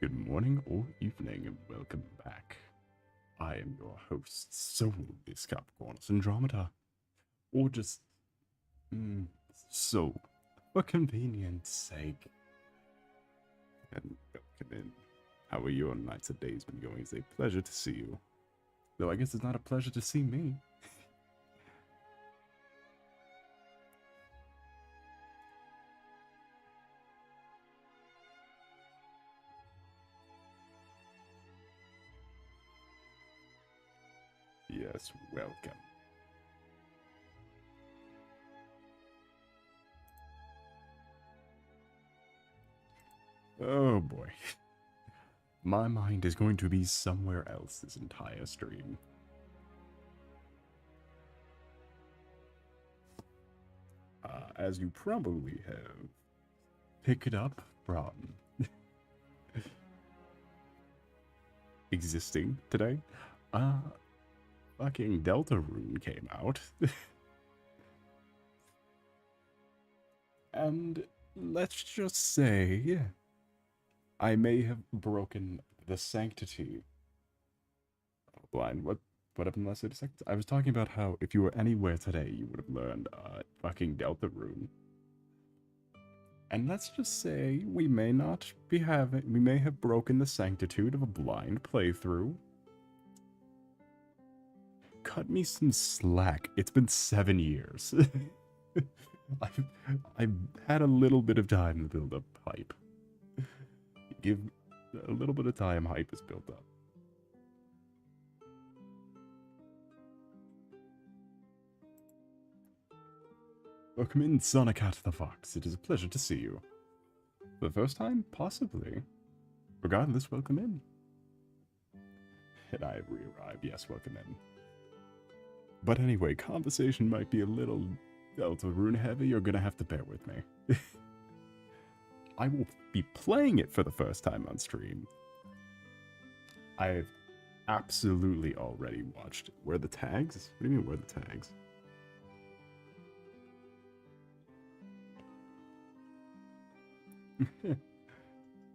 Good morning or evening, and welcome back. I am your host, Solace, Capricornus, Andromeda, or just so, for convenience sake. And welcome in. How are your nights and days been going? It's a pleasure to see you. Though I guess it's not a pleasure to see me. Yes, welcome. Oh boy. My mind is going to be somewhere else this entire stream. As you probably have picked up from existing today, fucking Deltarune came out. And let's just say I may have broken the sanctity of blind. What happened last 30 seconds? I was talking about how if you were anywhere today, you would have learned fucking Deltarune. And let's just say we may have broken the sanctitude of a blind playthrough. Cut me some slack. It's been 7 years. I've had a little bit of time to build up hype. Give a little bit of time, hype is built up. Welcome in, Sonicat the Fox. It is a pleasure to see you. For the first time? Possibly. Regardless, welcome in. And I have re-arrived. Yes, welcome in. But anyway, conversation might be a little Deltarune heavy. You're gonna have to bear with me. I will be playing it for the first time on stream. I've absolutely already watched. Where are the tags? What do you mean, where are the tags?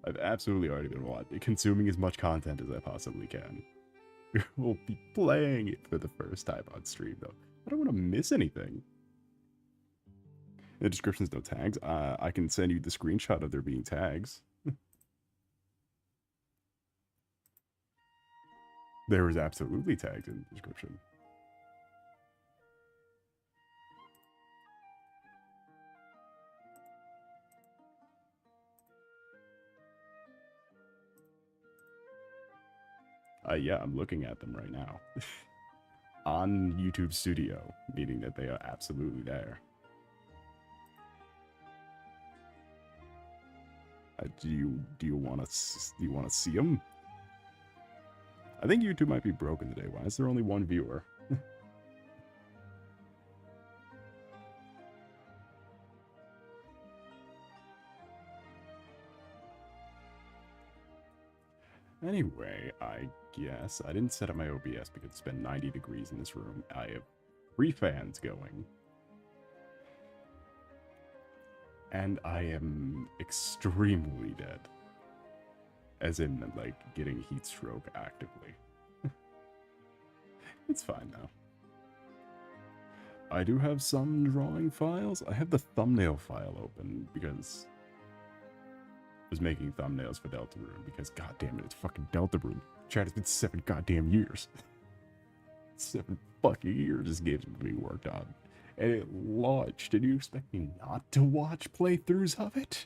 I've absolutely already been consuming as much content as I possibly can. We'll be playing it for the first time on stream, though. I don't want to miss anything. In the description's no tags. I can send you the screenshot of there being tags. There is absolutely tags in the description. Yeah, I'm looking at them right now. On YouTube Studio, meaning that they are absolutely there. Do you want to see them? I think YouTube might be broken today. Why is there only one viewer? Anyway, I guess I didn't set up my OBS because it's been 90 degrees in this room. I have 3 fans going. And I am extremely dead. As in, like, getting heat stroke actively. It's fine now. I do have some drawing files. I have the thumbnail file open because I was making thumbnails for Deltarune because goddamn it, it's fucking Deltarune. Chat, it's been 7 goddamn years. 7 fucking years this game's been being worked on. And it launched, and you expect me not to watch playthroughs of it?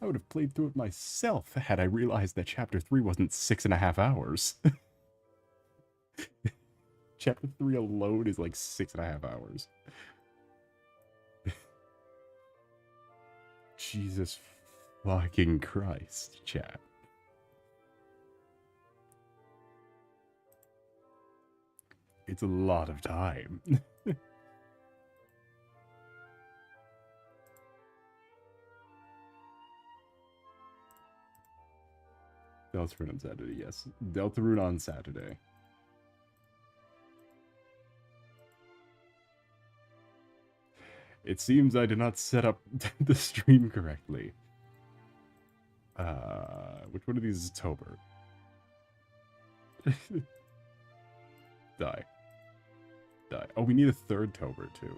I would have played through it myself had I realized that Chapter 3 wasn't 6.5 hours. Chapter 3 alone is like 6.5 hours. Jesus fucking Christ, chat. It's a lot of time. Deltarune on Saturday, yes. Deltarune on Saturday. It seems I did not set up the stream correctly. Which one of these is Tober? Die. Die. Oh, we need a third Tober, too.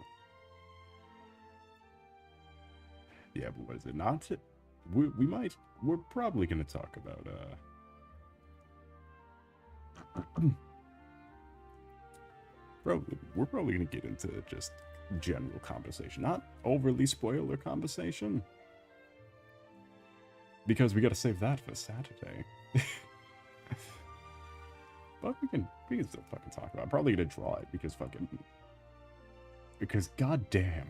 Yeah, but what is it? Not to... We're probably going to talk about, we're probably going to get into just general conversation. Not overly spoiler conversation. Because we got to save that for Saturday. But we can still fucking talk about it. I'm probably going to draw it because goddamn.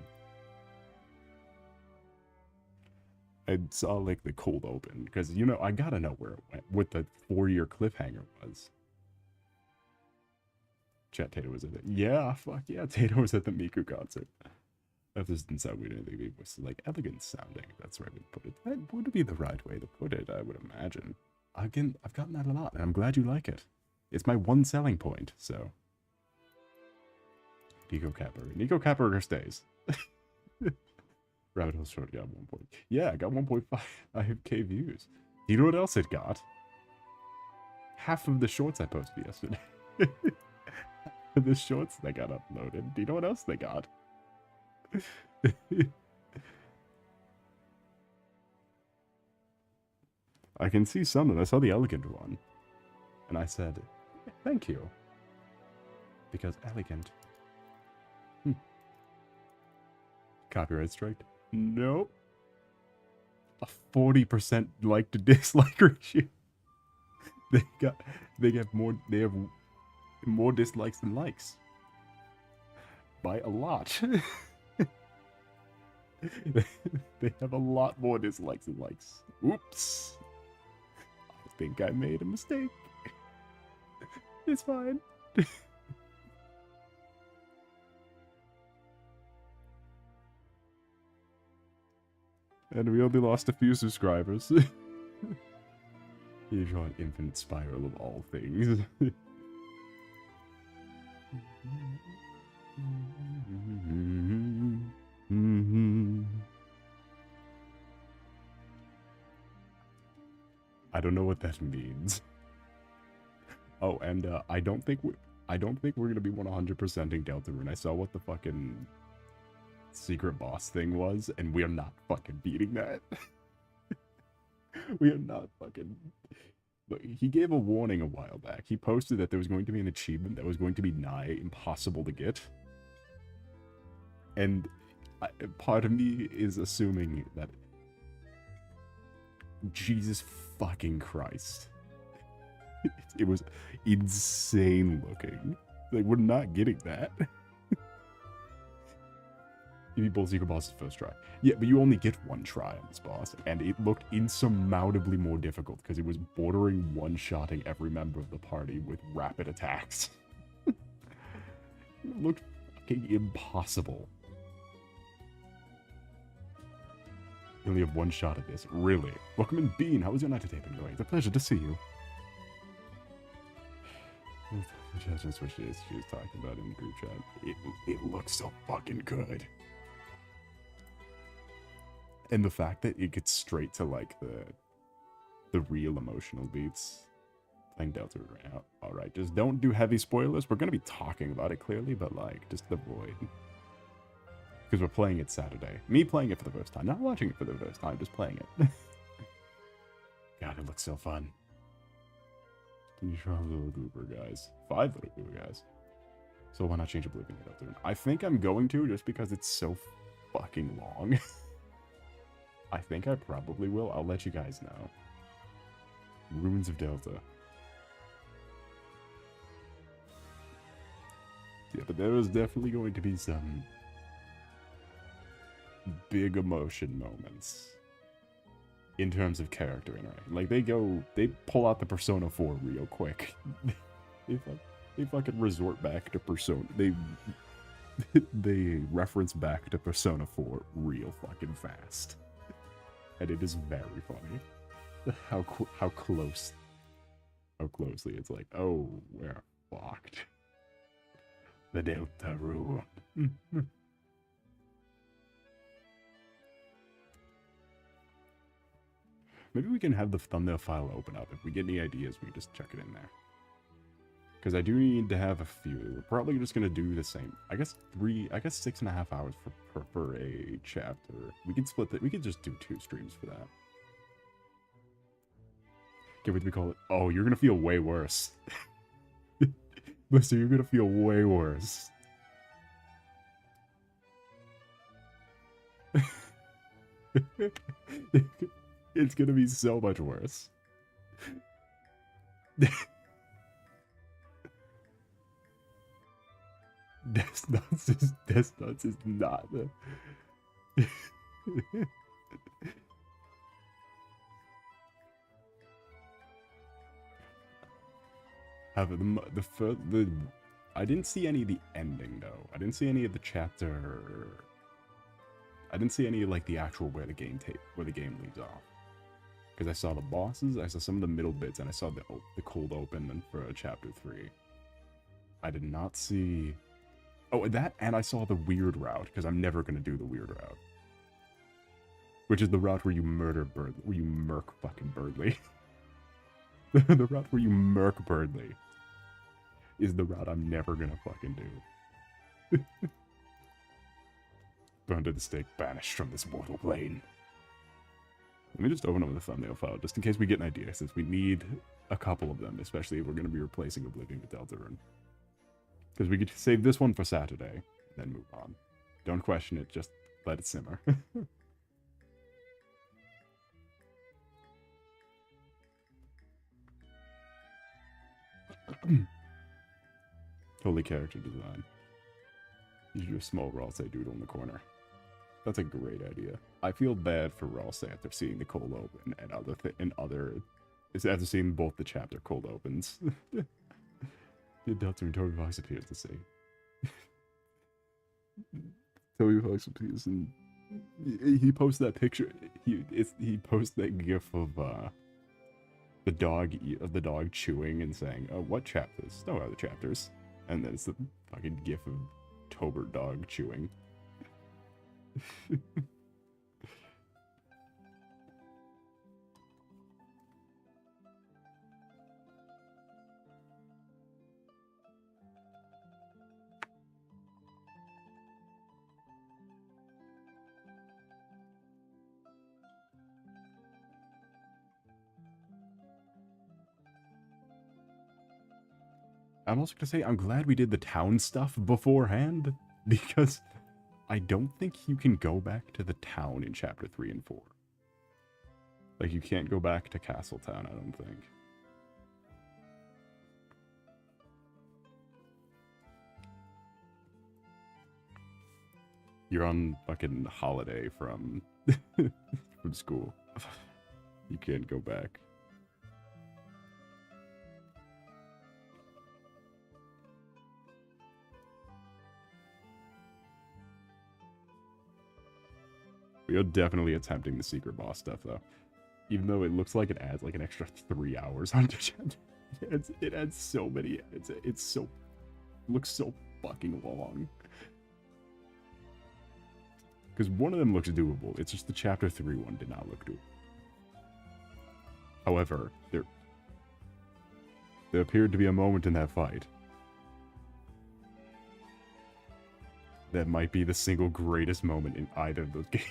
I saw like the cold open because I gotta know where it went, what the 4-year cliffhanger was. Chat Tato was at it. Yeah, fuck yeah, Tato was at the Miku concert. If this didn't sound weird, anything, it was like elegant sounding. That's where I would put it. That would be the right way to put it, I would imagine. Again, I've gotten that a lot, and I'm glad you like it. It's my one selling point, so. Nico Capper stays. Rabbit Hole Short got 1 point. Yeah, I got 1.5K views. Do you know what else it got? Half of the shorts I posted yesterday. The shorts that got uploaded. Do you know what else they got? I can see some of them. I saw the elegant one. And I said, thank you. Because elegant. Copyright strike? Nope. A 40% like to dislike ratio. They have more dislikes than likes. By a lot. They have a lot more dislikes than likes. Oops. I think I made a mistake. It's fine. And we only lost a few subscribers. You draw an infinite spiral of all things. I don't know what that means. Oh, and I don't think we're gonna be 100%ing Deltarune. I saw what the fucking secret boss thing was, and we are not fucking beating that. We are not fucking... Look, he gave a warning a while back. He posted that there was going to be an achievement that was going to be nigh impossible to get. And part of me is assuming that... Jesus fucking Christ. It was insane looking. Like, we're not getting that. You beat both secret bosses first try. Yeah, but you only get one try on this boss, and it looked insurmountably more difficult because it was bordering one-shotting every member of the party with rapid attacks. It looked fucking impossible. You only have one shot at this, really. Welcome in, Bean. How was your night today been going? It's a pleasure to see you. Just what she was talking about in the group chat. It looks so fucking good. And the fact that it gets straight to like the real emotional beats. Playing Delta right now. Alright, just don't do heavy spoilers. We're gonna be talking about it clearly, but like just avoid. Because we're playing it Saturday. Me playing it for the first time. Not watching it for the first time, just playing it. God, it looks so fun. Can you try little goober guys? 5 little goober guys. So why not change Oblivion to Deltarune? I think I'm going to, just because it's so fucking long. I think I probably will. I'll let you guys know. Ruins of Delta. Yeah, but there is definitely going to be some big emotion moments in terms of character interaction. Like, they pull out the Persona 4 real quick. They fucking resort back to Persona. They reference back to Persona 4 real fucking fast. And it is very funny. How closely it's like, oh, we're fucked. The Deltarune. Maybe we can have the thumbnail file open up. If we get any ideas, we can just chuck it in there. Because I do need to have a few. We're probably just going to do the same. I guess 6.5 hours per a chapter. We could split it. We could just do 2 streams for that. Okay, what do we call it? Oh, you're going to feel way worse. Listen, you're going to feel way worse. It's going to be so much worse. Death Nuts is not the... I didn't see any of the ending though. I didn't see any of the chapter. I didn't see any of like the actual where the game leaves off. Because I saw the bosses, I saw some of the middle bits, and I saw the cold open for chapter 3. I did not see. Oh, that, and I saw the weird route, because I'm never gonna do the weird route. Which is the route where you where you murk fucking Birdley. The route where you murk Birdley is the route I'm never gonna fucking do. Burned at the stake, banished from this mortal plane. Let me just open up the thumbnail file, just in case we get an idea, since we need a couple of them, especially if we're going to be replacing Oblivion with Deltarune. Because we could save this one for Saturday, then move on. Don't question it, just let it simmer. Holy character design. You should do a small RULZ doodle in the corner. That's a great idea. I feel bad for RULZ after seeing the cold open and after seeing both the chapter cold opens. The Deltarune Toby Fox appears to say. Toby Fox appears and he posts that picture. He posts that gif of the dog chewing and saying, "Oh, what chapters? No other chapters." And then it's the fucking gif of Tober dog chewing. I'm also gonna say I'm glad we did the town stuff beforehand, because I don't think you can go back to the town in chapter 3 and 4. Like, you can't go back to Castletown, I don't think. You're on fucking holiday from from school. You can't go back. We are definitely attempting the secret boss stuff, though. Even though it looks like it adds like an extra 3 hours onto chapter. It adds so many. It looks so fucking long. Because one of them looks doable. It's just the chapter 3 one did not look doable. However, there appeared to be a moment in that fight that might be the single greatest moment in either of those games.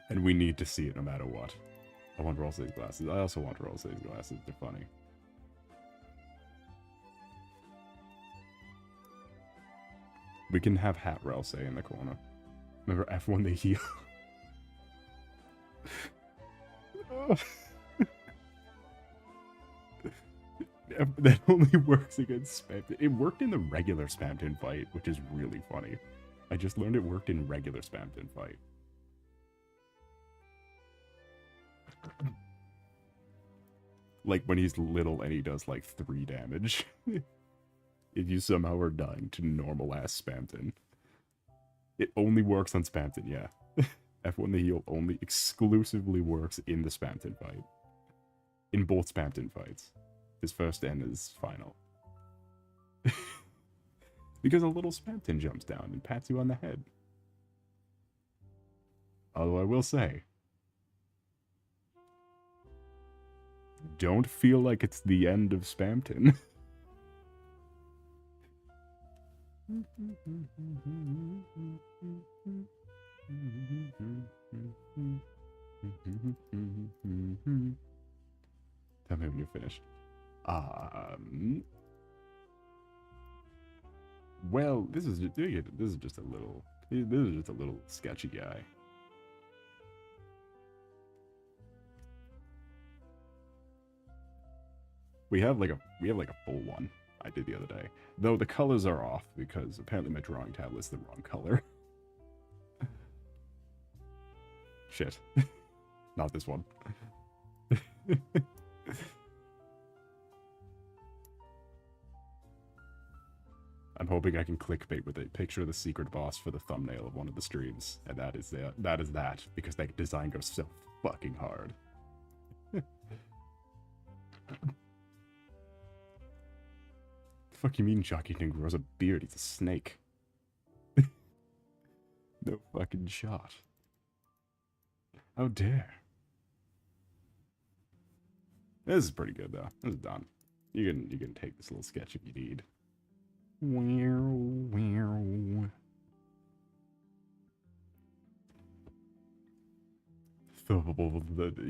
And we need to see it no matter what. I want RULZ's glasses. I also want RULZ's glasses. They're funny. We can have Hat RULZ in the corner. Remember F1 they heal. That only works against Spamton. It worked in the regular Spamton fight, which is really funny. I just learned it worked in regular Spamton fight. Like when he's little and he does like 3 damage. If you somehow are dying to normal ass Spamton. It only works on Spamton, yeah. F1 the heal only exclusively works in the Spamton fight. In both Spamton fights. His first and his final. Because a little Spamton jumps down and pats you on the head. Although I will say, don't feel like it's the end of Spamton. Tell me when you're finished. Well, this is just a little sketchy guy. We have like a full one I did the other day. Though the colors are off because apparently my drawing tablet's the wrong color. Shit. Not this one. I'm hoping I can clickbait with a picture of the secret boss for the thumbnail of one of the streams, and that is that because that design goes so fucking hard. Fuck you mean Jockeyton grows a beard? He's a snake. No fucking shot. How dare. This is pretty good though. This is done. You can take this little sketch if you need.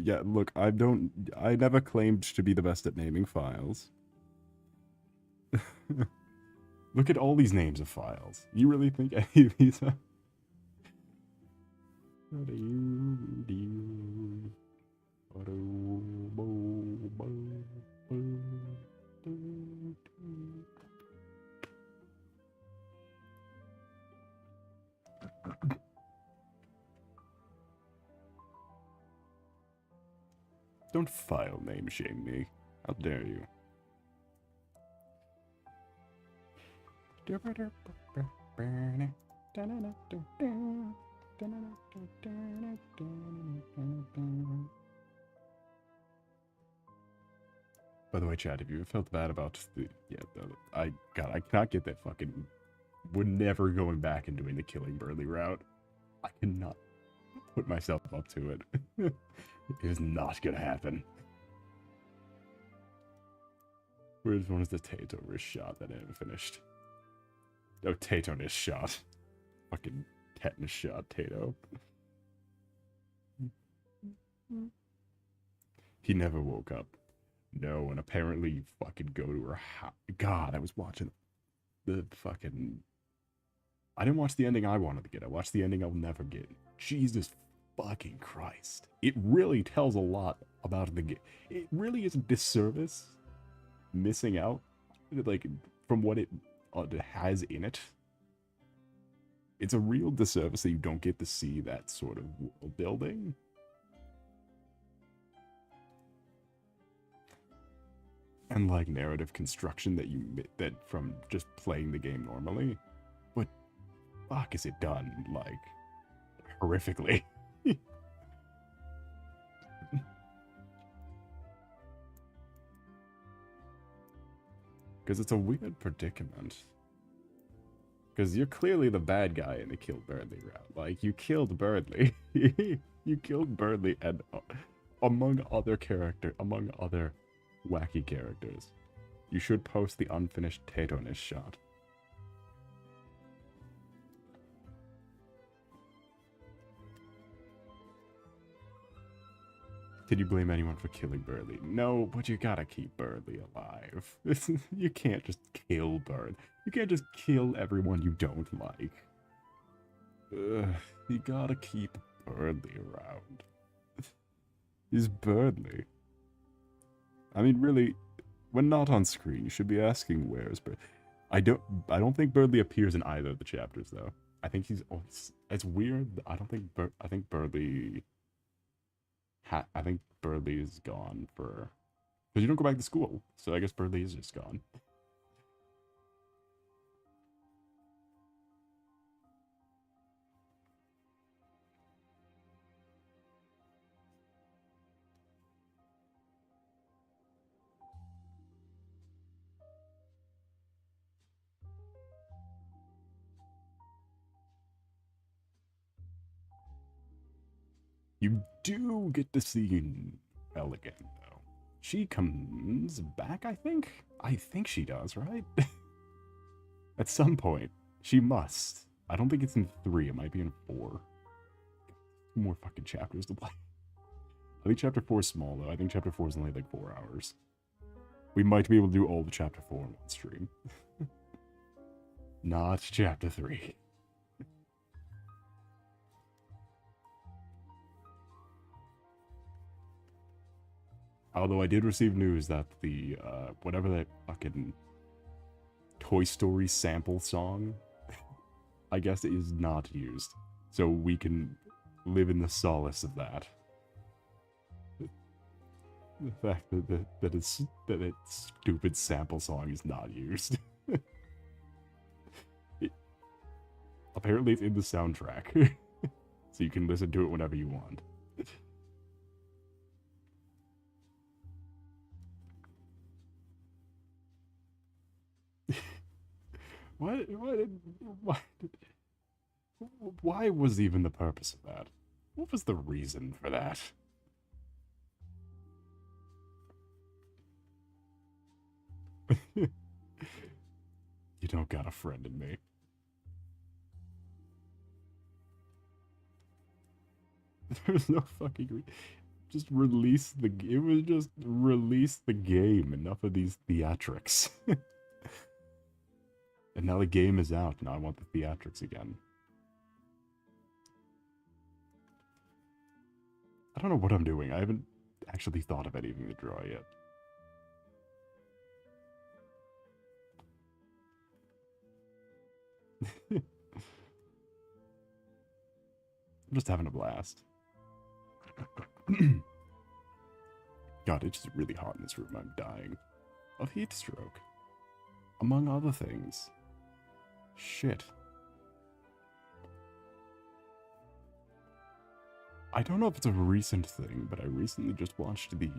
Yeah, look, I never claimed to be the best at naming files. Look at all these names of files. You really think any of these are... Don't file name shame me. How dare you? By the way, Chad, if you felt bad about the... Yeah, I cannot get that fucking... We're never going back and doing the killing Burley route. I cannot put myself up to it. It is not gonna happen. Which one is the Tato-ish shot that I haven't finished? Oh, Tato-ish shot. Fucking tetanus shot, Tato. He never woke up. No, and apparently you fucking go to her house. God, I was watching the fucking... I didn't watch the ending I wanted to get. I watched the ending I'll never get. Jesus fucking Christ. It really tells a lot about the game. It really is a disservice missing out, like, from what it has in it. It's a real disservice that you don't get to see that sort of world building. And, like, narrative construction that from just playing the game normally. But fuck is it done, like, horrifically. Because it's a weird predicament. Because you're clearly the bad guy in the kill Burnley route. Like, you killed Burnley. You killed Burnley and among other wacky characters. You should post the unfinished Tato-ish shot. Did you blame anyone for killing Burley? No, but you gotta keep Burley alive. You can't just kill Burley. You can't just kill everyone you don't like. You gotta keep Burley around. He's Burley. I mean, really, when not on screen, you should be asking where's Burley. I don't think Burley appears in either of the chapters, though. I think he's... Oh, it's weird. I think Burley... I think Burley is gone for... Because you don't go back to school, so I guess Burley is just gone. You do get to see Elle again, though. She comes back, I think? I think she does, right? At some point. She must. I don't think it's in 3. It might be in 4. 2 more fucking chapters to play. I think chapter 4 is small, though. I think chapter 4 is only like 4 hours. We might be able to do all the chapter 4 in one stream. Not chapter 3. Although I did receive news that the, whatever that fucking Toy Story sample song, I guess it is not used. So we can live in the solace of that. The fact that its stupid sample song is not used. Apparently it's in the soundtrack. So you can listen to it whenever you want. Why was even the purpose of that? What was the reason for that? You don't got a friend in me. There's no fucking just release the it was just release the game. Enough of these theatrics. And now the game is out. Now I want the theatrics again. I don't know what I'm doing. I haven't actually thought of anything to draw yet. I'm just having a blast. God, it's just really hot in this room. I'm dying of heat stroke, among other things. Shit. I don't know if it's a recent thing, but I recently just watched the,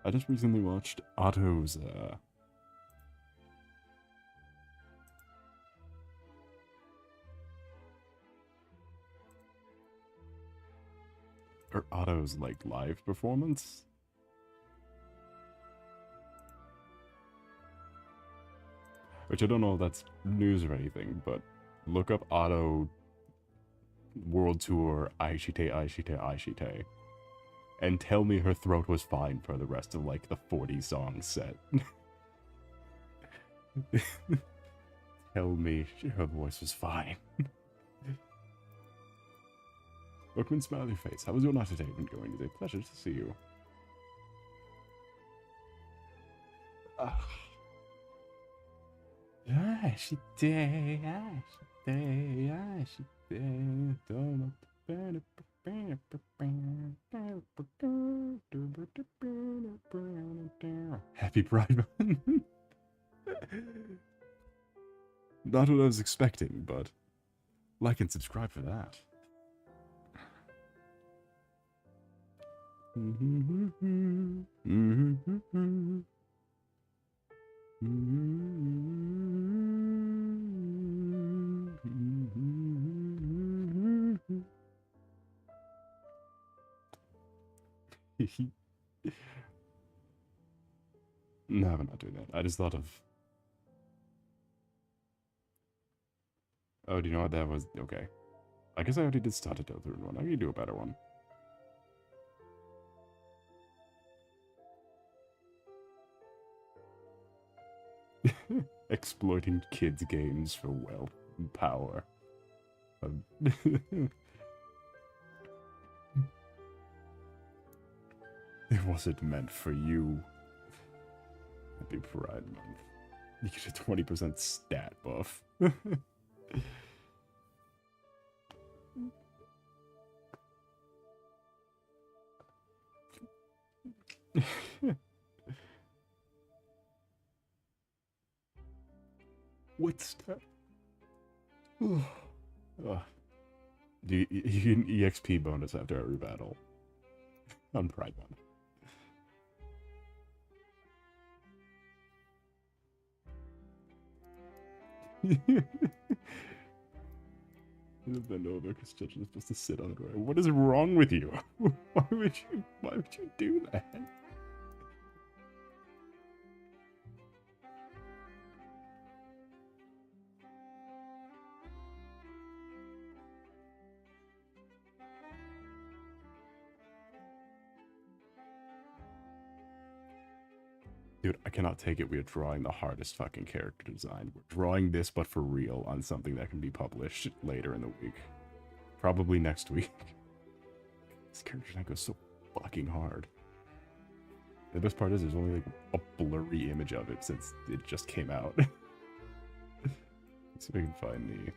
I just recently watched Otto's, Otto's, like, live performance. Which I don't know if that's news or anything, but look up Otto World Tour Aishite Aishite Aishite and tell me her throat was fine for the rest of like the 40 song set. Tell me her voice was fine. Bookman, smiley face. How was your night today been going today? Pleasure to see you. Happy Pride Month. Not what I was expecting, but like and subscribe for that. No, I'm not doing that. I just thought of... Oh, do you know what that was? Okay. I guess I already did start a third one. I can do a better one. Exploiting kids' games for wealth and power. It wasn't meant for you. Happy Pride Month. You get a 20% stat buff. What's that? Do you get an EXP bonus after every battle on Pride Month. Bend over because children are supposed to sit on it, right? What is wrong with you? Why would you do that? Dude, I cannot take it. We are drawing the hardest fucking character design. We're drawing this, but for real, on something that can be published later in the week. Probably next week. This character design goes so fucking hard. The best part is there's only like a blurry image of it since it just came out. Let's see if I can find the...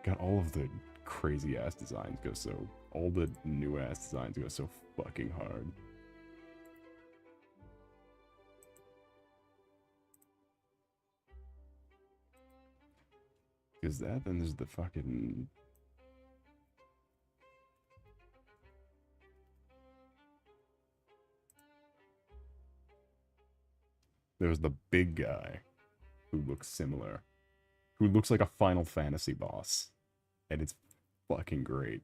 God, all of the crazy ass designs go so... All the new ass designs go so fucking hard. Is that? Then there's the fucking... There's the big guy who looks similar. Who looks like a Final Fantasy boss. And it's fucking great.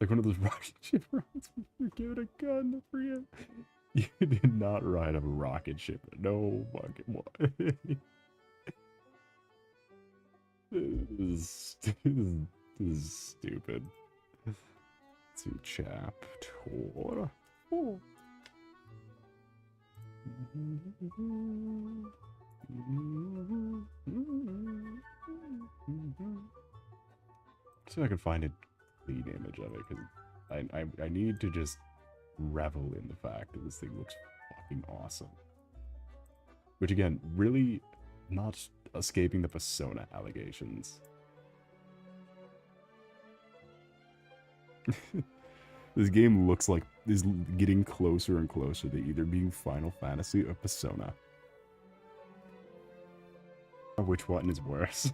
Like one of those rocket ship rides where you're given a gun for you. You did not ride a rocket ship. No fucking way. This is stupid. To chapter. Oh. See if I can find a clean image of it, because I need to just revel in the fact that this thing looks fucking awesome. Which again, really not escaping the Persona allegations. This game looks like is getting closer and closer to either being Final Fantasy or Persona. Which one is worse?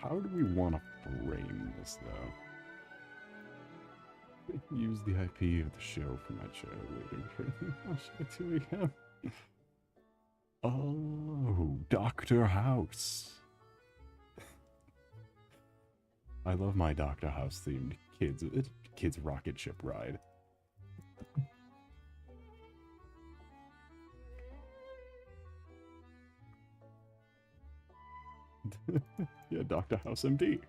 How do we want to frame this, though? Use the IP of the show for my child waiting for 2 a.m. Oh, Dr. House. I love my Dr. House themed kids rocket ship ride. Yeah, Dr. House MD.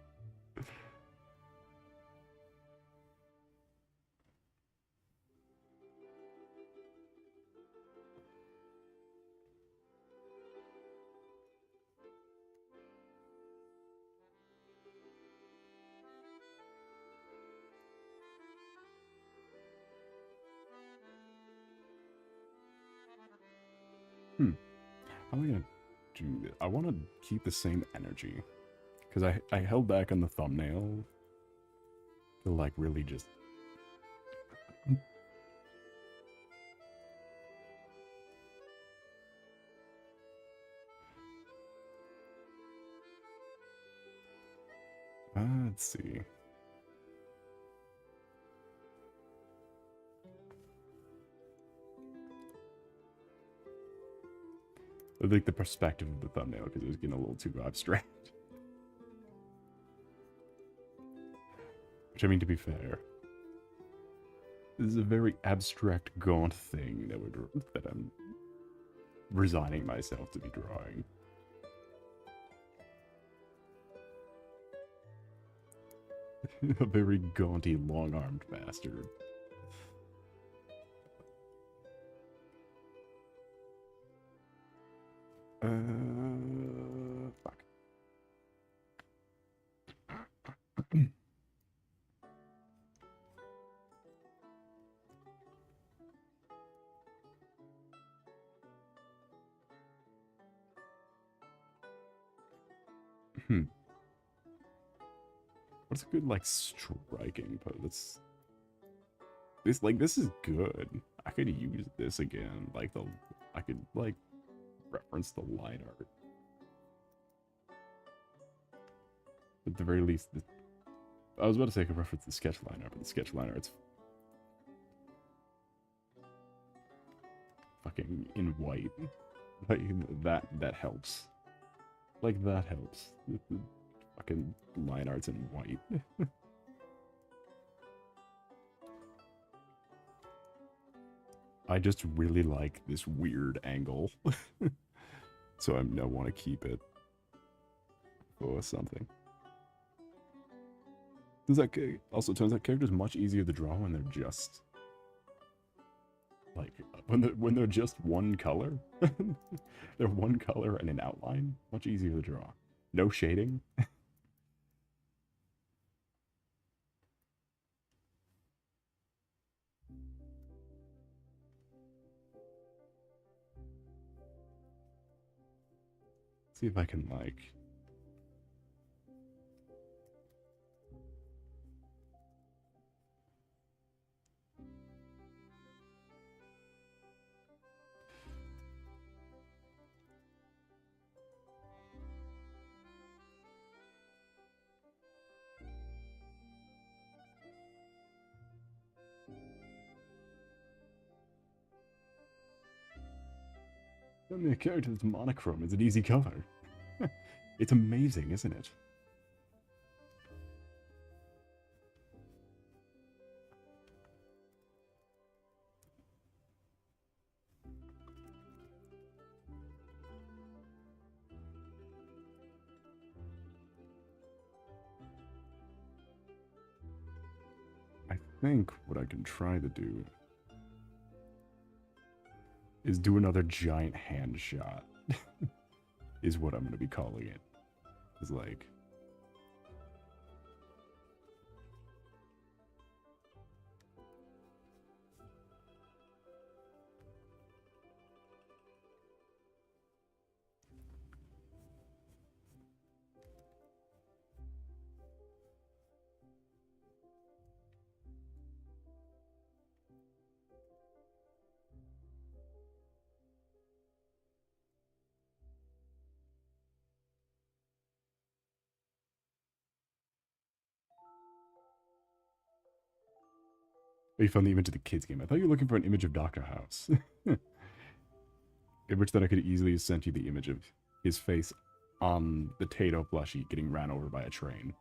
How am I gonna do this? I want to keep the same energy. Because I held back on the thumbnail to like really just... let's see. I like the perspective of the thumbnail because it was getting a little too abstract. Which, I mean, to be fair, this is a very abstract, gaunt thing that I'm resigning myself to be drawing. A very gaunty, long-armed bastard. Fuck. What's a good, like, striking pose? This is good. I could use this again. Like, I could, like, reference the line art. At the very least, I was about to say I could reference the sketch liner, but the sketch liner, it's fucking in white. Like, that helps. Like, that helps. The fucking line art's in white. I just really like this weird angle. So I want to keep it for something. Also turns out characters much easier to draw when they're just like when they're just one color. They're one color and an outline. Much easier to draw. No shading. See if I can like. I mean, a character that's monochrome is an easy color. It's amazing, isn't it? I think what I can try to do is do another giant hand shot. Is what I'm going to be calling it. It's like... Oh, you found the image of the kids game. I thought you were looking for an image of Dr. House. In which then I could easily have sent you the image of his face on the Tato plushie getting ran over by a train.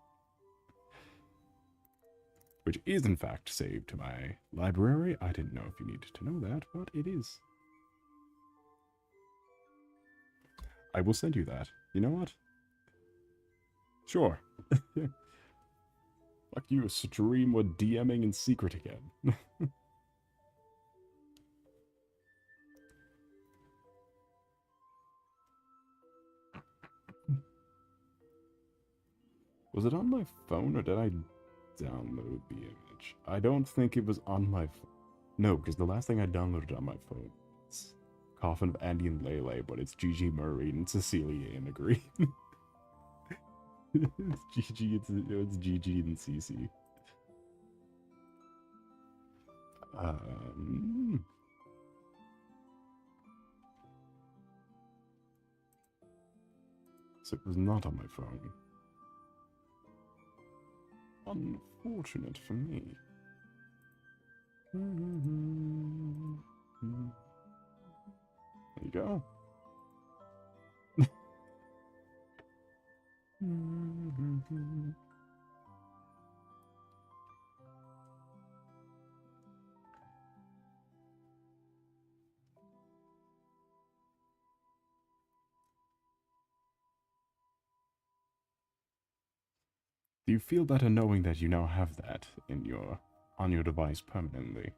Which is, in fact, saved to my library. I didn't know if you needed to know that, but it is. I will send you that. You know what? Sure. Fuck you, stream with DMing in secret again. Was it on my phone or did I download the image? I don't think it was on my phone. No, because the last thing I downloaded on my phone was Coffin of Andy and Lele, but it's Gigi Murray and Cecilia Immigrant. It's Gigi and Cece. So it was not on my phone. Unfortunate for me. There you go. Do you feel better knowing that you now have that in on your device permanently?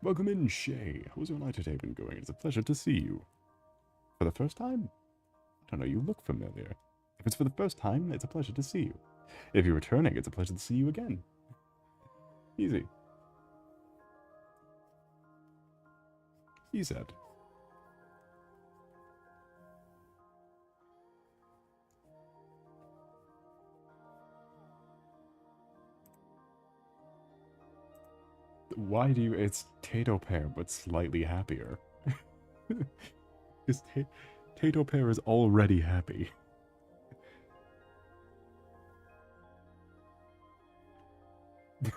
Welcome in, Shay. How's your night today been going? It's a pleasure to see you. For the first time? I don't know, you look familiar. If it's for the first time, it's a pleasure to see you. If you're returning, it's a pleasure to see you again. Easy. He said. Why do you... It's Tato Pear, but slightly happier. Because Tato Pear is already happy.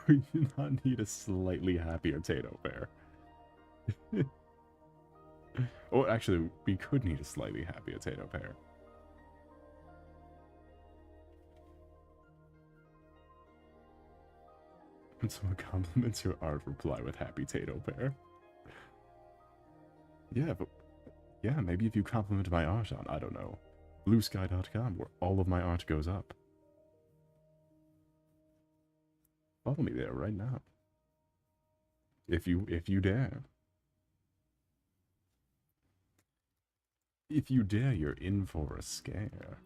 We do not need a slightly happier Tato Pear. Oh, actually, we could need a slightly happier Tato Pear. When someone compliments your art, reply with happy Tato Pear. Yeah, but... Yeah, maybe if you compliment my art on, I don't know, bluesky.com, where all of my art goes up. Follow me there right now. If you dare. If you dare, you're in for a scare.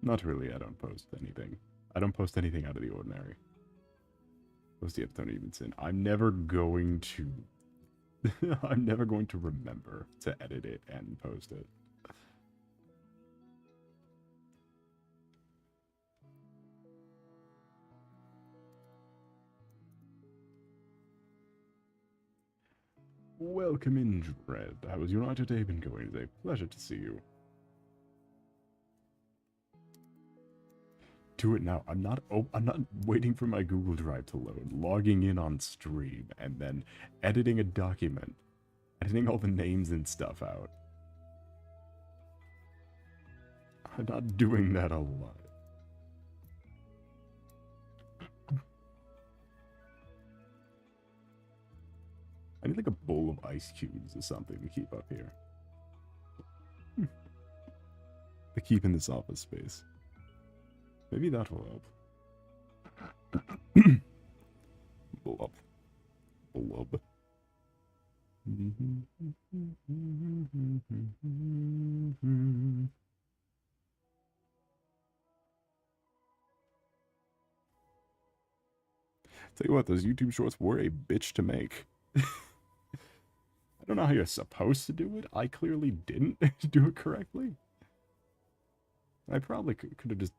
Not really, I don't post anything. I don't post anything out of the ordinary. Post the episode even sin. I'm never going to... I'm never going to remember to edit it and post it. Welcome in, Dread. How has your night today been going? It's a pleasure to see you. Do it now. I'm not waiting for my Google Drive to load, logging in on stream, and then editing a document. Editing all the names and stuff out. I'm not doing that a lot. I need like a bowl of ice cubes or something to keep up here. To keep in this office space. Maybe that will help. Blub. Blub. Tell you what, those YouTube shorts were a bitch to make. I don't know how you're supposed to do it. I clearly didn't do it correctly. I probably could have just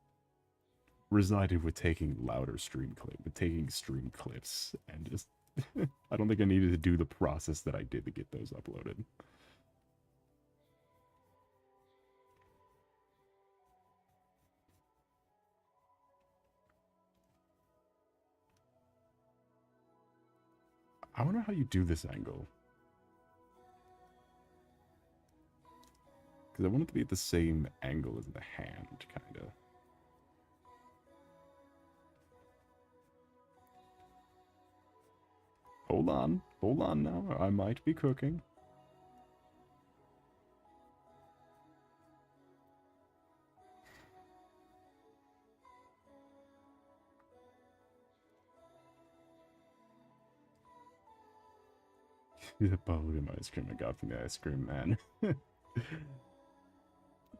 resided with taking louder stream clips and just I don't think I needed to do the process that I did to get those uploaded. I wonder how you do this angle. Because I want it to be at the same angle as the hand, kind of. Hold on now, I might be cooking. The bubblegum ice cream I got from the ice cream man.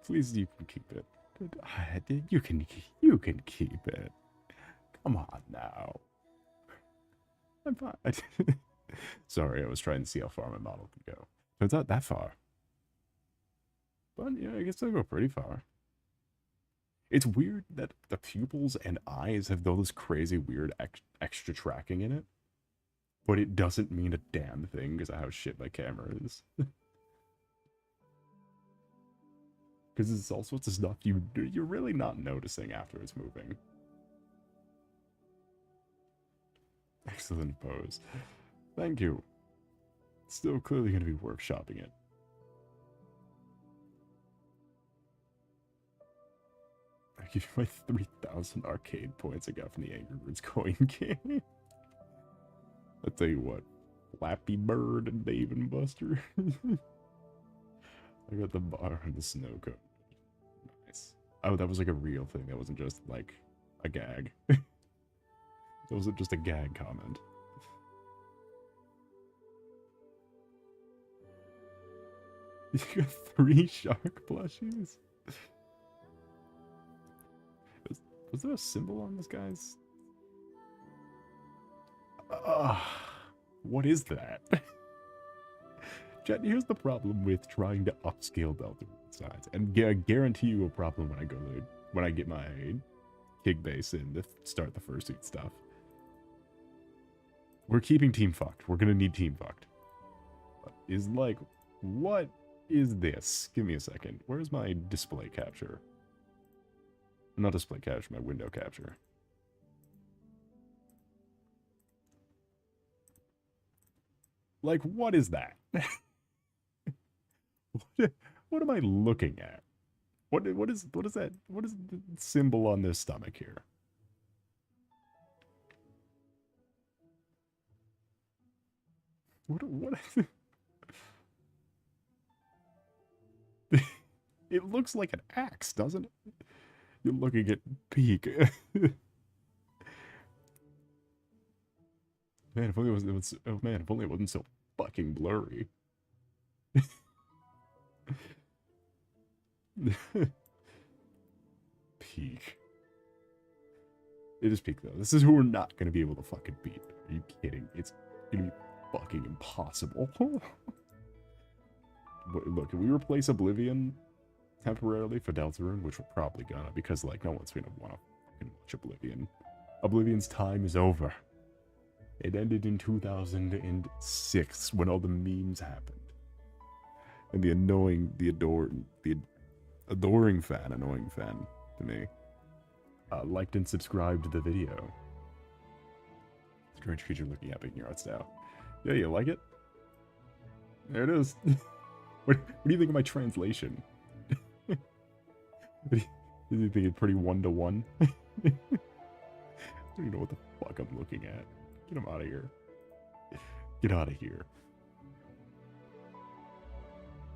Please, you can keep it. You can keep it. Come on now. I'm fine. Sorry, I was trying to see how far my model can go. So it's not that far. But, yeah, I guess I go pretty far. It's weird that the pupils and eyes have those crazy weird extra tracking in it. But it doesn't mean a damn thing because of how shit my camera is. Because it's all sorts of stuff you're really not noticing after it's moving. Excellent pose. Thank you. Still clearly going to be workshopping it. I give you my 3,000 arcade points I got from the Angry Birds coin game. I'll tell you what. Flappy Bird and Dave and Buster. I got the bar and the snow cone. Nice. Oh, that was like a real thing. That wasn't just like a gag. That wasn't just a gag comment. You got 3 shark plushies? Was there a symbol on this guy's? What is that? Here's the problem with trying to upscale Deltarune size, and guarantee you a problem when I get my kick base in to start the fursuit stuff. We're keeping team fucked. We're gonna need team fucked. Is like, what is this? Give me a second. Where's my display capture? Not display capture, my window capture. Like, what is that? What am I looking at? What is that? What is the symbol on this stomach here? What is it? It looks like an axe, doesn't it? You're looking at peak. Man, if only it was oh man, if only it wasn't so fucking blurry. Peak. It is peak though. This is who we're not gonna be able to fucking beat. Are you kidding? It's gonna be fucking impossible. Look, can we replace Oblivion temporarily for Deltarune? Which we're probably gonna, because like no one's gonna wanna fucking watch Oblivion. Oblivion's time is over. It ended in 2006 when all the memes happened. And the annoying fan to me, liked and subscribed to the video. Strange creature looking at me in your art style. Yeah, you like it? There it is. What do you think of my translation? Do you think it's pretty one-to-one? I don't even know what the fuck I'm looking at. Get him out of here. Get out of here.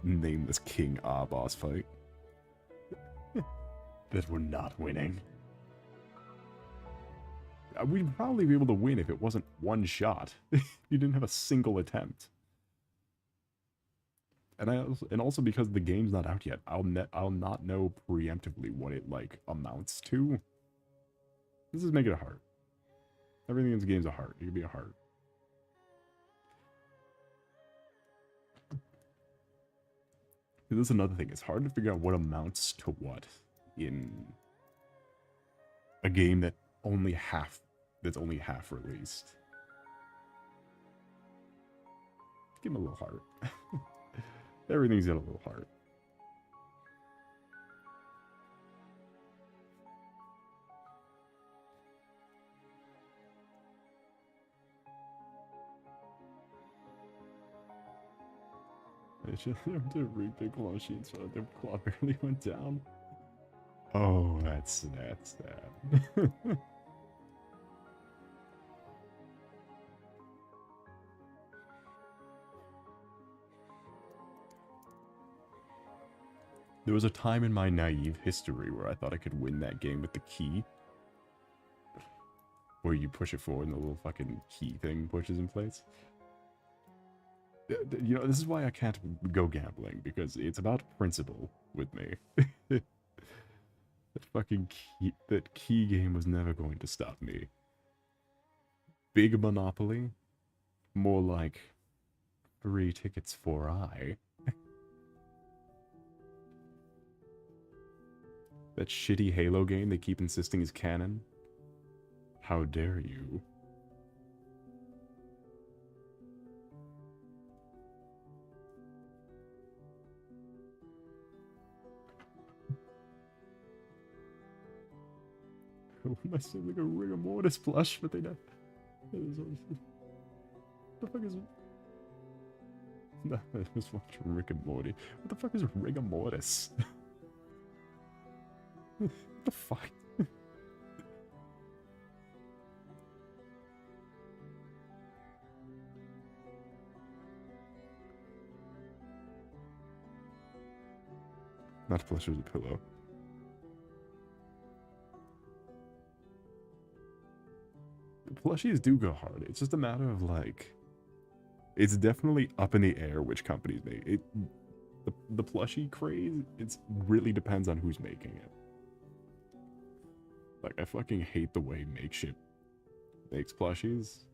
Nameless King R boss fight. That we're not winning. We'd probably be able to win if it wasn't one shot. You didn't have a single attempt. And also because the game's not out yet, I'll not know preemptively what it like amounts to. This is making it hard. Everything in this game's a heart. You can be a heart. This is another thing. It's hard to figure out what amounts to what in a game that's only half released. Give him a little heart. Everything's got a little heart. I should have to read big machines so the claw barely went down. Oh, that's sad. There was a time in my naive history where I thought I could win that game with the key. Where you push it forward and the little fucking key thing pushes in place. You know, this is why I can't go gambling, because it's about principle with me. That fucking key game was never going to stop me. Big Monopoly? More like 3 tickets for I. That shitty Halo game they keep insisting is canon? How dare you? I said like a rigor mortis plush, but they don't. What the fuck is it? No, I just watched Rick and Morty. What the fuck is rigor mortis? What the fuck? Not plush as a pillow. Plushies do go hard. It's just a matter of like, it's definitely up in the air which companies make it. The plushie craze, it really depends on who's making it. Like, I fucking hate the way Makeshift makes plushies.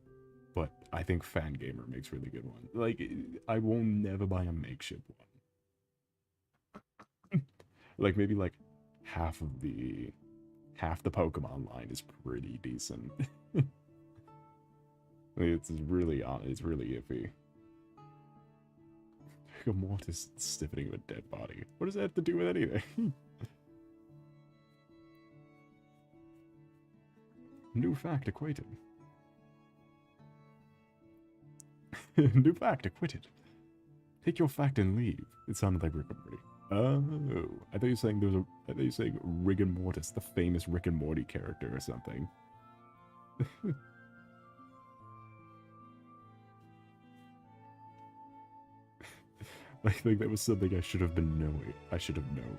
but I think Fangamer makes really good ones. Like, I will never buy a makeshift one. Like, maybe like half of the half the Pokemon line is pretty decent. It's really iffy. A mortis stiffening of a dead body. What does that have to do with anything? New fact acquainted. New fact acquitted. Take your fact and leave. It sounded like Rick and Morty. Oh, I thought you were saying there was a. I thought you were saying Rick and Mortis, the famous Rick and Morty character or something. I think that was something I should have been knowing. I should have known.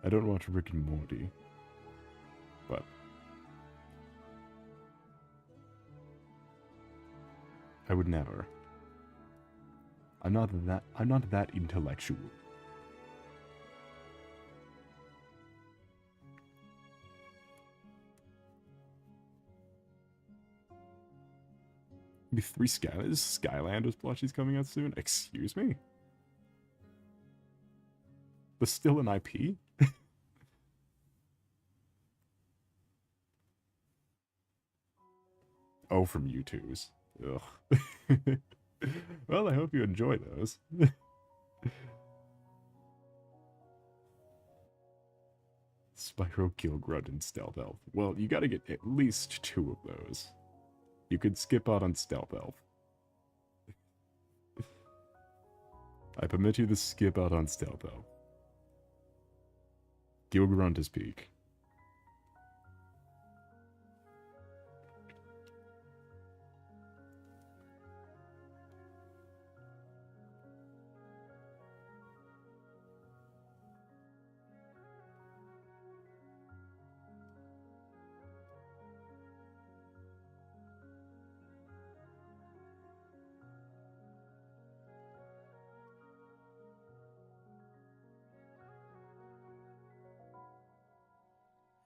I don't watch Rick and Morty, but I would never. I'm not that intellectual. The 3 Skylanders plushies coming out soon? Excuse me? There's still an IP? Oh, from YouTube's. Ugh. Well, I hope you enjoy those. Spyro, Gilgrunt, and Stealth Elf. Well, you gotta get at least 2 of those. You could skip out on Stealth Elf. I permit you to skip out on Stealth Elf. Gilgrunt is peak.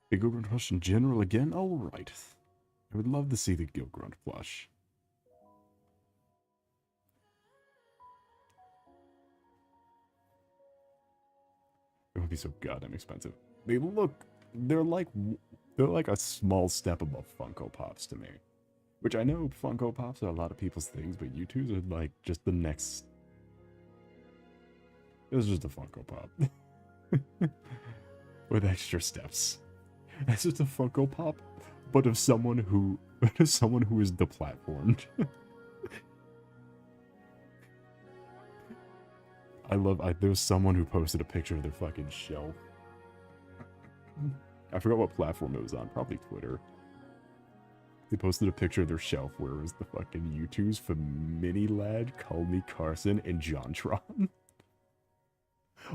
The Gilgrunt plush in general again? Alright. I would love to see the Gilgrunt plush. It would be so goddamn expensive. They're like a small step above Funko Pops to me. Which I know Funko Pops are a lot of people's things, but U2s are like just the next. It was just a Funko Pop. With extra steps. It's just a Funko Pop, but of someone who is deplatformed. There was someone who posted a picture of their fucking shelf. I forgot what platform it was on, probably Twitter. They posted a picture of their shelf where it was the fucking U2s from Mini Lad, Call Me Carson, and JonTron.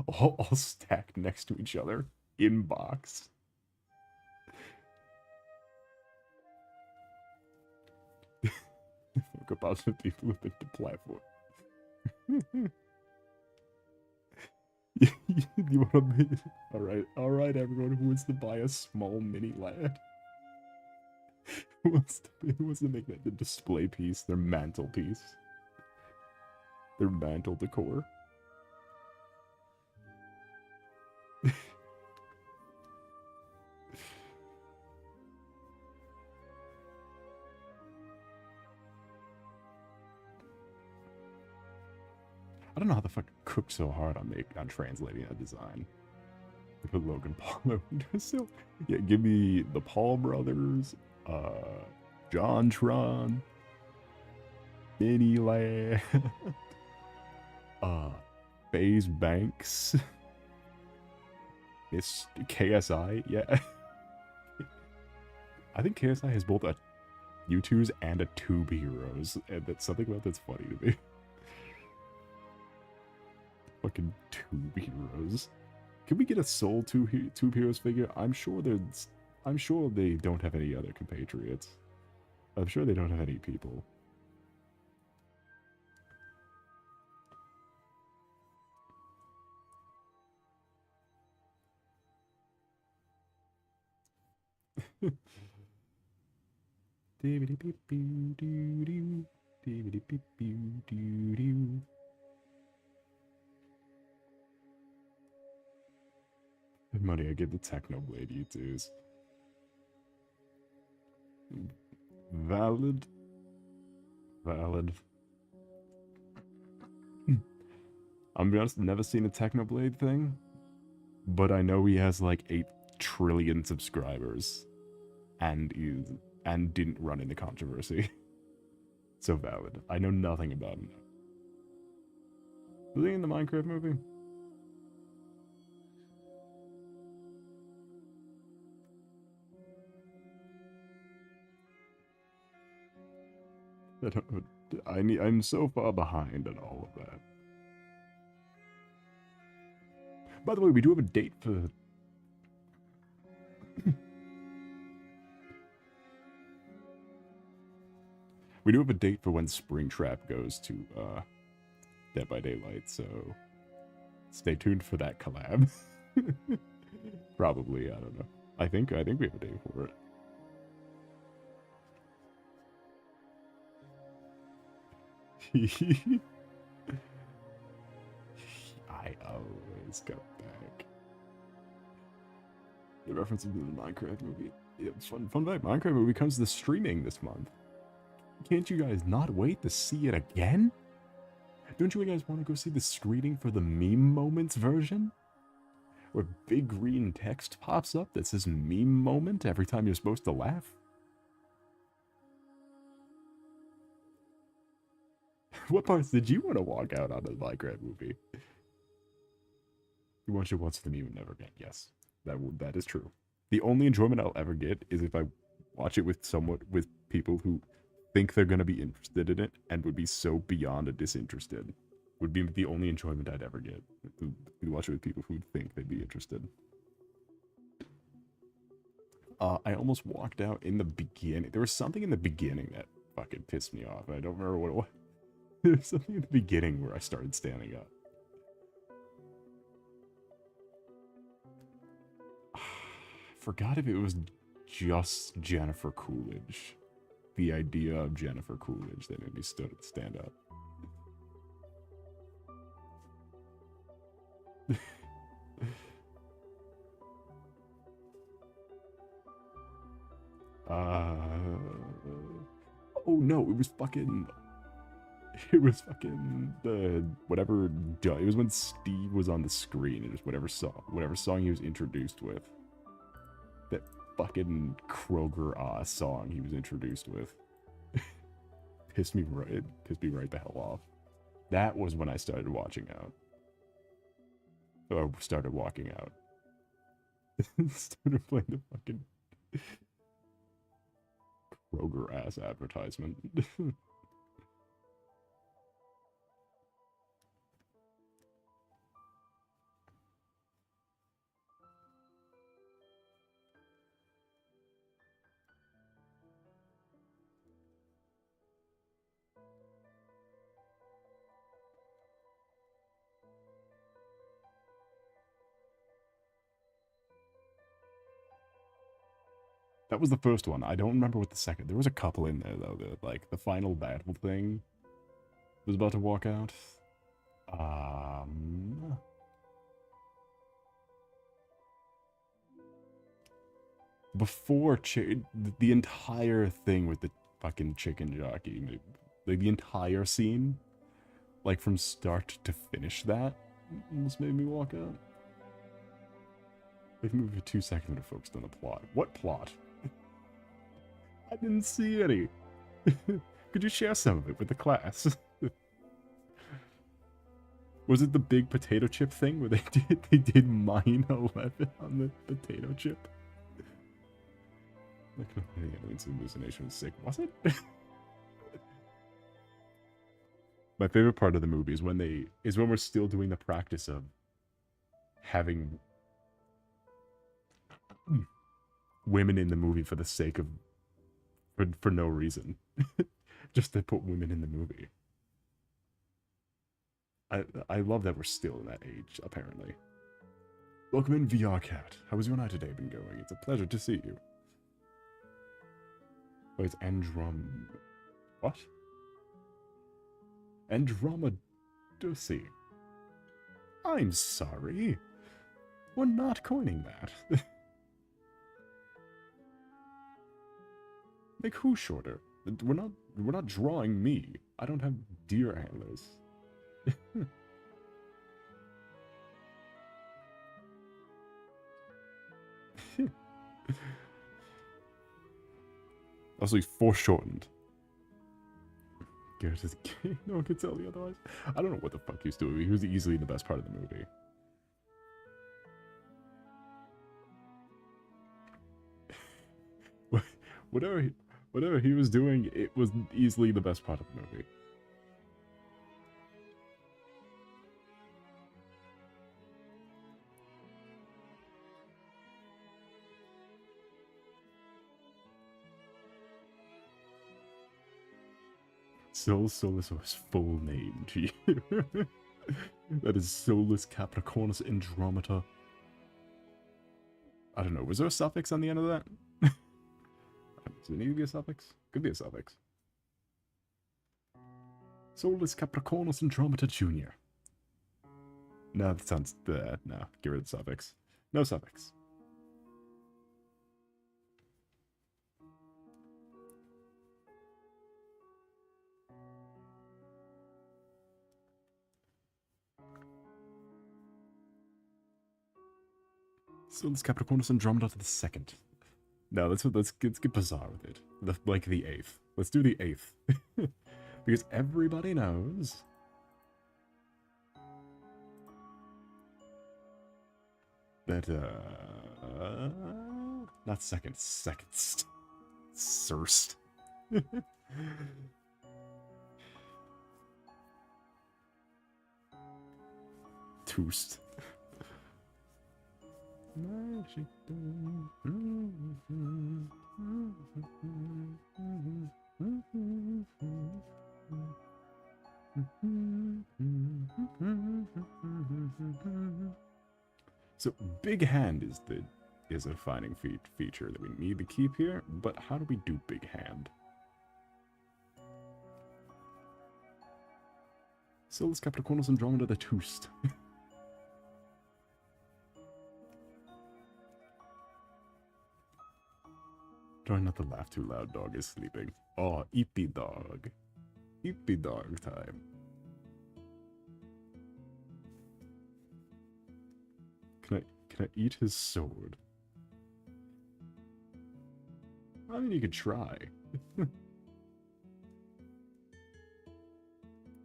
all stacked next to each other, in box. Fuck about the people who've been deplatformed. You want to be alright, everyone who wants to buy a small Mini Lad. Who wants to make that the display piece, their mantelpiece, their mantle decor. I don't know how the fuck cooked so hard on translating that design. They put Logan Paul still. Yeah, give me the Paul brothers, JonTron, Mini Land, FaZe Banks, it's KSI. Yeah, I think KSI has both a U2s and a Tube Heroes, and that's something about that's funny to me. Fucking Tube Heroes. Can we get a Soul Tube Heroes figure? I'm sure they don't have any other compatriots. I'm sure they don't have any people. The money I give the Technoblade YouTubers. Valid. Valid. I'm gonna be honest, never seen a Technoblade thing, but I know he has like 8 trillion subscribers, and didn't run into controversy. So valid. I know nothing about him. Was he in the Minecraft movie? I'm so far behind on all of that. By the way, we do have a date for... we do have a date for when Springtrap goes to Dead by Daylight, so stay tuned for that collab. Probably, I don't know. I think we have a date for it. I always come back. The reference to the Minecraft movie. Yeah, fun fact, Minecraft movie comes to streaming this month. Can't you guys not wait to see it again? Don't you guys want to go see the screening for the meme moments version? Where big green text pops up that says meme moment every time you're supposed to laugh? What parts did you want to walk out on the Minecraft movie? You want to watch the meme and never again. Yes, that is true. The only enjoyment I'll ever get is if I watch it with people who think they're going to be interested in it and would be so beyond disinterested. Would be the only enjoyment I'd ever get. To watch it with people who think they'd be interested. I almost walked out in the beginning. There was something in the beginning that fucking pissed me off. I don't remember what it was. There was something in the beginning where I started standing up. I forgot if it was just Jennifer Coolidge. The idea of Jennifer Coolidge that made me stand up. Oh no, it was fucking the whatever. It was when Steve was on the screen. It was whatever song he was introduced with. That fucking Kroger song he was introduced with. pissed me right the hell off. That was when I started watching out. Or started walking out. Started playing the fucking Kroger ass advertisement. That was the first one. I don't remember what the second... There was a couple in there, though. Like, the final battle thing was about to walk out. Before... the entire thing with the fucking chicken jockey. Like, the entire scene. Like, from start to finish that almost made me walk out. They moved for 2 seconds to focus on the plot. What plot? I didn't see any. Could you share some of it with the class? Was it the big potato chip thing where they did mine 11 on the potato chip? It's hallucination was sick. Was it? My favorite part of the movie is when we're still doing the practice of having women in the movie for the sake of for no reason. Just to put women in the movie. I love that we're still in that age, apparently. Welcome in, VR Cat. How has your night today been going? It's a pleasure to see you. Oh, it's what? Andromeda. I'm sorry. We're not coining that. Make who shorter? We're not drawing me. I don't have deer antlers. Also, he's foreshortened. Garrett is gay. No one can tell me otherwise. I don't know what the fuck he was doing. He was easily the best part of the movie. Whatever he was doing, it was easily the best part of the movie. Solace was full name, gee. That is Solace Capricornus Andromeda. I don't know, was there a suffix on the end of that? Does it need to be a suffix? Could be a suffix. Solace Capricornus Andromeda Jr. No, that sounds bad. No, get rid of the suffix. No suffix. Solace Capricornus Andromeda to the second. No, let's get bizarre with it. Like the 8th. Let's do the 8th. Because everybody knows that, not second, second. Surst. Toost. So big hand is a defining feature that we need to keep here, but how do we do big hand? Solace Capricornus Andromeda the Toost. Try not to laugh too loud, dog is sleeping. Oh, eat the dog. Eat the dog time. Can I eat his sword? I mean, you could try. It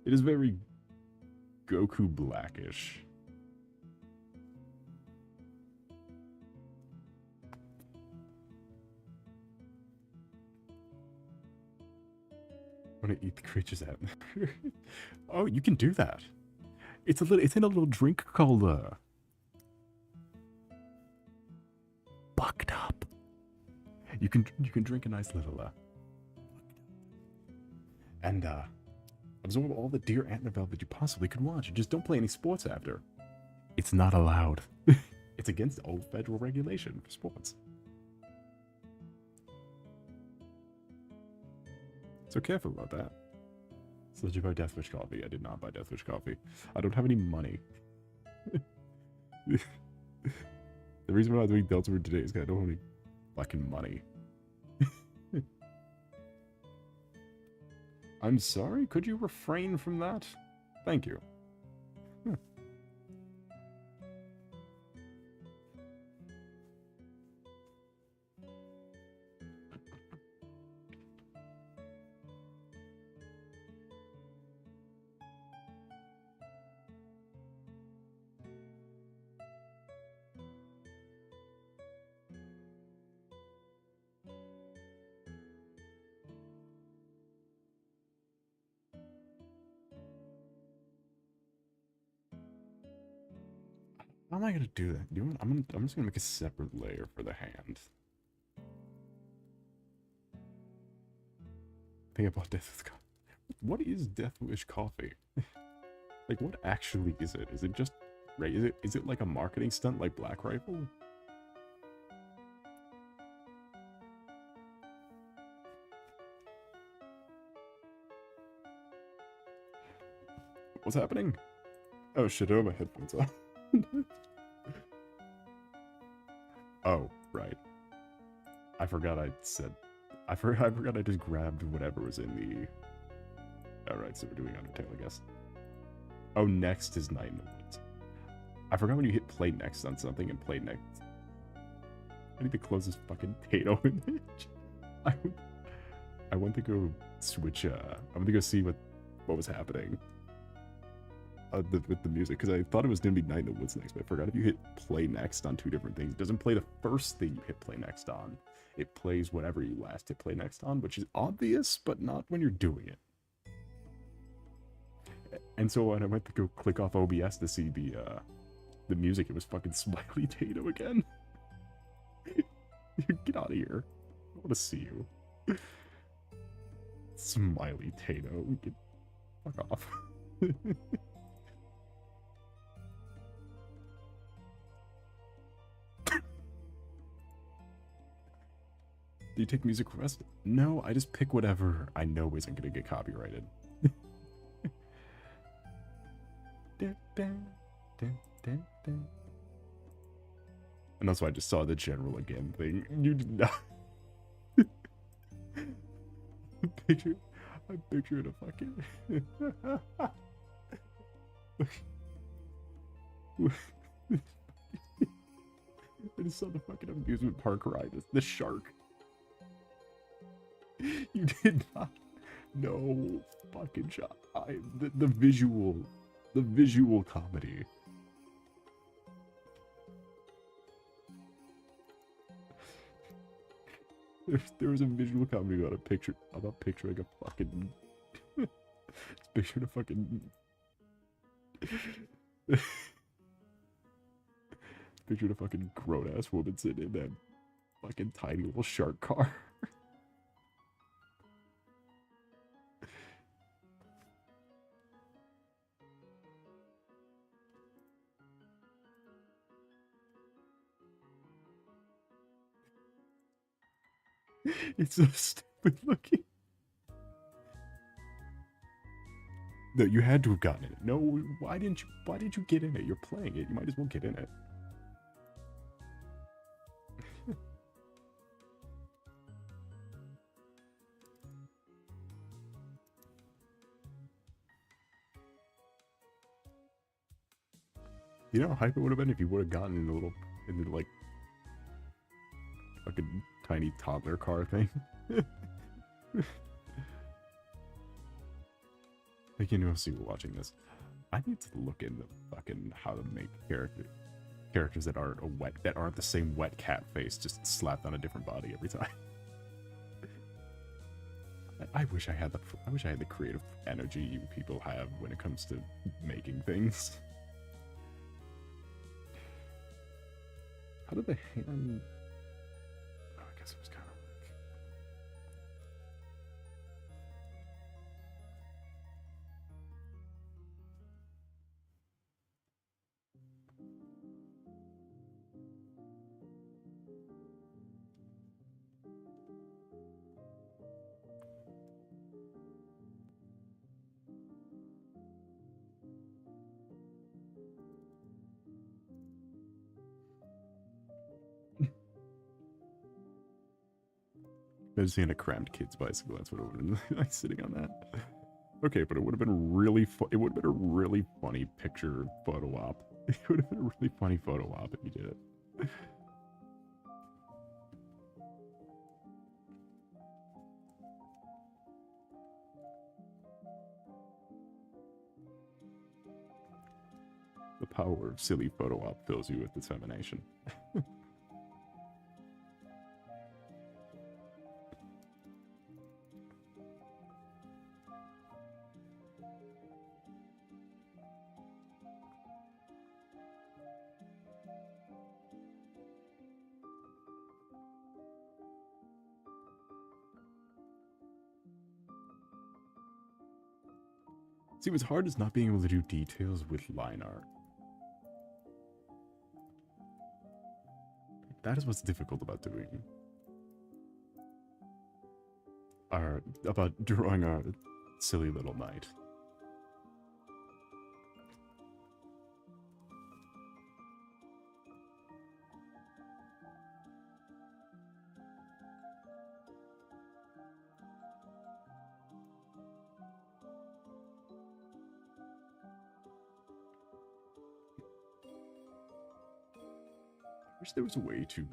is very Goku Blackish. I want to eat the creature's out. Oh, you can do that. It's in a little drink called Bucked Up. You can drink a nice little and absorb all the deer antler velvet you possibly could want. You just don't play any sports after. It's not allowed. It's against all federal regulation for sports. So careful about that. So did you buy Deathwish coffee? I did not buy Deathwish coffee. I don't have any money. The reason why I'm doing Delta Root today is because I don't have any fucking money. I'm sorry? Could you refrain from that? Thank you. How am I gonna do that? I'm just gonna make a separate layer for the hand. I think I bought Deathwish coffee. What is Deathwish coffee? Like, what actually is it? Is it just is it like a marketing stunt like Black Rifle? What's happening? Oh shit, I have my headphones on. Oh, right. I forgot I said... I forgot I just grabbed whatever was in the... Alright, so we're doing Undertale, I guess. Oh, next is Night in the Woods. I forgot when you hit play next on something and play next. I need to close this fucking potato image. I went to go switch, I went to go see what was happening with the music, because I thought it was going to be Night in the Woods next, but I forgot if you hit play next on two different things, it doesn't play the first thing you hit play next on. It plays whatever you last hit play next on, which is obvious, but not when you're doing it. And so when I went to go click off OBS to see the music, it was fucking Smiley Tato again. Get out of here. I want to see you. Smiley Tato. Get fuck off. Do you take music requests? No, I just pick whatever I know isn't going to get copyrighted. And also I just saw the general again thing. You did not. I pictured a fucking... I just saw the fucking amusement park ride. The shark. You did not. No fucking shot. The visual comedy. There was a visual comedy about picturing a fucking... It's picturing a fucking... Pictured a fucking grown-ass woman sitting in that fucking tiny little shark car. It's so stupid looking. No, you had to have gotten it. No, why didn't you get in it? You're playing it. You might as well get in it. You know how hype it would have been if you would have gotten in the like fucking tiny toddler car thing. Like, you know, see, we're watching this. I need to look into fucking how to make characters that aren't the same wet cat face just slapped on a different body every time. I wish I had the creative energy you people have when it comes to making things. How did the hand... Oh, I guess it was kind of like... I was seeing a cramped kid's bicycle. That's what it would have been like, sitting on that. Okay, but it would have been really it would have been a really funny picture photo op. It would have been a really funny photo op if you did it. The power of silly photo op fills you with determination. See, what's hard is not being able to do details with line art. That is what's difficult about doing. About drawing a silly little knight. Wish there was a way to,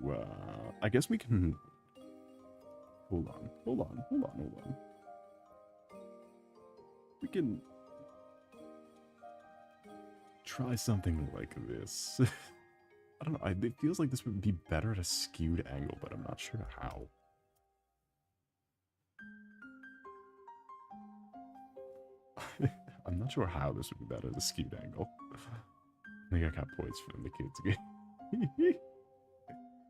I guess we can... Hold on. We can... try something like this. I don't know, it feels like this would be better at a skewed angle, but I'm not sure how. I'm not sure how this would be better at a skewed angle. I think I got points from the kids game.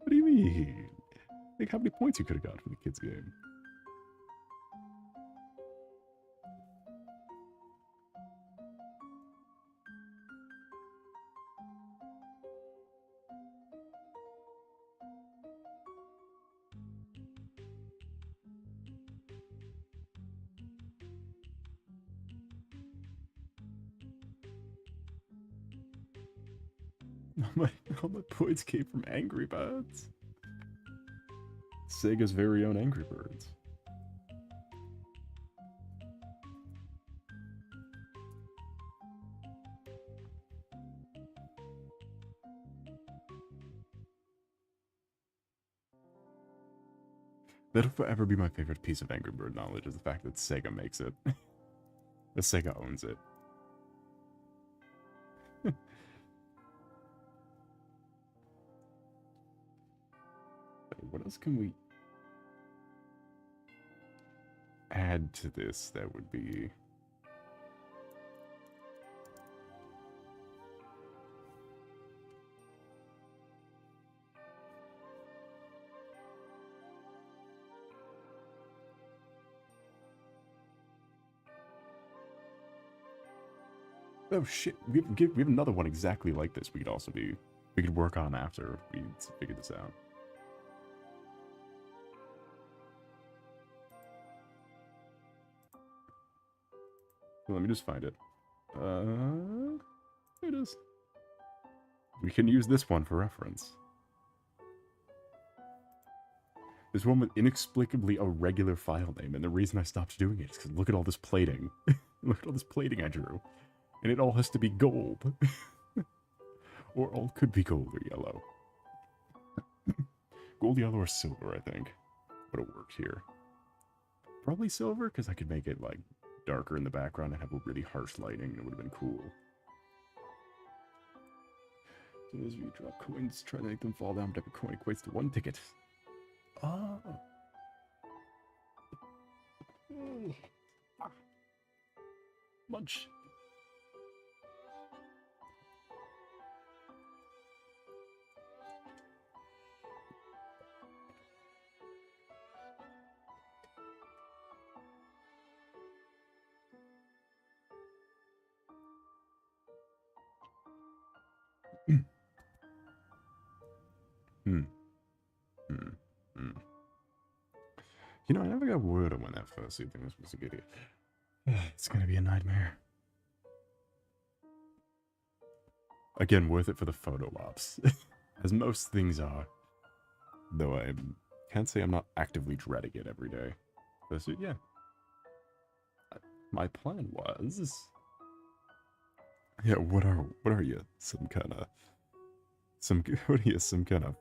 What do you mean? Think how many points you could have got for the kids game. All my points came from Angry Birds. Sega's very own Angry Birds. That'll forever be my favorite piece of Angry Bird knowledge, is the fact that Sega makes it. That Sega owns it. What else can we add to this that would be... Oh shit, we have another one exactly like this we could work on after we figure this out. Let me just find it. Here it is. We can use this one for reference. There's one with inexplicably a regular file name, and the reason I stopped doing it is because look at all this plating. Look at all this plating I drew. And it all has to be gold. Or all could be gold or yellow. Gold, yellow, or silver, I think. Would have worked here. Probably silver, because I could make it, like, darker in the background and have a really harsh lighting, and it would have been cool. So those of you drop coins, try to make them fall down, but every coin equates to 1 ticket. Ah. Munch. You know, I never got word on when that first thing was supposed to get here. It's gonna be a nightmare. Again, worth it for the photo ops. As most things are. Though I can't say I'm not actively dreading it every day. So, yeah. My plan was... Yeah, what are you? Some kind of... what are you, some kind of...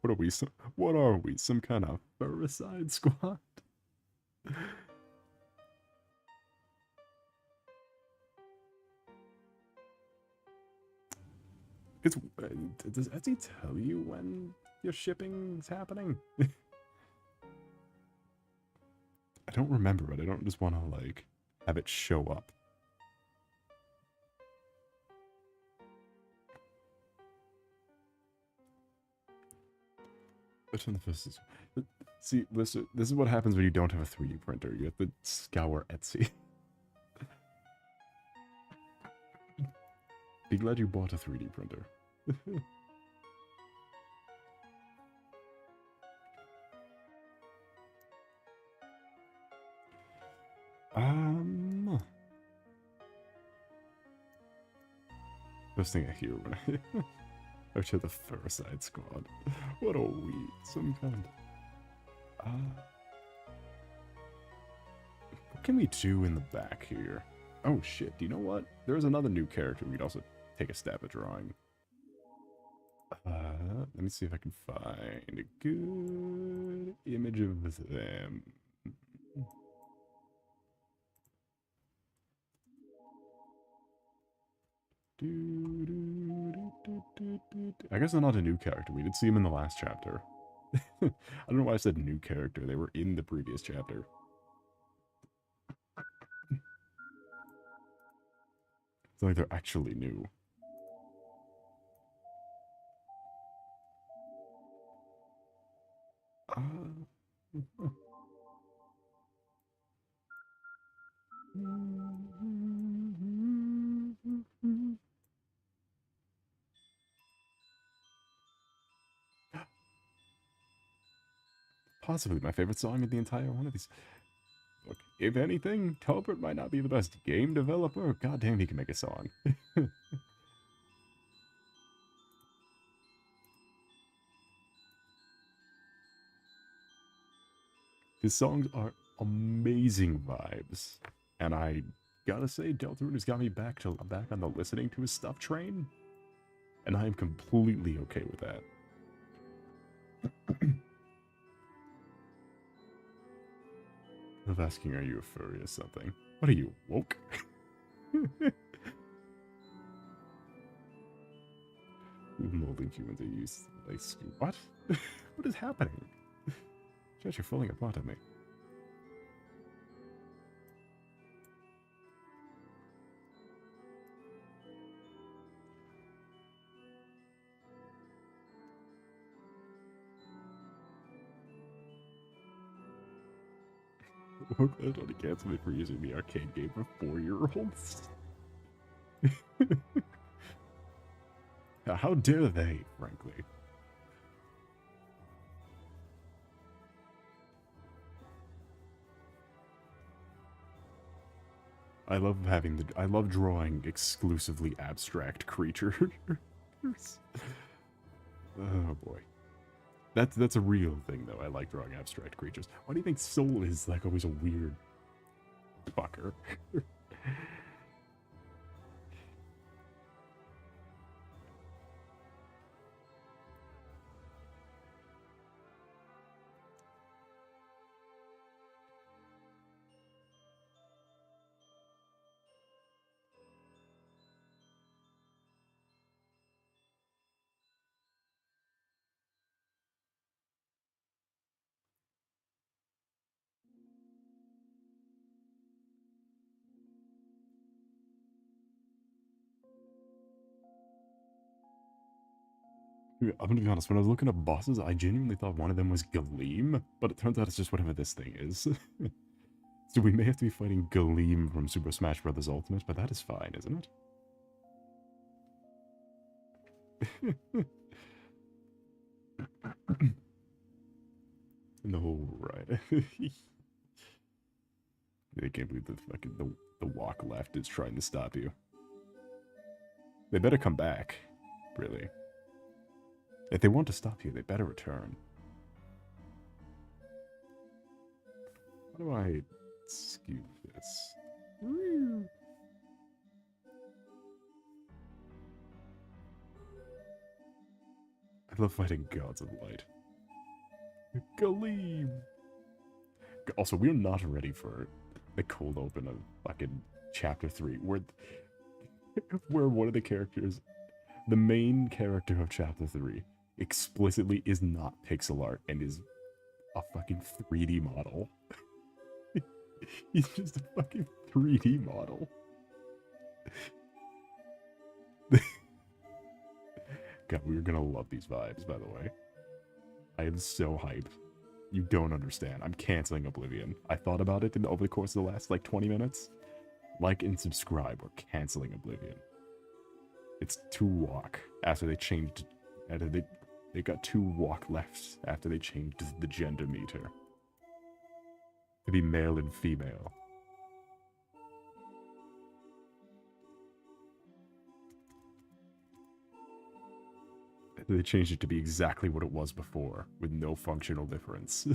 What are we? What are we? Some kind of Furicide squad? It's... Does Etsy tell you when your shipping is happening? I don't remember it. I don't just want to, like, have it show up. See, this is what happens when you don't have a 3D printer. You have to scour Etsy. Be glad you bought a 3D printer. First thing I hear when I... Out to the Furicide squad. What are we? Some kind of... what can we do in the back here? Oh shit, do you know what? There's another new character we'd also take a stab at drawing. Let me see if I can find a good image of them. I guess they're not a new character. We did see him in the last chapter. I don't know why I said new character. They were in the previous chapter. It's like they're actually new. Possibly my favorite song in the entire one of these. Look, if anything, Tolbert might not be the best game developer. God damn, he can make a song. His songs are amazing vibes, and I gotta say, Deltarune has got me back on the listening to his stuff train, and I am completely okay with that. Of asking, are you a furry or something? What are you, woke? Molding humans are used. Like, what? What is happening? Judge, you're falling apart on me. Workload on a cancel me for using the arcade game for 4-year-olds. How dare they, frankly? I love drawing exclusively abstract creatures. Oh boy. That's a real thing though. I like drawing abstract creatures. Why do you think Soul is like always a weird fucker? I'm gonna be honest, when I was looking up bosses, I genuinely thought one of them was Galeem, but it turns out it's just whatever this thing is. So we may have to be fighting Galeem from Super Smash Bros. Ultimate, but that is fine, isn't it? No, right. I can't believe the walk left is trying to stop you. They better come back, really. If they want to stop you, they better return. How do I skew this? I love fighting gods of light. Galeem! Also, we're not ready for the cold open of fucking chapter 3, where one of the characters, the main character of chapter 3, explicitly is not pixel art and is a fucking 3D model. He's just a fucking 3D model. God, we're gonna love these vibes, by the way. I am so hyped. You don't understand. I'm canceling Oblivion. I thought about it over the course of the last, like, 20 minutes. Like and subscribe. We're canceling Oblivion. It's 2 walk after they changed... They got 2 walk left after they changed the gender meter. To be male and female. They changed it to be exactly what it was before, with no functional difference.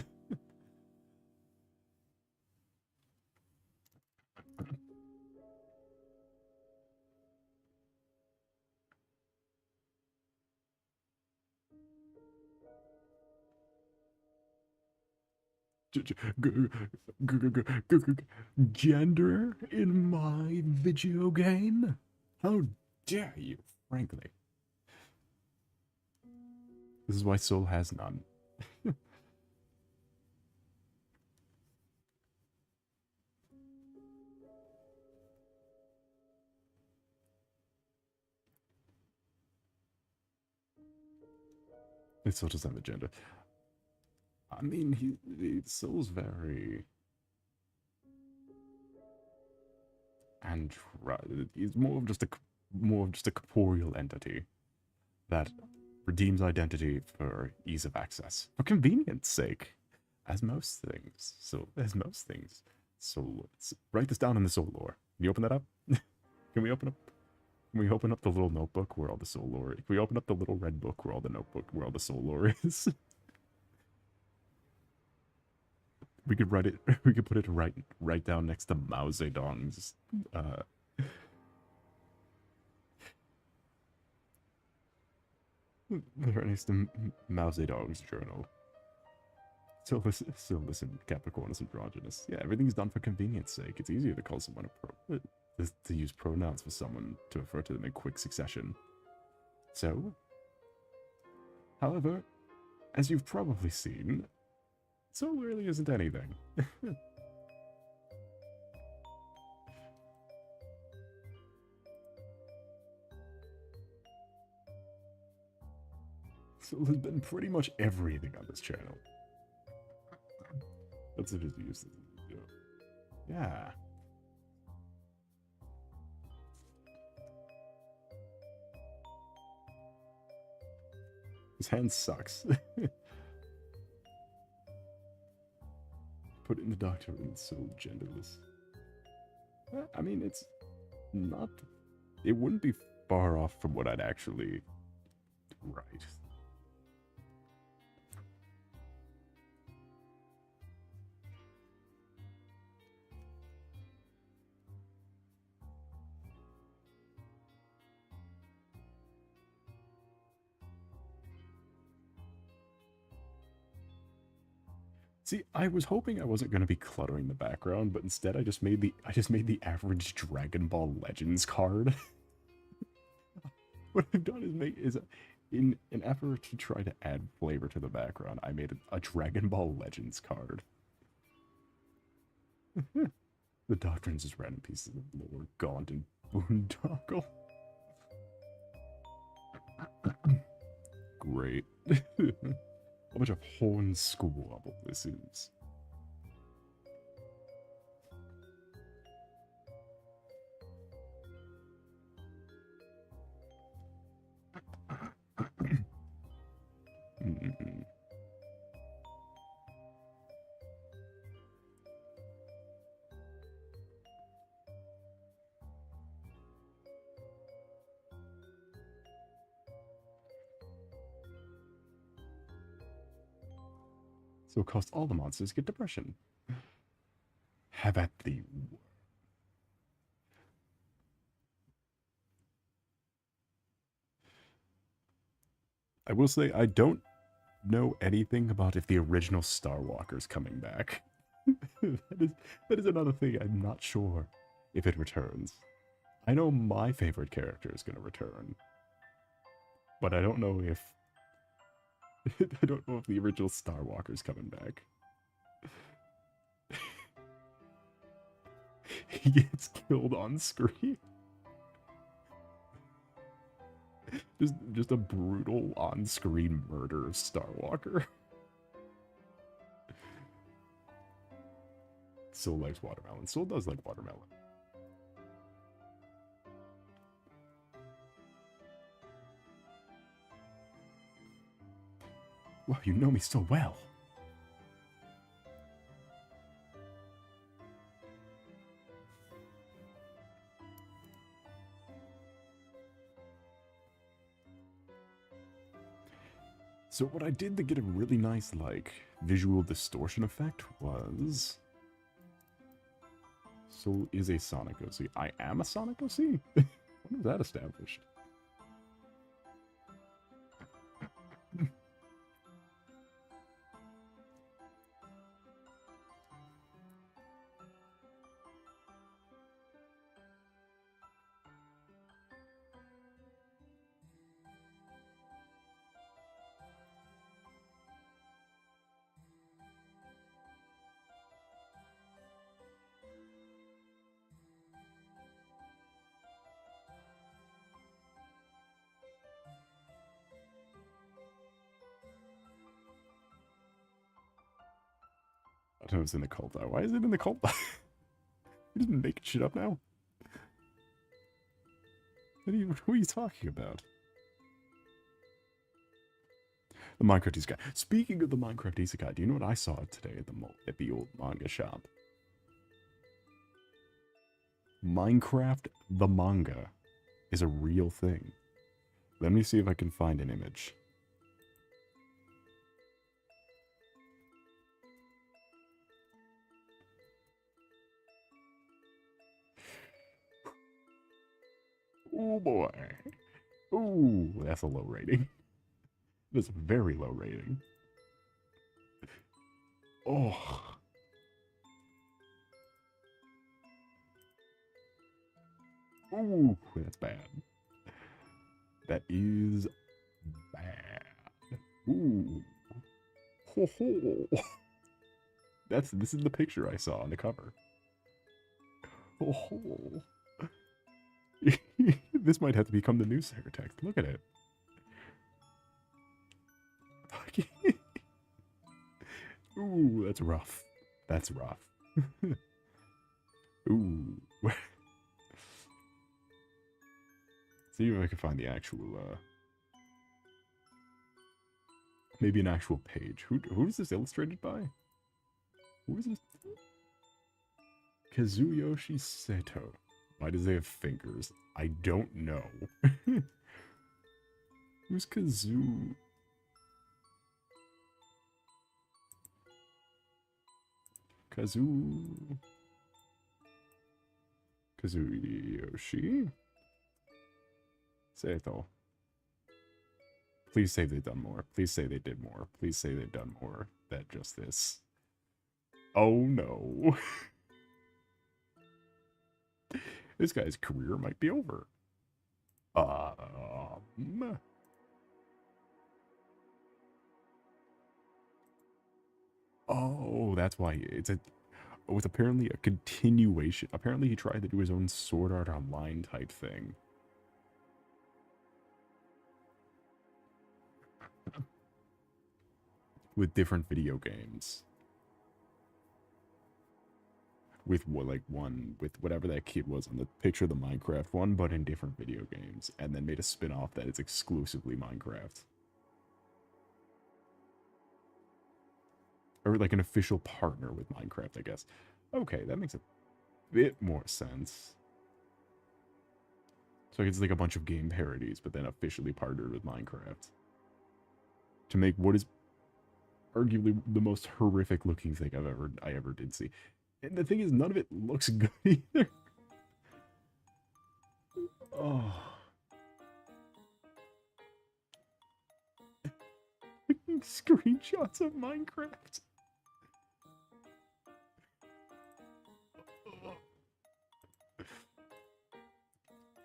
Gender in my video game? How dare you, frankly. This is why Soul has none. It still doesn't have a gender. I mean, Soul's very... he's more of just a corporeal entity that redeems identity for ease of access, for convenience sake, as most things. So let's write this down in the soul lore. Can you open that up? Can we open up? Can we open up the little notebook where all the soul lore? Can we open up the little red book where all the soul lore is? We could write it. We could put it right down next to Mao Zedong's. Right next to Mao Zedong's journal. So listen, Capricornus androgynous. Yeah, everything's done for convenience sake. It's easier to call someone to use pronouns for someone to refer to them in quick succession. So, however, as you've probably seen, so really isn't anything. So there's been pretty much everything on this channel. Let's just use this. Yeah. His hand sucks. Put in the doctor and it's so genderless. I mean, it's not... It wouldn't be far off from what I'd actually write. See, I was hoping I wasn't going to be cluttering the background, but instead I just made the average Dragon Ball Legends card. What I've done is in an effort to try to add flavor to the background, I made a Dragon Ball Legends card. The doctrines is random pieces of lore, Gaunt and Boondoggle. Great. How much of horn squabble this is. So it costs all the monsters get depression. Have at thee. I will say I don't know anything about if the original Star Walker's coming back. that is another thing I'm not sure if it returns. I know my favorite character is going to return, but I don't know if I don't know if the original Star Walker's coming back. He gets killed on screen. Just a brutal on-screen murder of Star Walker. Soul likes watermelon. Soul does like watermelon. Wow, you know me so well. So what I did to get a really nice, like, visual distortion effect was... Soul is a Sonic OC. I am a Sonic OC? When was that established? I don't know if it's in the cult. Why is it in the cult? You just making shit up now? Who are you talking about? The Minecraft Isekai. Speaking of the Minecraft Isekai, do you know what I saw today at the old manga shop? Minecraft the manga is a real thing. Let me see if I can find an image. Oh boy. Ooh, that's a low rating. That's a very low rating. Oh. Ooh, that's bad. That is bad. Ooh. Ho ho. This is the picture I saw on the cover. Oh ho. This might have to become the newsletter text. Look at it. Ooh, that's rough. That's rough. Ooh. See if I can find the actual, maybe an actual page. Who is this illustrated by? Who is this? Kazuyoshi Seto. Why does they have fingers? I don't know. Who's Kazu? Kazuyoshi Seto. Please say they've done more. Please say they did more. Please say they've done more than just this. Oh no. This guy's career might be over. Oh, that's why it's apparently a continuation. Apparently he tried to do his own Sword Art Online type thing. With different video games. With with whatever that kid was on the picture of the Minecraft one, but in different video games. And then made a spin-off that is exclusively Minecraft. Or like an official partner with Minecraft, I guess. Okay, that makes a bit more sense. So it's like a bunch of game parodies, but then officially partnered with Minecraft. To make what is arguably the most horrific looking thing I ever did see. And the thing is, none of it looks good either. Oh. Screenshots of Minecraft.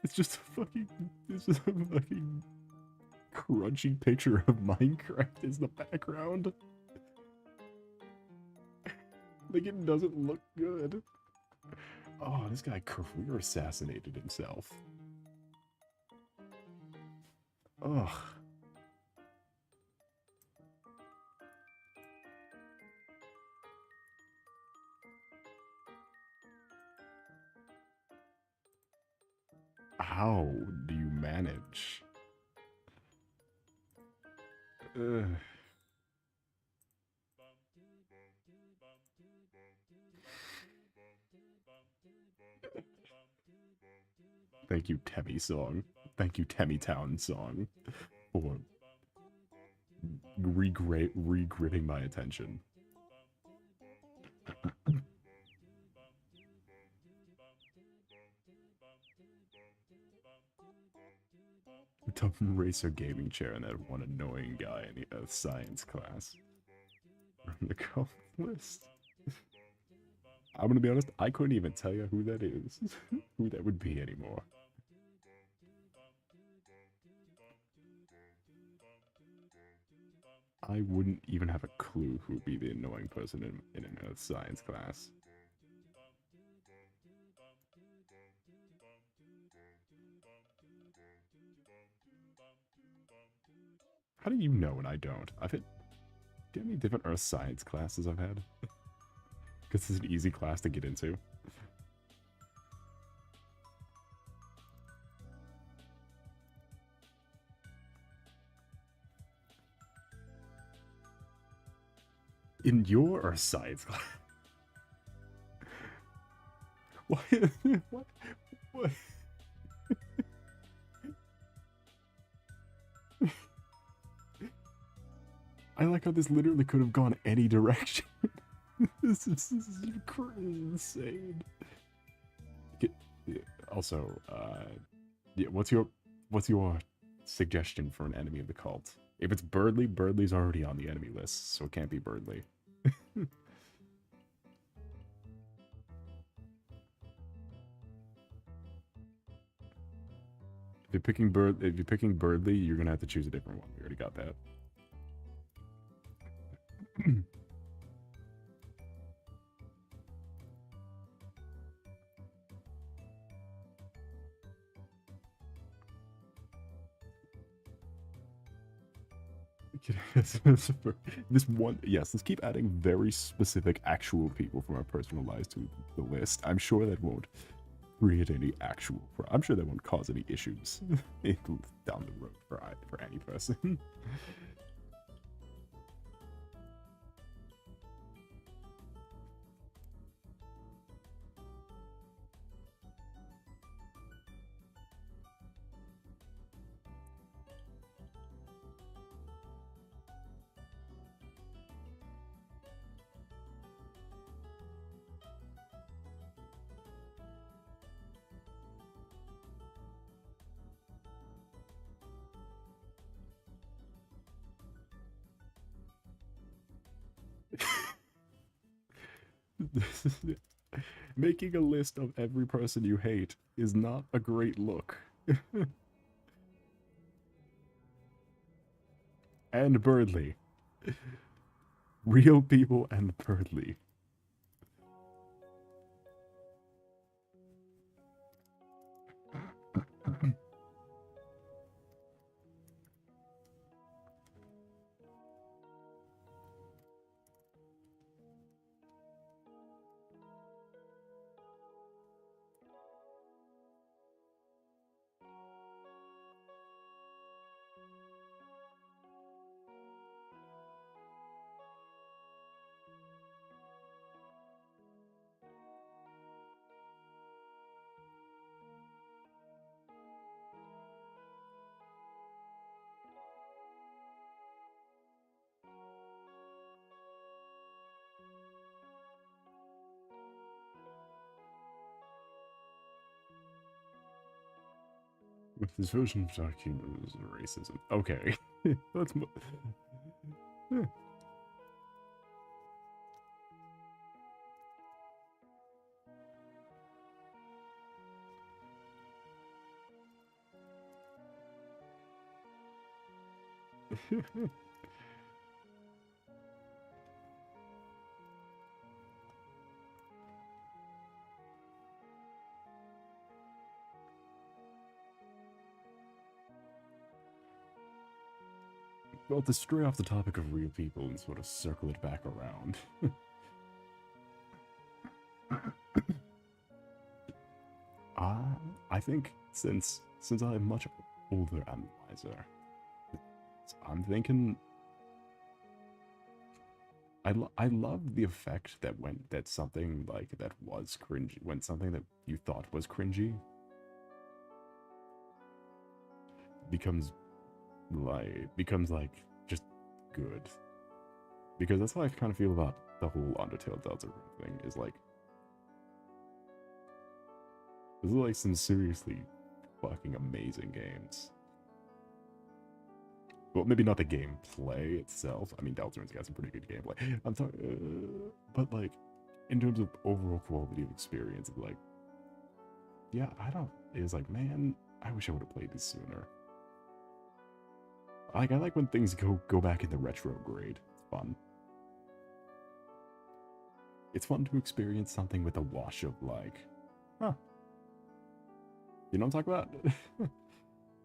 It's just a fucking crunchy picture of Minecraft as the background. Like, it doesn't look good. Oh, this guy career assassinated himself. Ugh. How do you manage? Thank you, Temmie song. Thank you, Temmie Town song, for re-gripping my attention. Dumb racer gaming chair and that one annoying guy in a science class. From the cult list. I'm gonna be honest, I couldn't even tell you who that is. Who that would be anymore. I wouldn't even have a clue who would be the annoying person in a science class. How do you know and I don't? Do you have any different earth science classes I've had? Because it's an easy class to get into. In your or science class? What? What? What? I like how this literally could have gone any direction. This is insane. Also, yeah, what's your suggestion for an enemy of the cult? If it's Birdly, Birdly's already on the enemy list, so it can't be Birdly. If you're picking Birdly, you're gonna have to choose a different one. We already got that. This one, yes, let's keep adding very specific actual people from our personal lives to the list. I'm sure that won't create any actual, I'm sure that won't cause any issues down the road for any person. Making a list of every person you hate is not a great look. And Birdly. Real people and Birdly. With this version of dark humor is racism. Okay. Let's Well, to stray off the topic of real people and sort of circle it back around. I think since I'm much older and wiser, I'm thinking I love the effect that that something like that was cringy, when something that you thought was cringy becomes like just good. Because that's how I kind of feel about the whole Undertale Delta thing, is like, those are like some seriously fucking amazing games. Well, maybe not the gameplay itself. I mean, Deltarune's got some pretty good gameplay. I'm talking, but like, in terms of overall quality of experience, like, yeah, it was like, man, I wish I would have played this sooner. Like, I like when things go back in the retrograde. It's fun. It's fun to experience something with a wash of like, huh. You know what I'm talking about?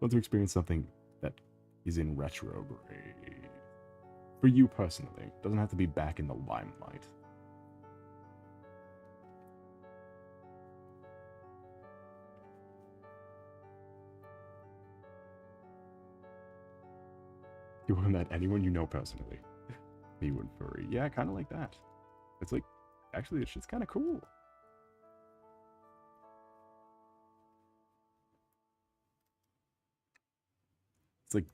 Fun to experience something that is in retrograde. For you personally. It doesn't have to be back in the limelight. You wouldn't let anyone you know personally be one furry. Yeah, kind of like that. It's like, actually, it's just kind of cool. It's like,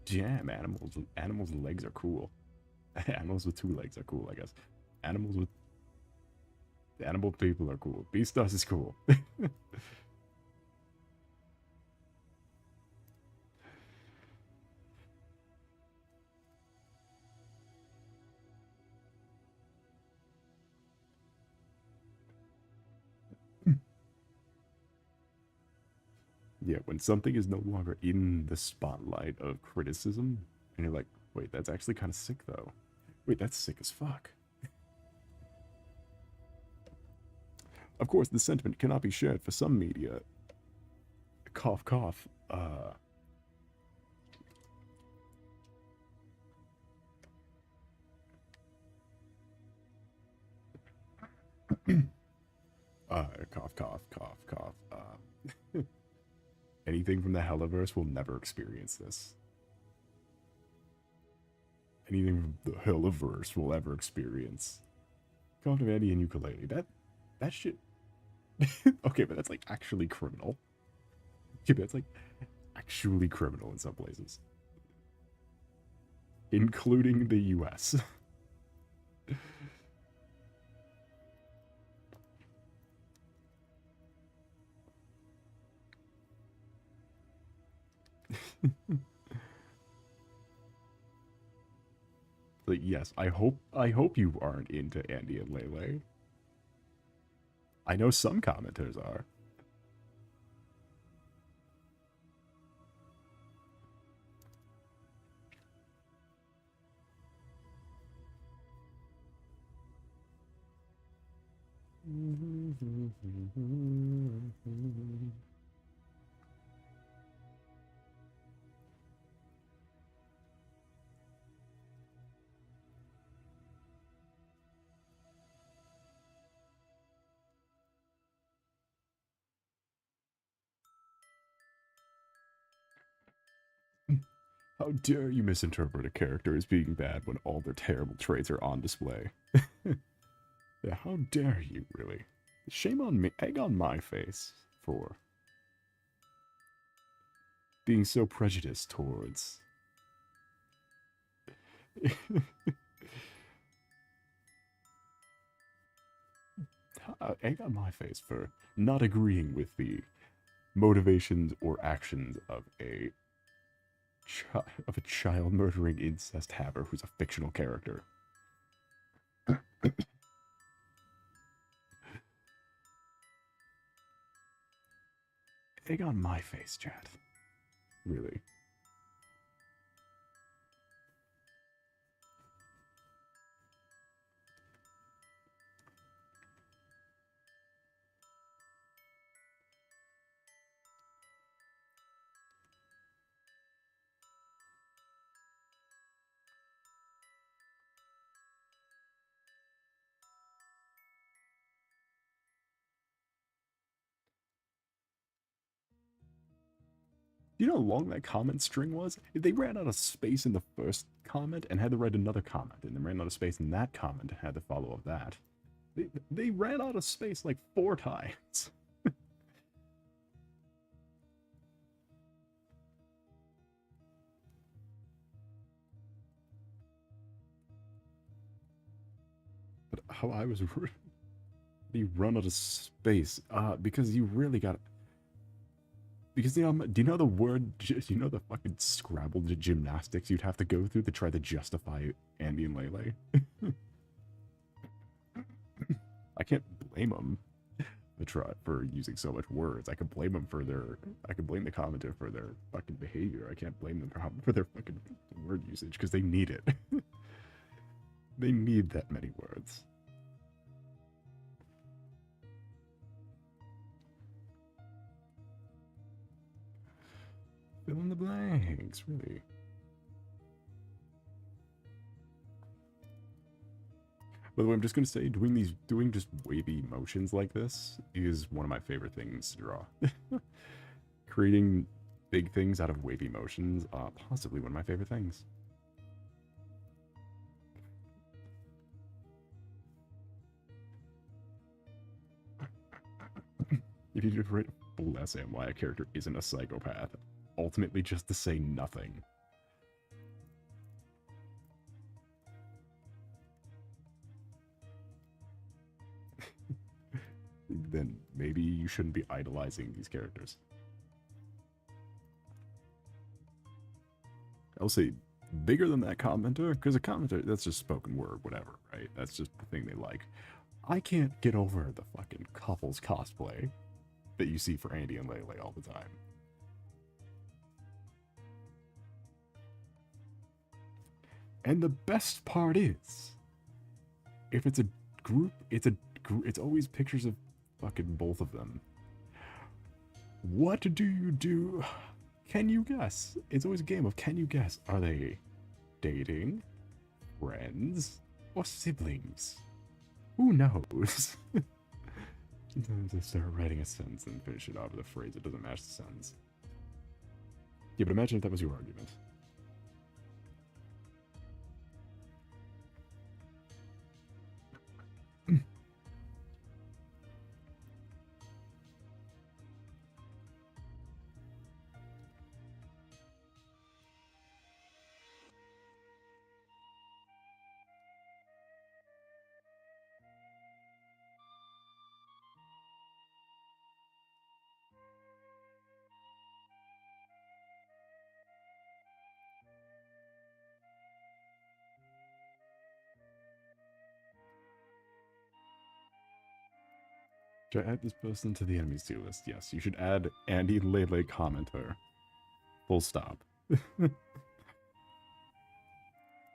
jam, animals' legs are cool. Animals with 2 legs are cool, I guess. Animals with animal people are cool. Beastars is cool. Yeah, when something is no longer in the spotlight of criticism, and you're like, wait, that's actually kind of sick, though. Wait, that's sick as fuck. Of course, the sentiment cannot be shared for some media. Cough, cough. Cough, cough, cough, cough. Anything from the Helliverse will never experience this. Anything from the Helliverse will ever experience. Cough of Andy and ukulele. That shit. Okay, but that's like actually criminal. Yeah, that's like actually criminal in some places, including the U.S. Like, yes, I hope you aren't into Andy and Lele. I know some commenters are. How dare you misinterpret a character as being bad when all their terrible traits are on display? Yeah, how dare you, really? Shame on me, egg on my face for being so prejudiced towards. Egg on my face for not agreeing with the motivations or actions of a child murdering incest haver who's a fictional character. Egg on my face, chat. Really. You know how long that comment string was? They ran out of space in the first comment and had to write another comment, and then ran out of space in that comment and had to follow up that. They ran out of space like 4 times. But how I was you run out of space because you really got because do you know the word do you know the fucking Scrabble gymnastics you'd have to go through to try to justify Andy and Lele? I can't blame them for using so much words. I can blame them for I can blame the commenter for their fucking behavior. I can't blame them for their fucking word usage because they need it. They need that many words. Fill in the blanks, really. By the way, I'm just gonna say doing just wavy motions like this is one of my favorite things to draw. Creating big things out of wavy motions are possibly one of my favorite things. If you could write a full essay on why a character isn't a psychopath, ultimately just to say nothing. Then maybe you shouldn't be idolizing these characters. I'll say bigger than that commenter, because a commenter, that's just spoken word, whatever, right? That's just the thing they like. I can't get over the fucking couples cosplay that you see for Andy and Lele all the time. And the best part is, if it's a group, it's always pictures of fucking both of them. What do you do? Can you guess? It's always a game of can you guess? Are they dating, friends, or siblings? Who knows? Sometimes I start writing a sentence and finish it off with a phrase that doesn't match the sentence. Yeah, but imagine if that was your argument. Should I add this person to the enemies tier list? Yes, you should add Andy Lele commenter. Full stop.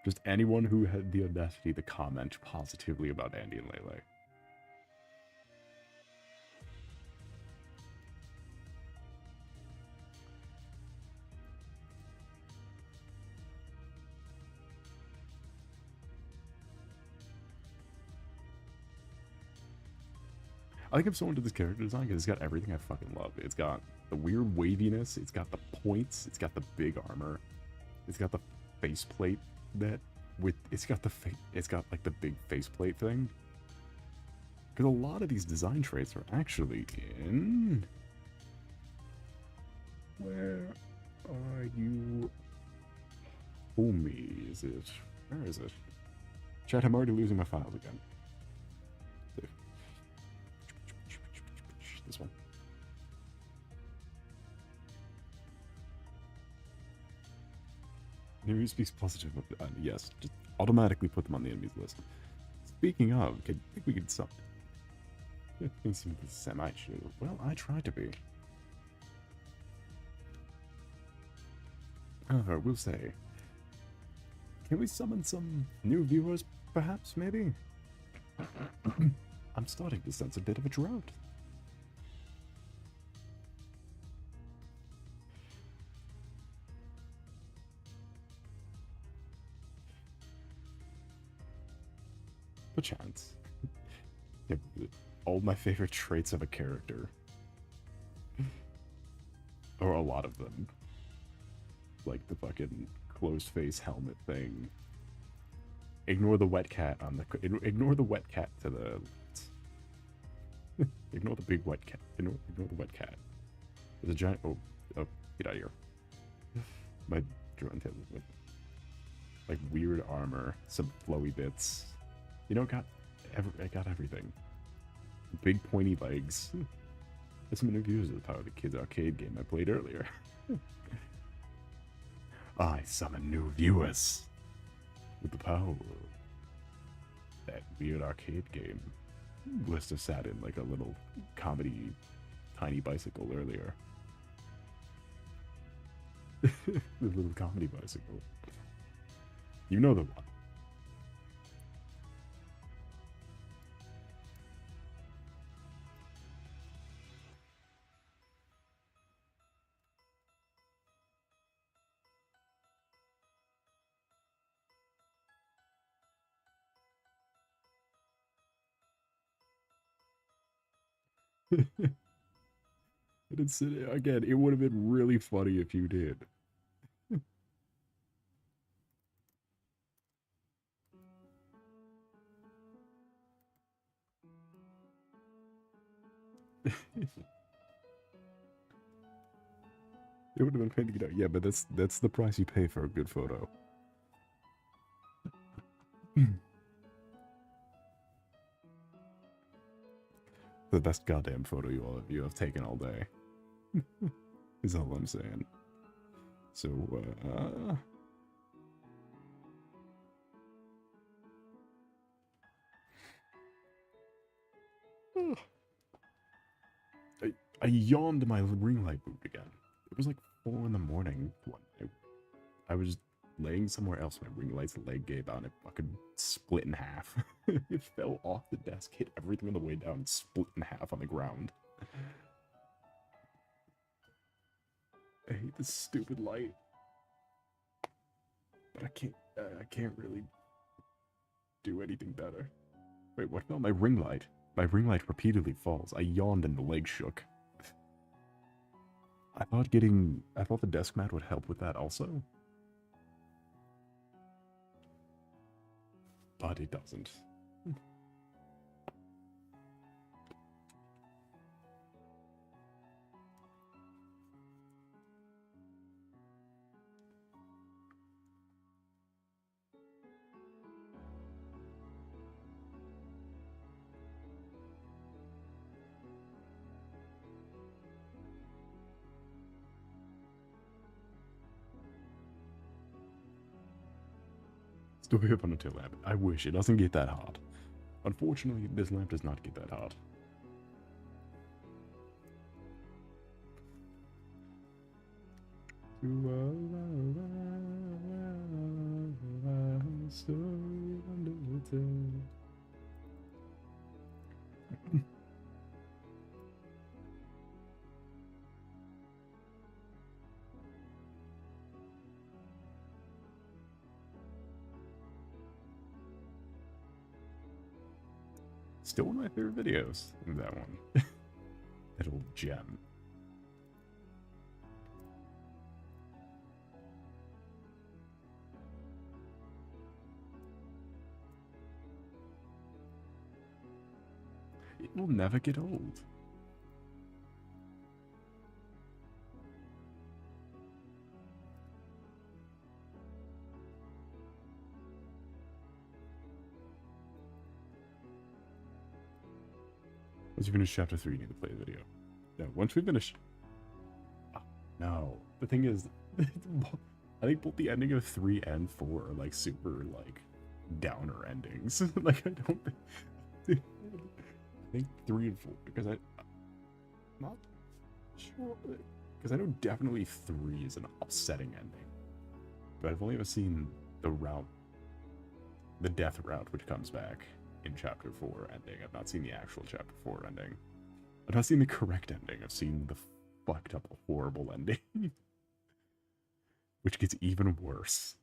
Just anyone who had the audacity to comment positively about Andy and Lele. I think I'm so into this character design because it's got everything I fucking love. It's got the weird waviness, it's got the points, it's got the big armor, it's got the faceplate that it's got like the big faceplate thing. Because a lot of these design traits are actually in. Where are you? Homie, is it? Where is it? Chat, I'm already losing my files again. This one. Who speaks positive of yes, just automatically put them on the enemies list. Speaking of, I think we could stop. Things seem semi-chill. Well, I try to be. However, we'll say, can we summon some new viewers, perhaps, maybe? I'm starting to sense a bit of a drought. Perchance. Yeah, all my favorite traits of a character. Or a lot of them. Like the fucking closed face helmet thing. Ignore the wet cat on the... Ignore the wet cat to the left. Ignore the big wet cat. Ignore the wet cat. There's a giant... Oh, get out of here. My drone tail with like weird armor, some flowy bits. You know, I got everything. Big pointy legs. That's some new views of the Power of the Kids arcade game I played earlier. I summon new viewers with the power of that weird arcade game. Blister sat in like a little comedy tiny bicycle earlier. The little comedy bicycle. You know the one. But it's, again, it would have been really funny if you did. It would have been funny to get out. Yeah, but that's the price you pay for a good photo. The best goddamn photo you have taken all day. Is all I'm saying. So, I yawned my ring light boot again. It was like 4 in the morning one night. I was laying somewhere else. My ring light's leg gave out and it fucking split in half. It fell off the desk, hit everything on the way down, and split in half on the ground. I hate this stupid light. But I can't really do anything better. Wait, what about my ring light? My ring light repeatedly falls. I yawned and the leg shook. I thought the desk mat would help with that also. But it doesn't. Story of Undertale lamp. I wish it doesn't get that hot. Unfortunately, this lamp does not get that hot. Story of Undertale. Still one of my favorite videos. That one. That old gem. It will never get old. Once you finish chapter 3, you need to play the video. No, once we finish... Oh, no. The thing is, I think both the ending of 3 and 4 are, like, super, like, downer endings. Like, I don't think... I think 3 and 4, because I'm not sure... Because I know definitely 3 is an upsetting ending. But I've only ever seen the route... The death route, which comes back in chapter 4 ending. I've not seen the actual chapter 4 ending. I've not seen the correct ending. I've seen the fucked up, horrible ending. Which gets even worse.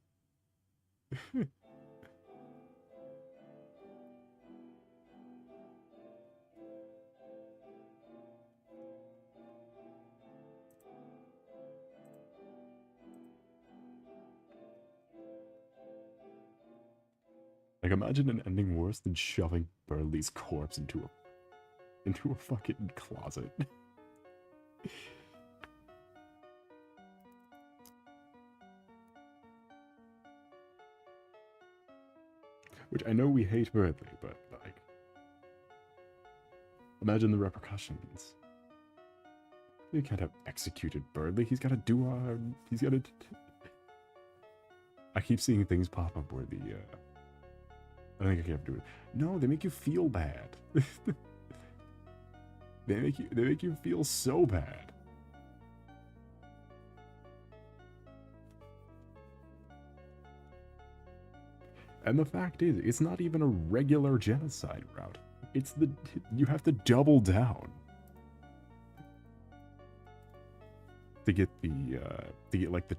Like, imagine an ending worse than shoving Burley's corpse into a fucking closet. Which I know we hate Burley, but, like, imagine the repercussions. You can't have executed Burley. He's gotta do our... He's gotta... I keep seeing things pop up where the, I think I can't do it. No, they make you feel bad. They make you feel so bad. And the fact is, it's not even a regular genocide route. It's the... You have to double down. To get the, like, the...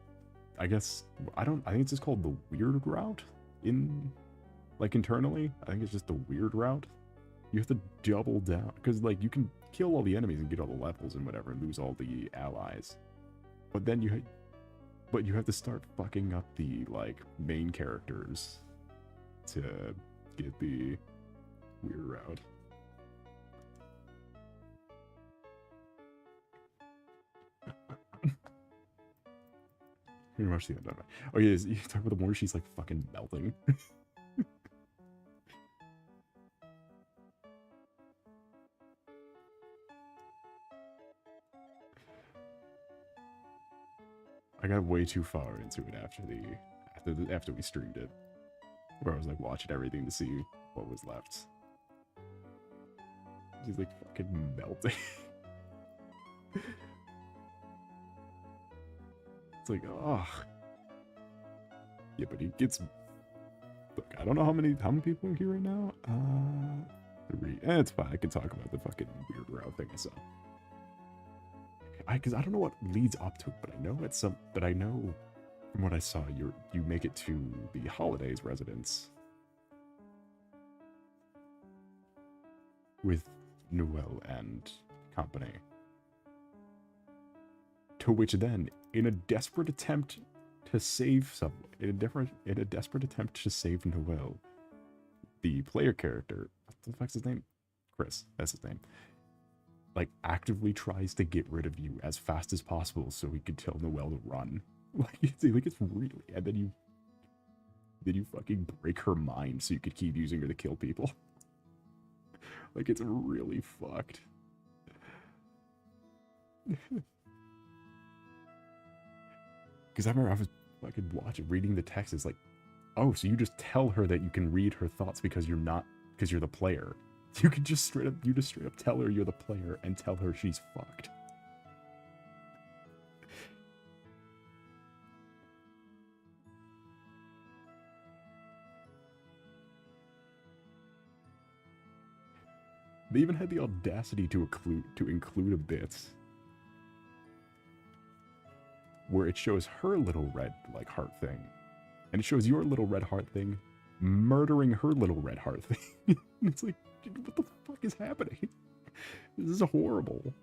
I guess... I think it's just called the weird route in... Like, internally, I think it's just the weird route. You have to double down. Because, like, you can kill all the enemies and get all the levels and whatever and lose all the allies. But then you have to start fucking up the, like, main characters to get the weird route. Pretty much the end of it. Oh yeah, you talk about the one where she's like fucking melting. I got way too far into it after we streamed it, where I was like watching everything to see what was left. She's like fucking melting. It's like, oh. Yeah, but he gets. Look, I don't know how many people are here right now. 3. It's fine. I can talk about the fucking weird route thing I saw. Because I don't know what leads up to it, but I know it's some. But I know from what I saw, you make it to the Holidays residence with Noel and company. To which then, in a desperate attempt to save someone, in a desperate attempt to save Noel, the player character, what the fuck's his name? Chris, that's his name. Like, actively tries to get rid of you as fast as possible so he can tell Noel to run. Like it's really, and then you fucking break her mind so you could keep using her to kill people. Like, it's really fucked. Because I remember I was fucking reading the text. It's like, oh, so you just tell her that you can read her thoughts because you're the player. You can just straight up tell her you're the player and tell her she's fucked. They even had the audacity to include a bit where it shows her little red, like, heart thing. And it shows your little red heart thing murdering her little red heart thing. It's like, dude, what the fuck is happening? This is horrible.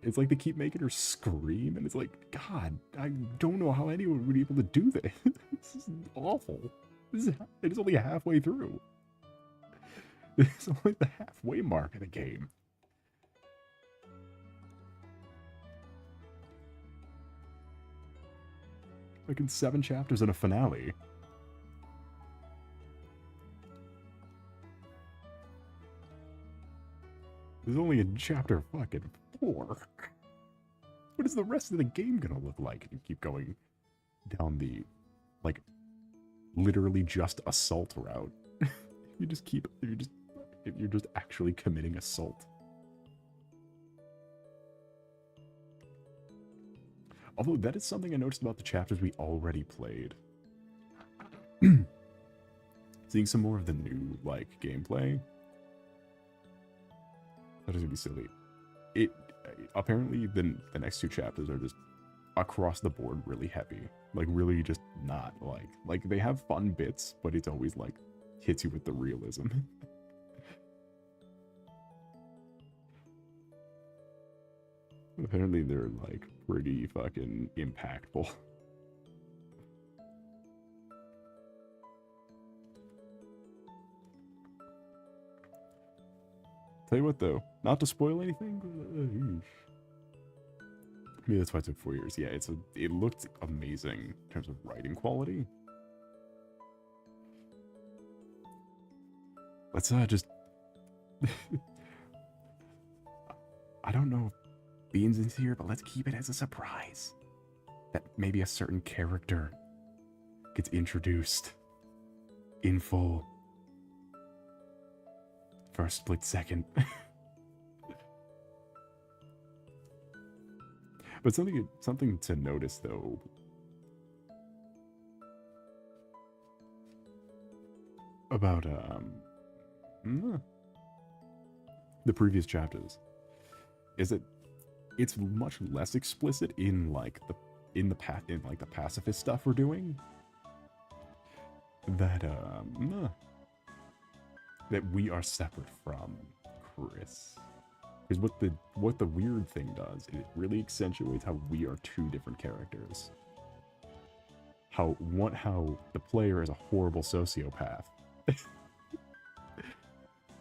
It's like they keep making her scream, and it's like, God, I don't know how anyone would be able to do this. This is awful. It is only halfway through. It's only the halfway mark of the game. Like in 7 chapters and a finale. There's only in chapter fucking 4. What is the rest of the game gonna look like if you keep going down the, like, literally just assault route? If you're just actually committing assault. Although that is something I noticed about the chapters we already played. Seeing some more of the new, like, gameplay. That is gonna be silly. Apparently the next 2 chapters are just across the board really heavy. Like, really just not, like they have fun bits, but it's always like hits you with the realism. Apparently they're, like, pretty fucking impactful. Tell you what, though, not to spoil anything, maybe that's why it took 4 years. Yeah, it looked amazing in terms of writing quality. Let's just I don't know if Beans is here, but let's keep it as a surprise. That maybe a certain character gets introduced in full for a split second. But something to notice, though, about the previous chapters is that it's much less explicit in the pacifist stuff we're doing. That we are separate from Chris. Because what the weird thing does, it really accentuates how we are two different characters. How the player is a horrible sociopath.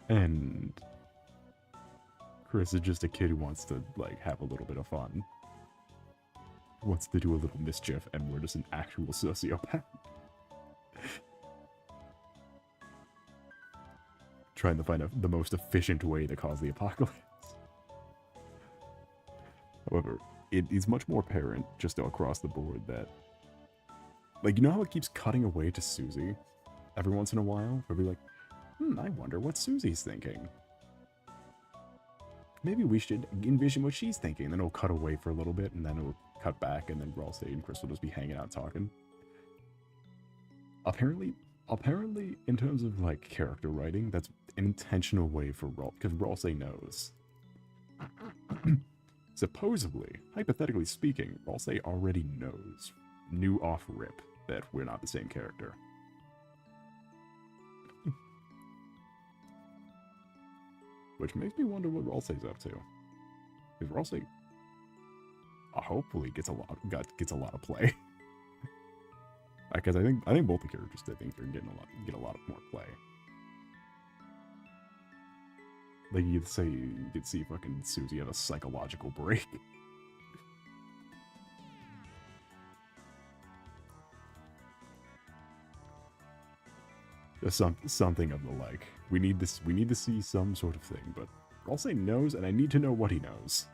And Chris is just a kid who wants to, like, have a little bit of fun. Wants to do a little mischief, and we're just an actual sociopath. Trying to find the most efficient way to cause the apocalypse. However, it is much more apparent just across the board that, like, you know how it keeps cutting away to Susie every once in a while? Where we're like, I wonder what Susie's thinking. Maybe we should envision what she's thinking. And then it'll cut away for a little bit, and then it'll cut back, and then RULZ and Chris will just be hanging out talking. Apparently, in terms of, like, character writing, that's an intentional way for RULZ, because RULZ knows. Supposedly, hypothetically speaking, RULZ already knew off rip that we're not the same character. Which makes me wonder what RULZ's up to. Because RULZ hopefully gets a lot of play. Because I think both the characters are get a lot of more play. Like you could see fucking Susie have a psychological break. Just something of the like. We need to see some sort of thing, but RULZ knows, and I need to know what he knows.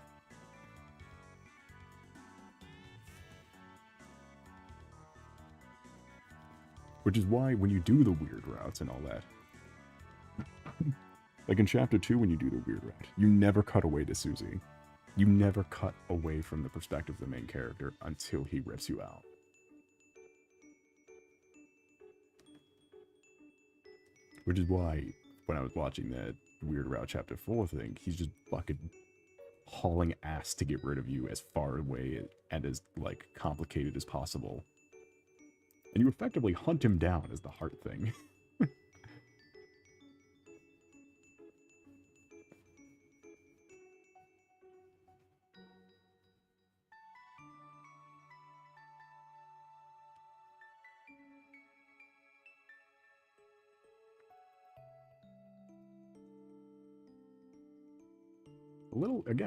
Which is why when you do the weird routes and all that, like in chapter 2 when you do the weird route, you never cut away to Susie. You never cut away from the perspective of the main character until he rips you out. Which is why, when I was watching that Weird Route Chapter 4 thing, he's just fucking hauling ass to get rid of you as far away and as, like, complicated as possible. And you effectively hunt him down as the heart thing.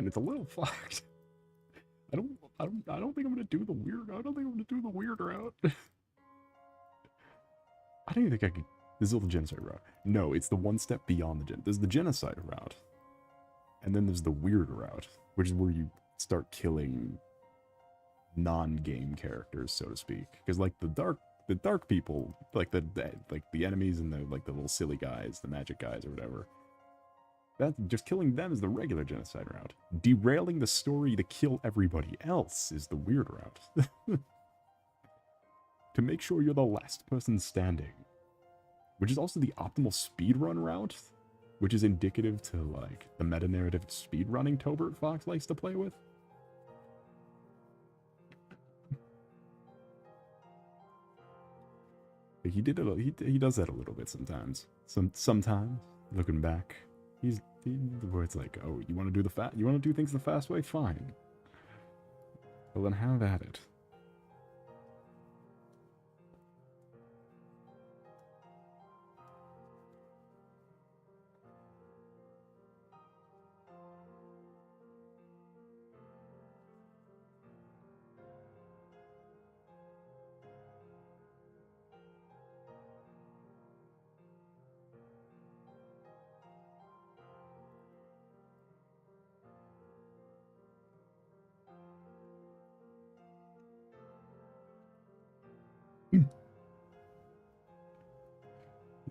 It's a little fucked. I don't think I'm gonna do the weird route. I don't even think I could. This is the genocide route. No, it's the one step beyond the gen. There's the genocide route, and then there's the weird route, which is where you start killing non-game characters, so to speak. Because like the dark people, like the enemies and the little silly guys, the magic guys or whatever. That just killing them is the regular genocide route. Derailing the story to kill everybody else is the weird route. To make sure you're the last person standing. Which is also the optimal speedrun route, which is indicative to, like, the meta-narrative speedrunning Tobert Fox likes to play with. He does that a little bit sometimes. Sometimes, looking back, where it's like, oh, you want to do things the fast way? Fine. Well, then have at it.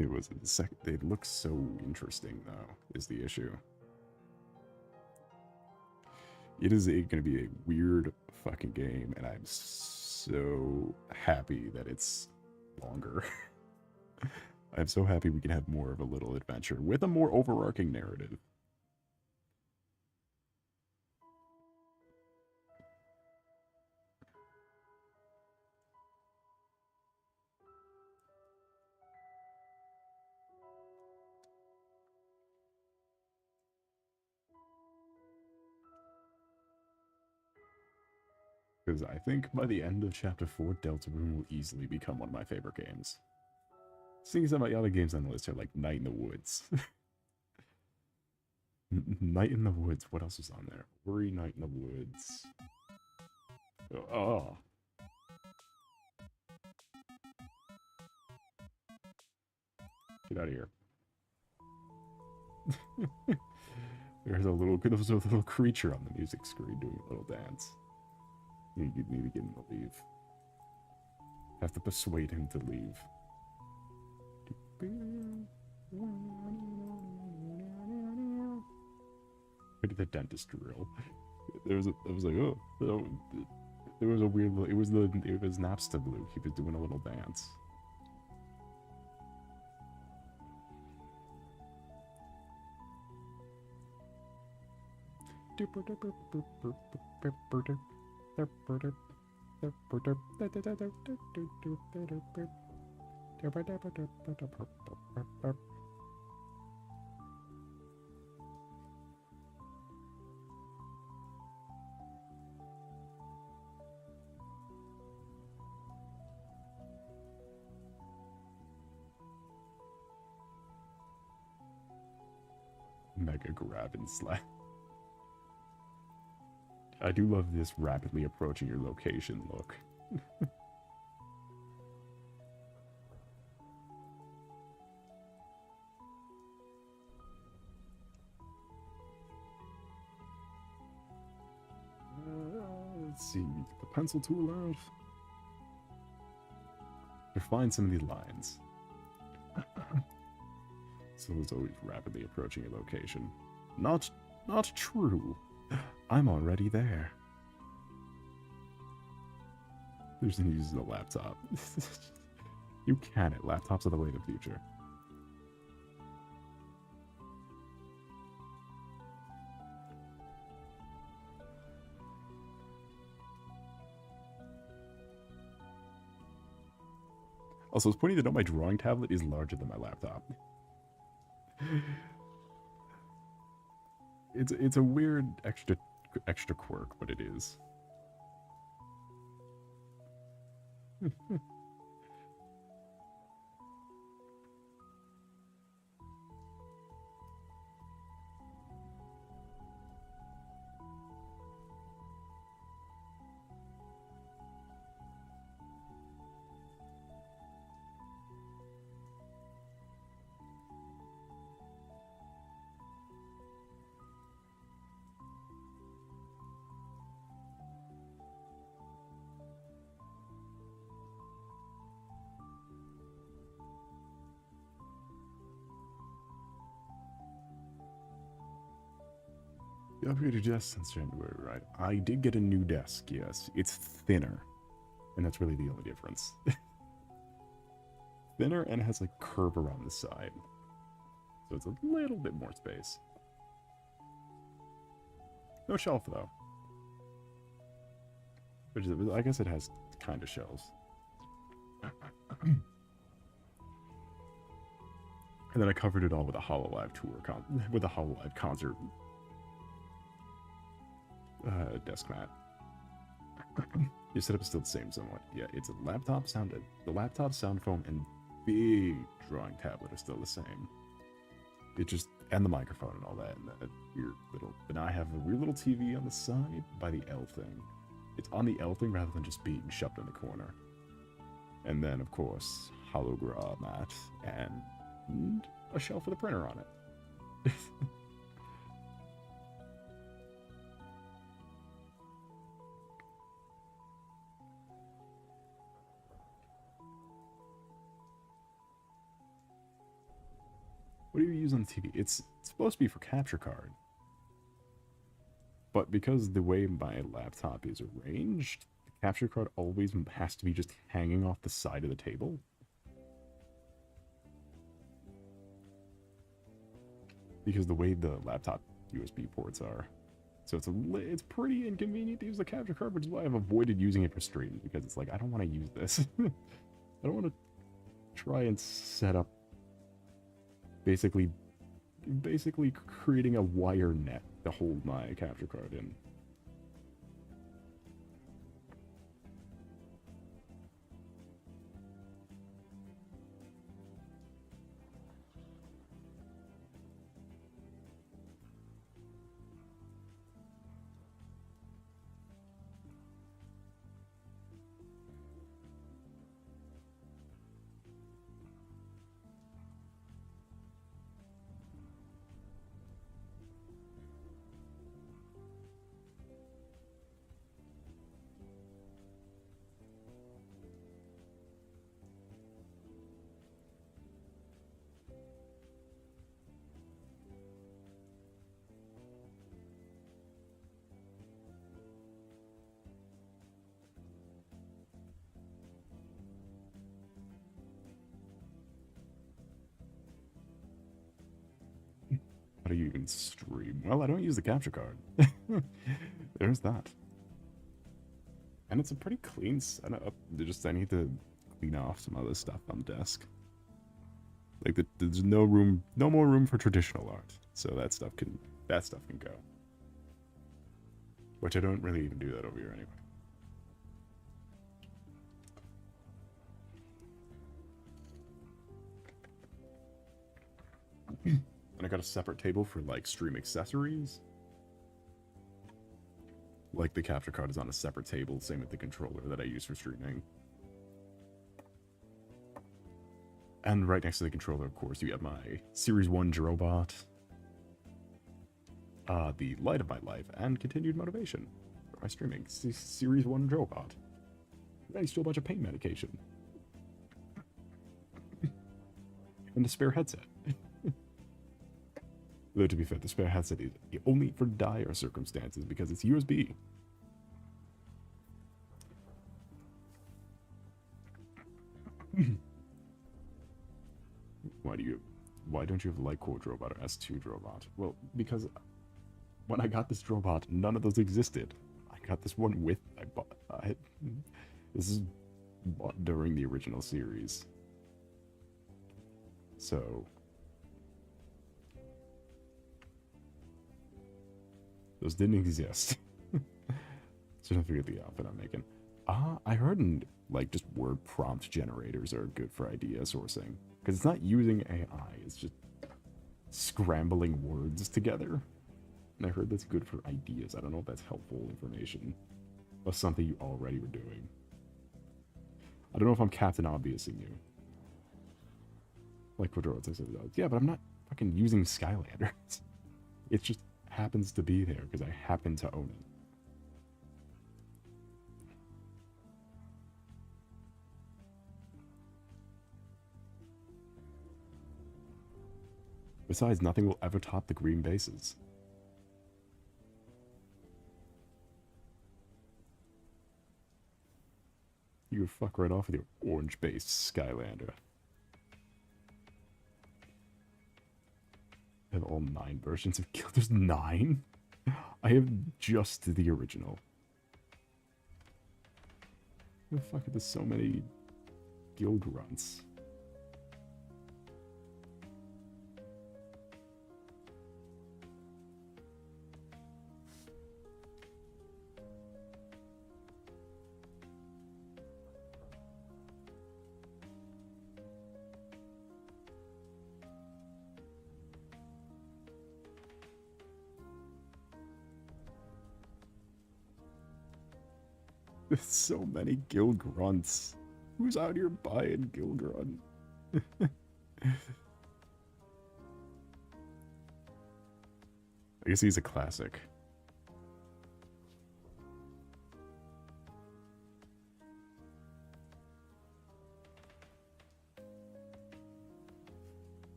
It was they look so interesting, though, is the issue. It is going to be a weird fucking game, and I'm so happy that it's longer. I'm so happy we can have more of a little adventure with a more overarching narrative. Because I think by the end of Chapter 4, Deltarune will easily become one of my favorite games. Seeing some of the other games on the list are like Night in the Woods. Night in the Woods, what else is on there? Worry Night in the Woods. Oh. Get out of here. There's a little creature on the music screen doing a little dance. You need to get him to leave. Have to persuade him to leave. Look at the dentist drill. I was like, oh, there was a weird. It was Napster Blue. He was doing a little dance. Mega grab and slap. I do love this rapidly approaching your location look. Let's see, get the pencil tool out. Refine some of these lines. So it's always rapidly approaching a location. Not true. I'm already there. There's no use of the laptop. You can it. Laptops are the way of the future. Also, it's pointing to note my drawing tablet is larger than my laptop. It's a weird extra quirk, but it is. You upgraded your desk since January, right? I did get a new desk, yes. It's thinner. And that's really the only difference. Thinner and has like curve around the side. So it's a little bit more space. No shelf though. Which is, I guess it has kind of shelves. And then I covered it all with a HoloLive tour with a HoloLive concert desk mat. Your setup is still the same somewhat. Yeah, it's a laptop sounded. The laptop sound foam and big drawing tablet are still the same. It just, and the microphone and all that, and that weird little, but now I have a weird little TV on the side by the L thing. It's on the L thing rather than just being shoved in the corner. And then, of course, hologram mat and a shelf with a printer on it. What do you use on the TV? It's supposed to be for capture card. But because the way my laptop is arranged, the capture card always has to be just hanging off the side of the table. Because the way the laptop USB ports are. So it's pretty inconvenient to use the capture card, which is why I've avoided using it for streams, because it's like, I don't want to use this. I don't want to try and set up basically creating a wire net to hold my capture card in. How do you even stream? Well, I don't use the capture card. There's that. And it's a pretty clean setup. I need to clean off some other stuff on the desk. Like, there's no more room for traditional art. So that stuff can go. Which I don't really even do that over here anyway. And I got a separate table for, like, stream accessories. Like, the capture card is on a separate table, same with the controller that I use for streaming. And right next to the controller, of course, you have my Series 1 Drobot, the light of my life, and continued motivation for my streaming. Series 1 Drobot. And still a bunch of pain medication. And a spare headset. Though, to be fair, the spare headset is only for dire circumstances because it's USB. Why don't you have Light Core Drobot or S2 Drobot? Well, because when I got this Drobot, none of those existed. I got this one this is bought during the original series. So those didn't exist. So don't forget the outfit I'm making. I heard like just word prompt generators are good for idea sourcing. Because it's not using AI, it's just scrambling words together. And I heard that's good for ideas. I don't know if that's helpful information. Or something you already were doing. I don't know if I'm Captain Obviousing you. Like Quadroids, I said, yeah, but I'm not fucking using Skylanders. It just happens to be there because I happen to own it. Besides, nothing will ever top the green bases. You would fuck right off with your orange-based Skylander. I have all 9 versions of Guild. There's 9? I have just the original. Why the fuck are there so many Guild runs? There's so many Guild grunts. Who's out here buying Guild Grunt? I guess he's a classic.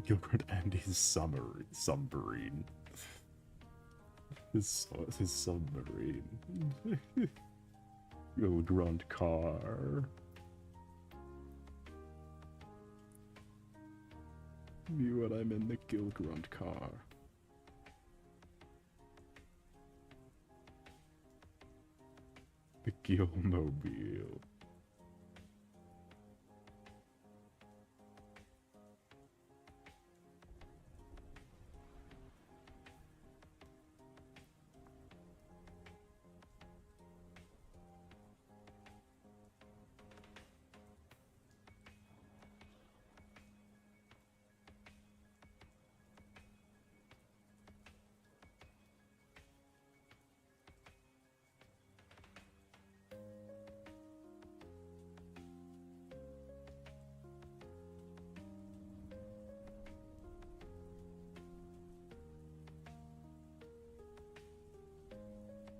Gilbert and his submarine. His submarine. Your grunt car. Me when I'm in the Gilgrunt car. The Gilmobile.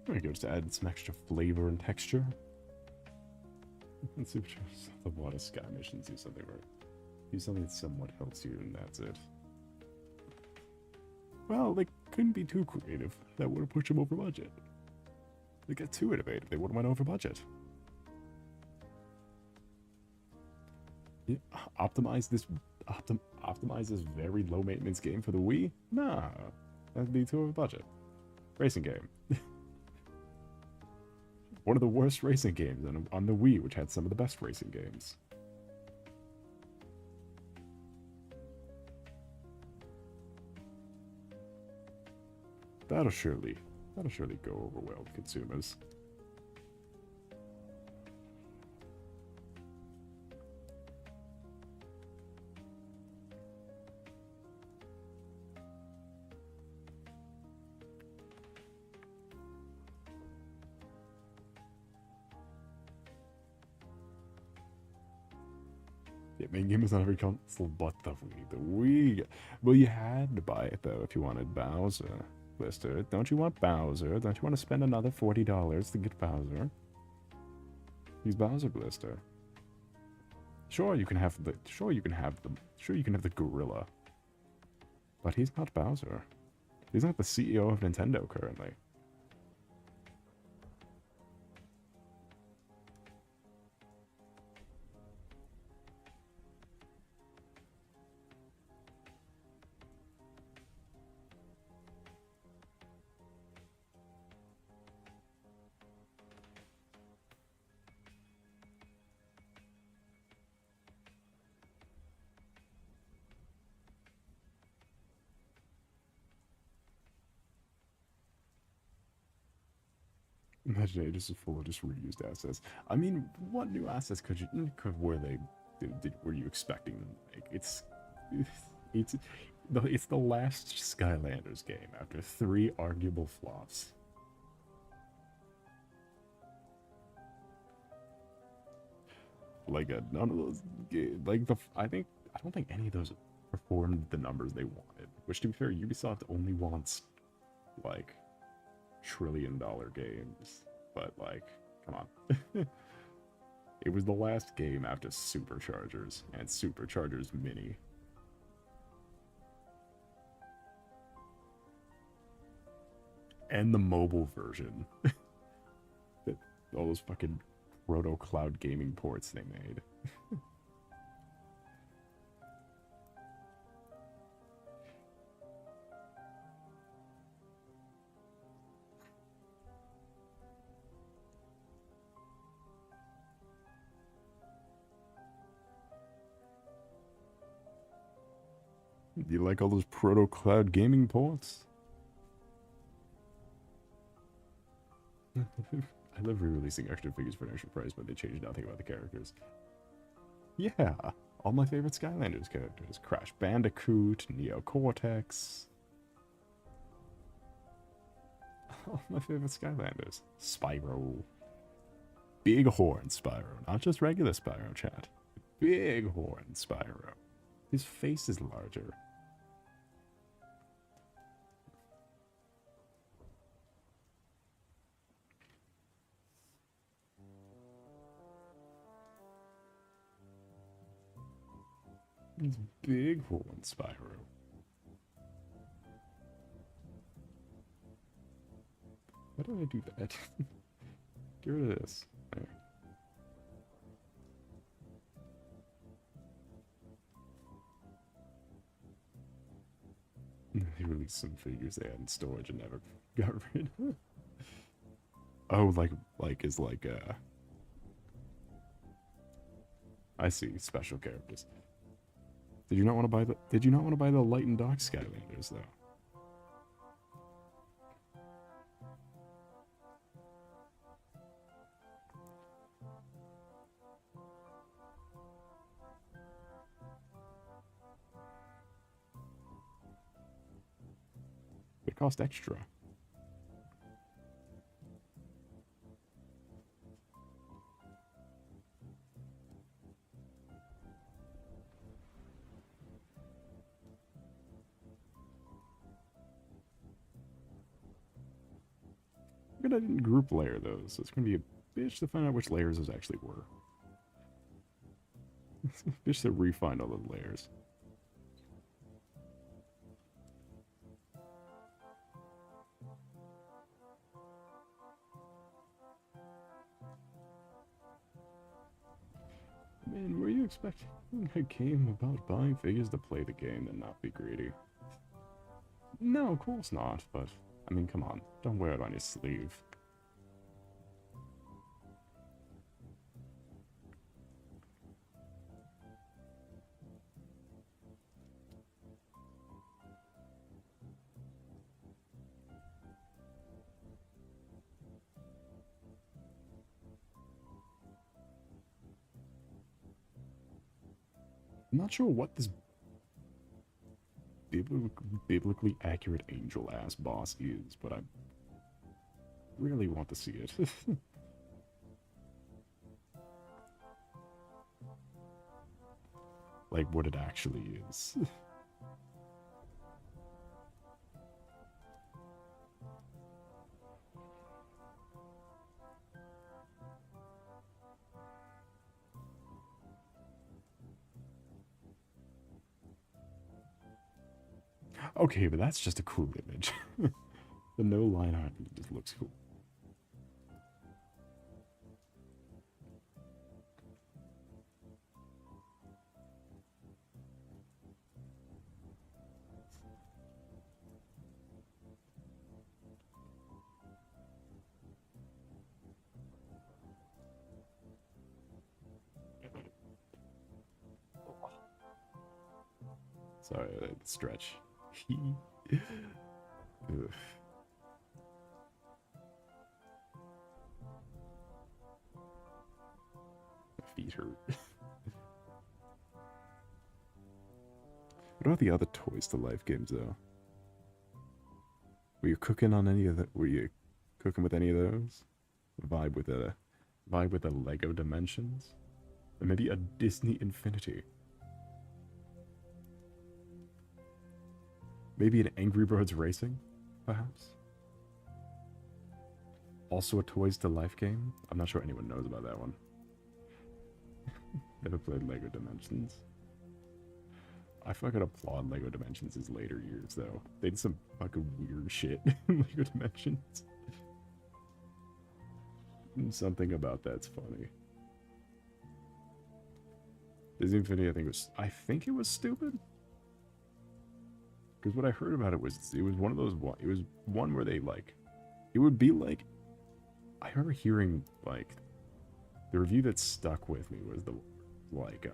There we go, just add some extra flavor and texture. Let's see the water sky missions. Do something where that somewhat helps you, and that's it. Well, they couldn't be too creative. That would have pushed them over budget. They got too innovative. They would have went over budget. Yeah, optimize this very low maintenance game for the Wii? Nah, that'd be too over budget. Racing game. One of the worst racing games on the Wii, which had some of the best racing games. That'll surely go over well with consumers. Yeah, main game is on every console but the Wii. The Wii. Well, you had to buy it though if you wanted Bowser. Blister, don't you want Bowser? Don't you want to spend another $40 to get Bowser? He's Bowser, Blister. Sure, you can have the gorilla. But he's not Bowser. He's not the CEO of Nintendo currently. Imagine Ages is full of just reused assets. I mean, what new assets were you expecting them to make? It's the last Skylanders game after 3 arguable flops. Like none of those, I don't think any of those performed the numbers they wanted. Which, to be fair, Ubisoft only wants like trillion-dollar games, but like, come on. It was the last game after Superchargers and Superchargers Mini. And the mobile version. All those fucking proto cloud gaming ports they made. You like all those proto cloud gaming ports? I love re-releasing extra figures for an extra price, but they change nothing about the characters. Yeah, all my favorite Skylanders characters. Crash Bandicoot, Neo Cortex. All my favorite Skylanders. Spyro. Bighorn Spyro, not just regular Spyro, chat. Bighorn Spyro. His face is larger. It's Bighorn Spyro. Why did I do that? Get rid of this. There. They released some figures they had in storage and never got rid of. Oh, I see, special characters. Did you not want to buy the light and dark Skylanders though? They cost extra. Forget I didn't group layer those, so it's gonna be a bitch to find out which layers those actually were. Bitch to refine all the layers. Man, were you expecting a game about buying figures to play the game and not be greedy? No, of course not, but, I mean, come on, don't wear it on your sleeve. I'm not sure what this biblically accurate angel-ass boss is, but I really want to see it. Like, what it actually is. Okay, but that's just a cool image. The no line art just looks cool. Sorry, stretch. Feet hurt. What about the other Toys to Life games, though? Were you cooking on any of the? Were you cooking with any of those? Vibe with a Lego Dimensions, or maybe a Disney Infinity. Maybe an Angry Birds Racing, perhaps? Also a Toys to Life game? I'm not sure anyone knows about that one. Never played Lego Dimensions. I fucking applaud Lego Dimensions' later years, though. They did some fucking weird shit in Lego Dimensions. Something about that's funny. Disney Infinity, I think it was stupid. Because what I heard about it was one of those, it was one where they, like, it would be like, I remember hearing, like, the review that stuck with me was the, like,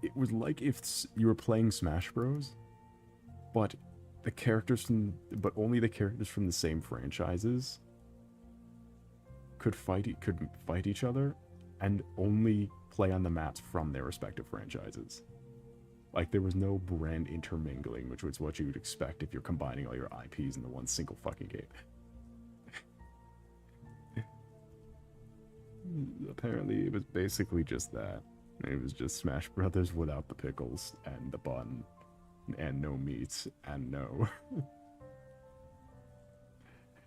it was like if you were playing Smash Bros, but only the characters from the same franchises could fight each other, and only play on the maps from their respective franchises. Like, there was no brand intermingling, which was what you would expect if you're combining all your IPs into one single fucking game. Apparently, it was basically just that. It was just Smash Brothers without the pickles, and the bun, and no meats, and no...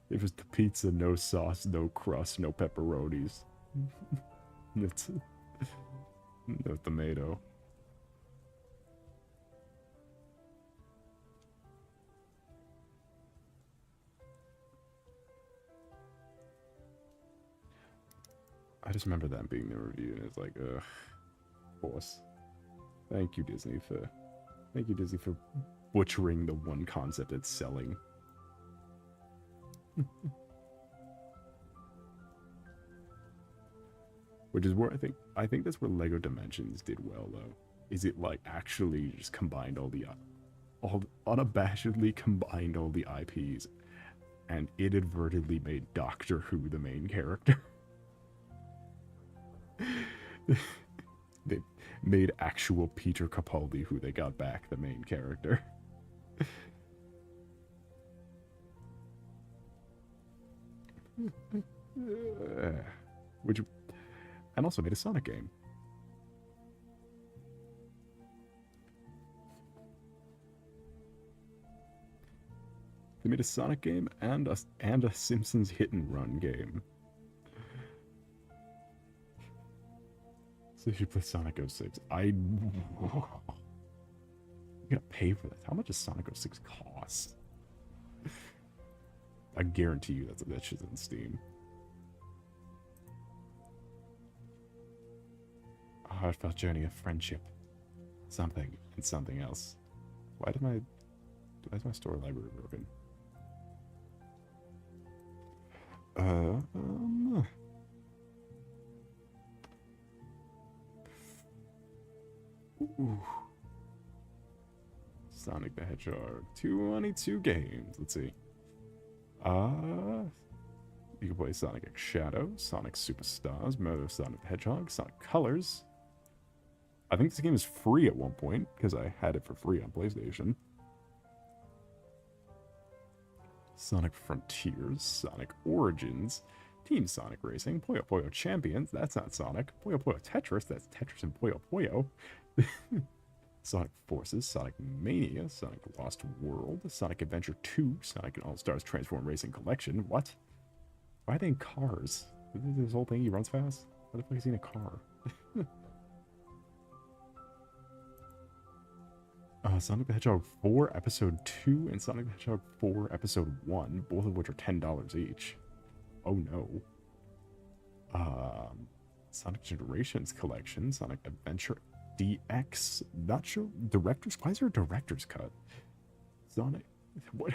It was the pizza, no sauce, no crust, no pepperonis. It's... no tomato. I just remember that being the review, and it's like, ugh, boss. Thank you, Disney, for butchering the one concept it's selling. Which is where I think that's where Lego Dimensions did well, though. Is it, like, actually just combined unabashedly combined all the IPs, and inadvertently made Doctor Who the main character. They made actual Peter Capaldi, who they got back, the main character. Which, and also made a Sonic game. They made a Sonic game and a Simpsons hit and run game. So you should play Sonic 06. You gotta pay for that. How much does Sonic 06 cost? I guarantee you that shit's in Steam. A heartfelt journey of friendship. Something and something else. Why is my store library broken? Ooh. Sonic the Hedgehog. 22 games. Let's see. You can play Sonic X Shadow, Sonic Superstars, Murder of Sonic the Hedgehog, Sonic Colors. I think this game is free at one point, because I had it for free on PlayStation. Sonic Frontiers, Sonic Origins, Team Sonic Racing, Puyo Puyo Champions, that's not Sonic, Puyo Puyo Tetris, that's Tetris and Puyo Puyo. Sonic Forces, Sonic Mania, Sonic Lost World, Sonic Adventure 2, Sonic and All-Stars Transform Racing Collection. What? Why are they in cars? This whole thing, he runs fast? Why the fuck is he in a car? Sonic the Hedgehog 4 Episode 2 and Sonic the Hedgehog 4 Episode 1, both of which are $10 each. Oh no. Sonic Generations Collection, Sonic Adventure DX, not sure, director's, why is there a director's cut? Sonic, what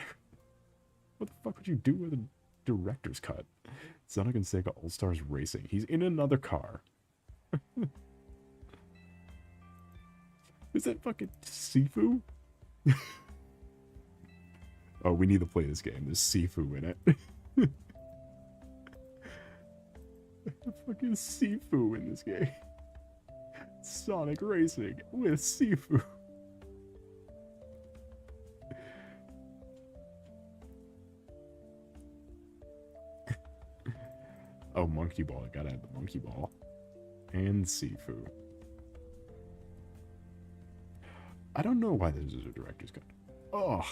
the fuck would you do with a director's cut? Sonic and Sega All-Stars Racing, he's in another car. Is that fucking Sifu? Oh, we need to play this game, there's Sifu in it. Fucking Sifu in this game. Sonic Racing with Sifu. Oh, Monkey Ball. I gotta have the Monkey Ball. And Sifu. I don't know why this is a director's cut. Ugh.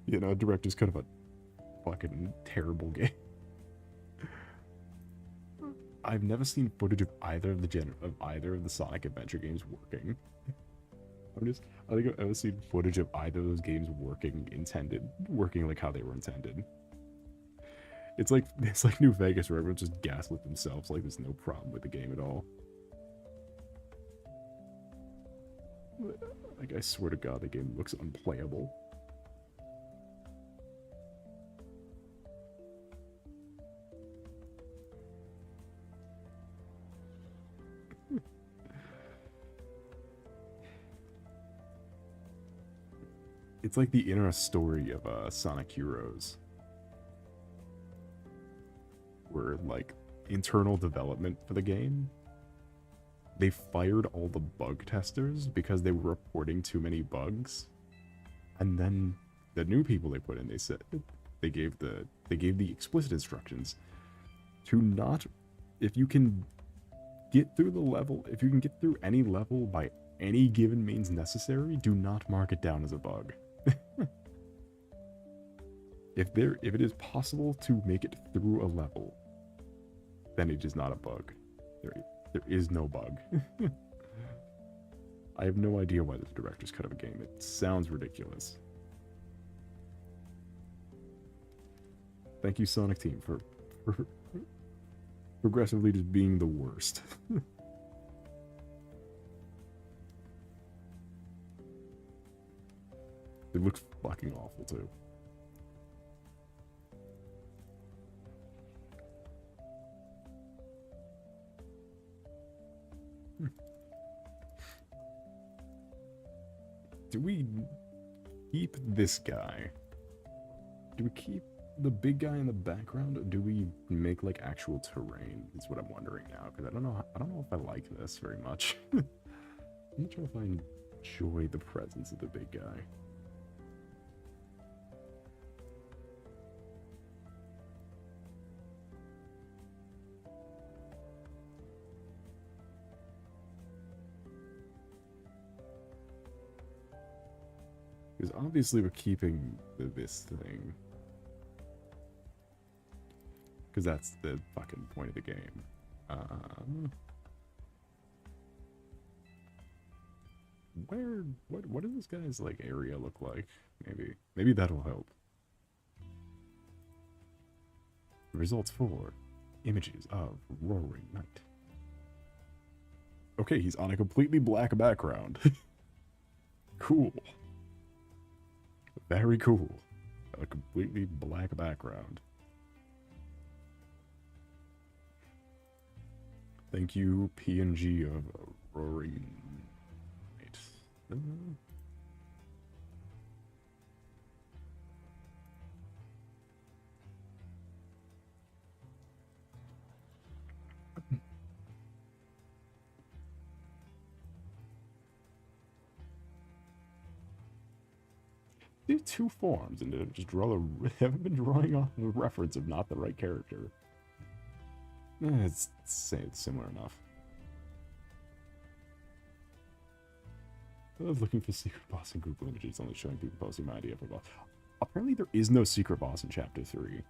You know, director's cut of a fucking terrible game. I've never seen footage of either of the Sonic Adventure games working. I think I've ever seen footage of either of those games working like how they were intended. It's like New Vegas where everyone just gaslit themselves like there's no problem with the game at all. Like, I swear to God, the game looks unplayable. It's like the inner story of Sonic Heroes, where, like, internal development for the game, they fired all the bug testers because they were reporting too many bugs, and then the new people they put in, they gave the explicit instructions to not, if you can get through any level by any given means necessary, do not mark it down as a bug. If it is possible to make it through a level, then it is not a bug. There is no bug. I have no idea why there's a director's cut of a game. It sounds ridiculous. Thank you, Sonic Team, for progressively just being the worst. It looks fucking awful, too. Do we keep this guy? Do we keep the big guy in the background, or do we make, like, actual terrain? Is what I'm wondering now, because I don't know if I like this very much. I'm not sure if I enjoy the presence of the big guy. Because obviously we're keeping this thing. Because that's the fucking point of the game. What does this guy's, like, area look like? Maybe that'll help. Results for images of roaring night. Okay, he's on a completely black background. Cool. Very cool. A completely black background. Thank you, PNG of roaring night. They have two forms, and just haven't been drawing on the reference of not the right character. It's similar enough. I was looking for secret boss in Google Images, only showing people posting my idea for boss. Apparently there is no secret boss in Chapter 3.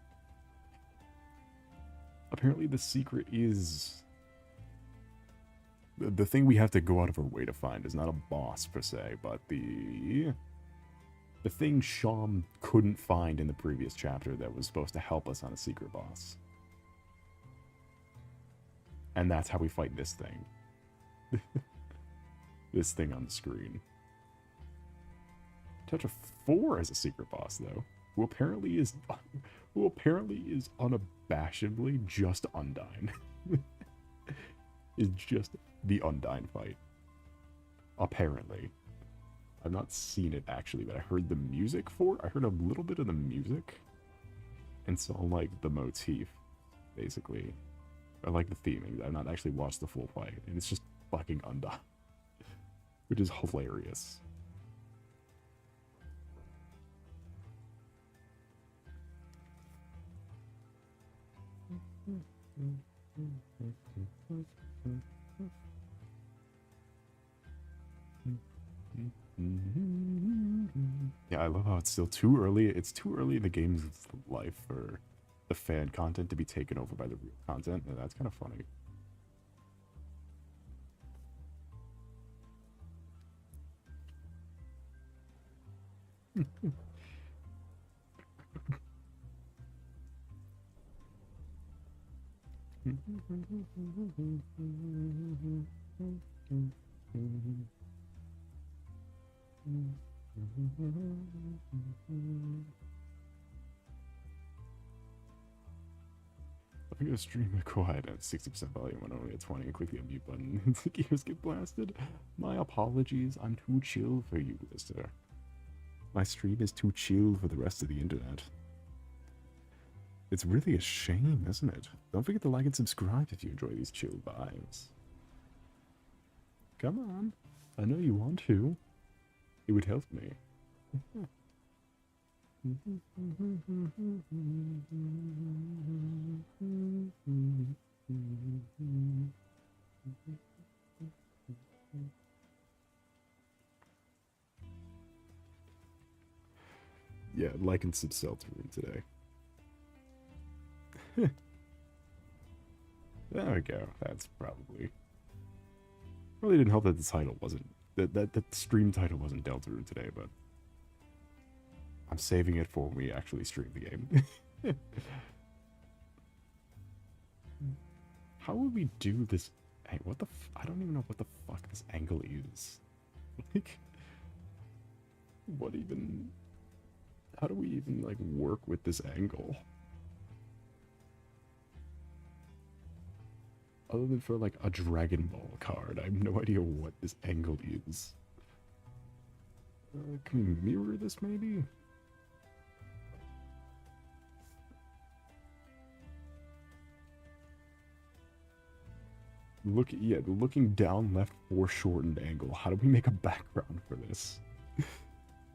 Apparently the secret is... The thing we have to go out of our way to find is not a boss, per se, but the thing Sham couldn't find in the previous chapter that was supposed to help us on a secret boss. And that's how we fight this thing. This thing on the screen. Chapter 4 has a secret boss, though, who apparently is unabashedly just Undyne. Is just the Undyne fight. Apparently. I've not seen it, actually, but I heard the music for it. I heard a little bit of the music. And saw, like, the motif, basically. I like the theming. I've not actually watched the full fight. And it's just fucking Undyne. Which is hilarious. Yeah, I love how it's still too early. It's too early in the game's life for the fan content to be taken over by the real content. And that's kind of funny. I think a stream quiet at 60% volume when only at 20 and click the unmute button. The gears get blasted. My apologies, I'm too chill for you, mister. My stream is too chill for the rest of the internet. It's really a shame, isn't it? Don't forget to like and subscribe if you enjoy these chill vibes. Come on. I know you want to. It would help me. Yeah, like and subscribe to room today. There we go. That's probably didn't help that the title wasn't that the stream title wasn't Deltarune today, but I'm saving it for when we actually stream the game. How would we do this? Hey, what the? I don't even know what the fuck this angle is. Like, what even? How do we even like work with this angle? Other than for like a Dragon Ball card, I have no idea what this angle is. Can we mirror this maybe? Looking down left foreshortened angle. How do we make a background for this?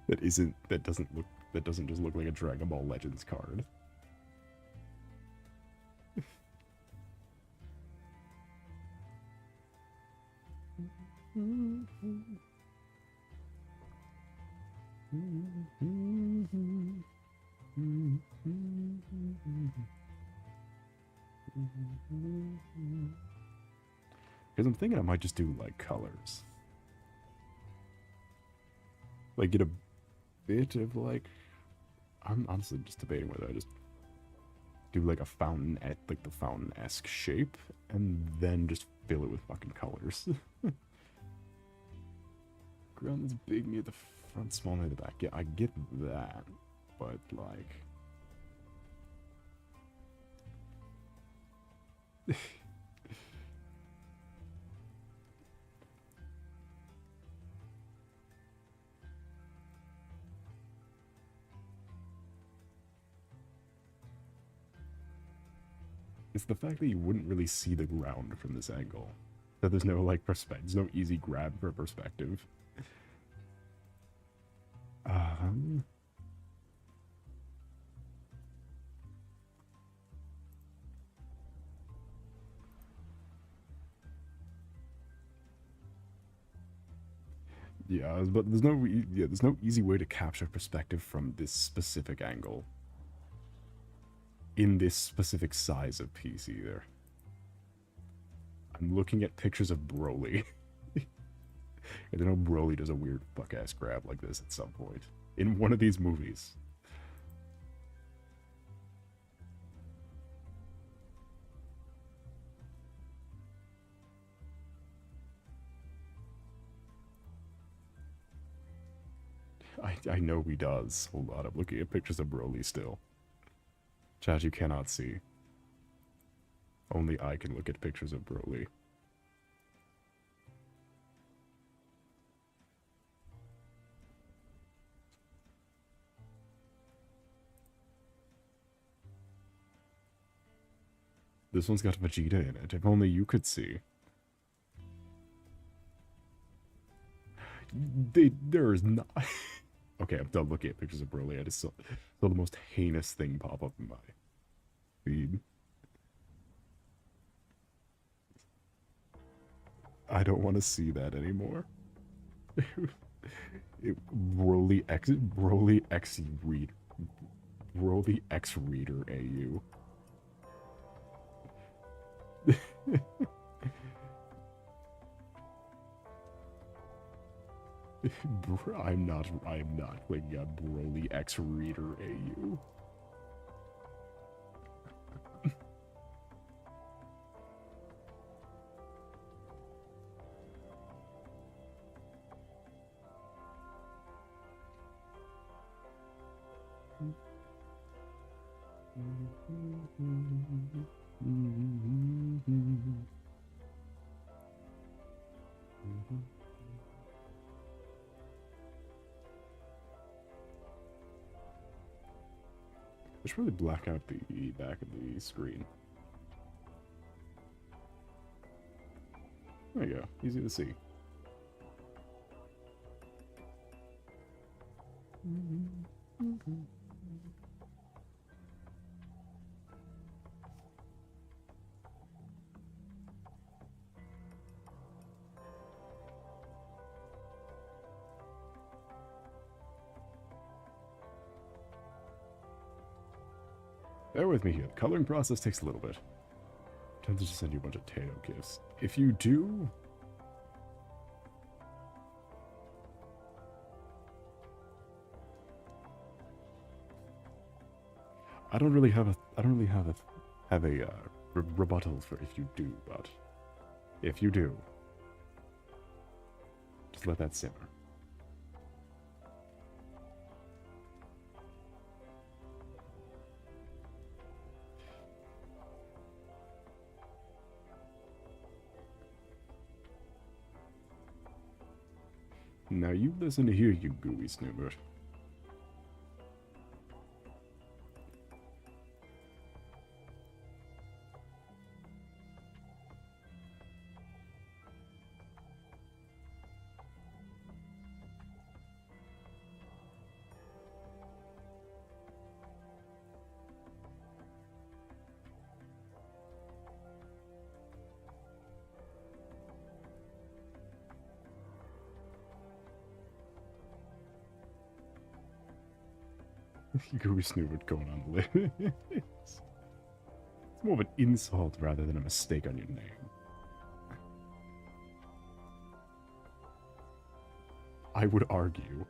that doesn't just look like a Dragon Ball Legends card. Because I'm thinking I might just do like colors. Like get a bit of like, I'm honestly just debating whether I just do like a fountain at like the fountain-esque shape and then just fill it with fucking colors. Ground that's big near the front, small near the back. Yeah, I get that, but like it's the fact that you wouldn't really see the ground from this angle. That there's no like perspective, there's no easy grab for perspective. Um, yeah, but there's no there's no easy way to capture perspective from this specific angle in this specific size of piece either. I'm looking at pictures of Broly. I know Broly does a weird fuck-ass grab like this at some point. In one of these movies. I know he does. Hold on, I'm looking at pictures of Broly still. Chat, you cannot see. Only I can look at pictures of Broly. This one's got Vegeta in it. If only you could see. There is not... Okay, I'm done looking at pictures of Broly. I just saw the most heinous thing pop up in my feed. I don't want to see that anymore. Broly X read Broly X reader AU. I'm not clicking on Broly X reader AU. I should really black out the back of the screen. There you go. Easy to see. Bear with me here. The coloring process takes a little bit. I'm tempted to send you a bunch of Tato gifts. If you do... I don't really have a rebuttal for if you do, but if you do, just let that simmer. Now you listen to here, you gooey snoobert. Gooey Snoopert going on the list. It's more of an insult rather than a mistake on your name. I would argue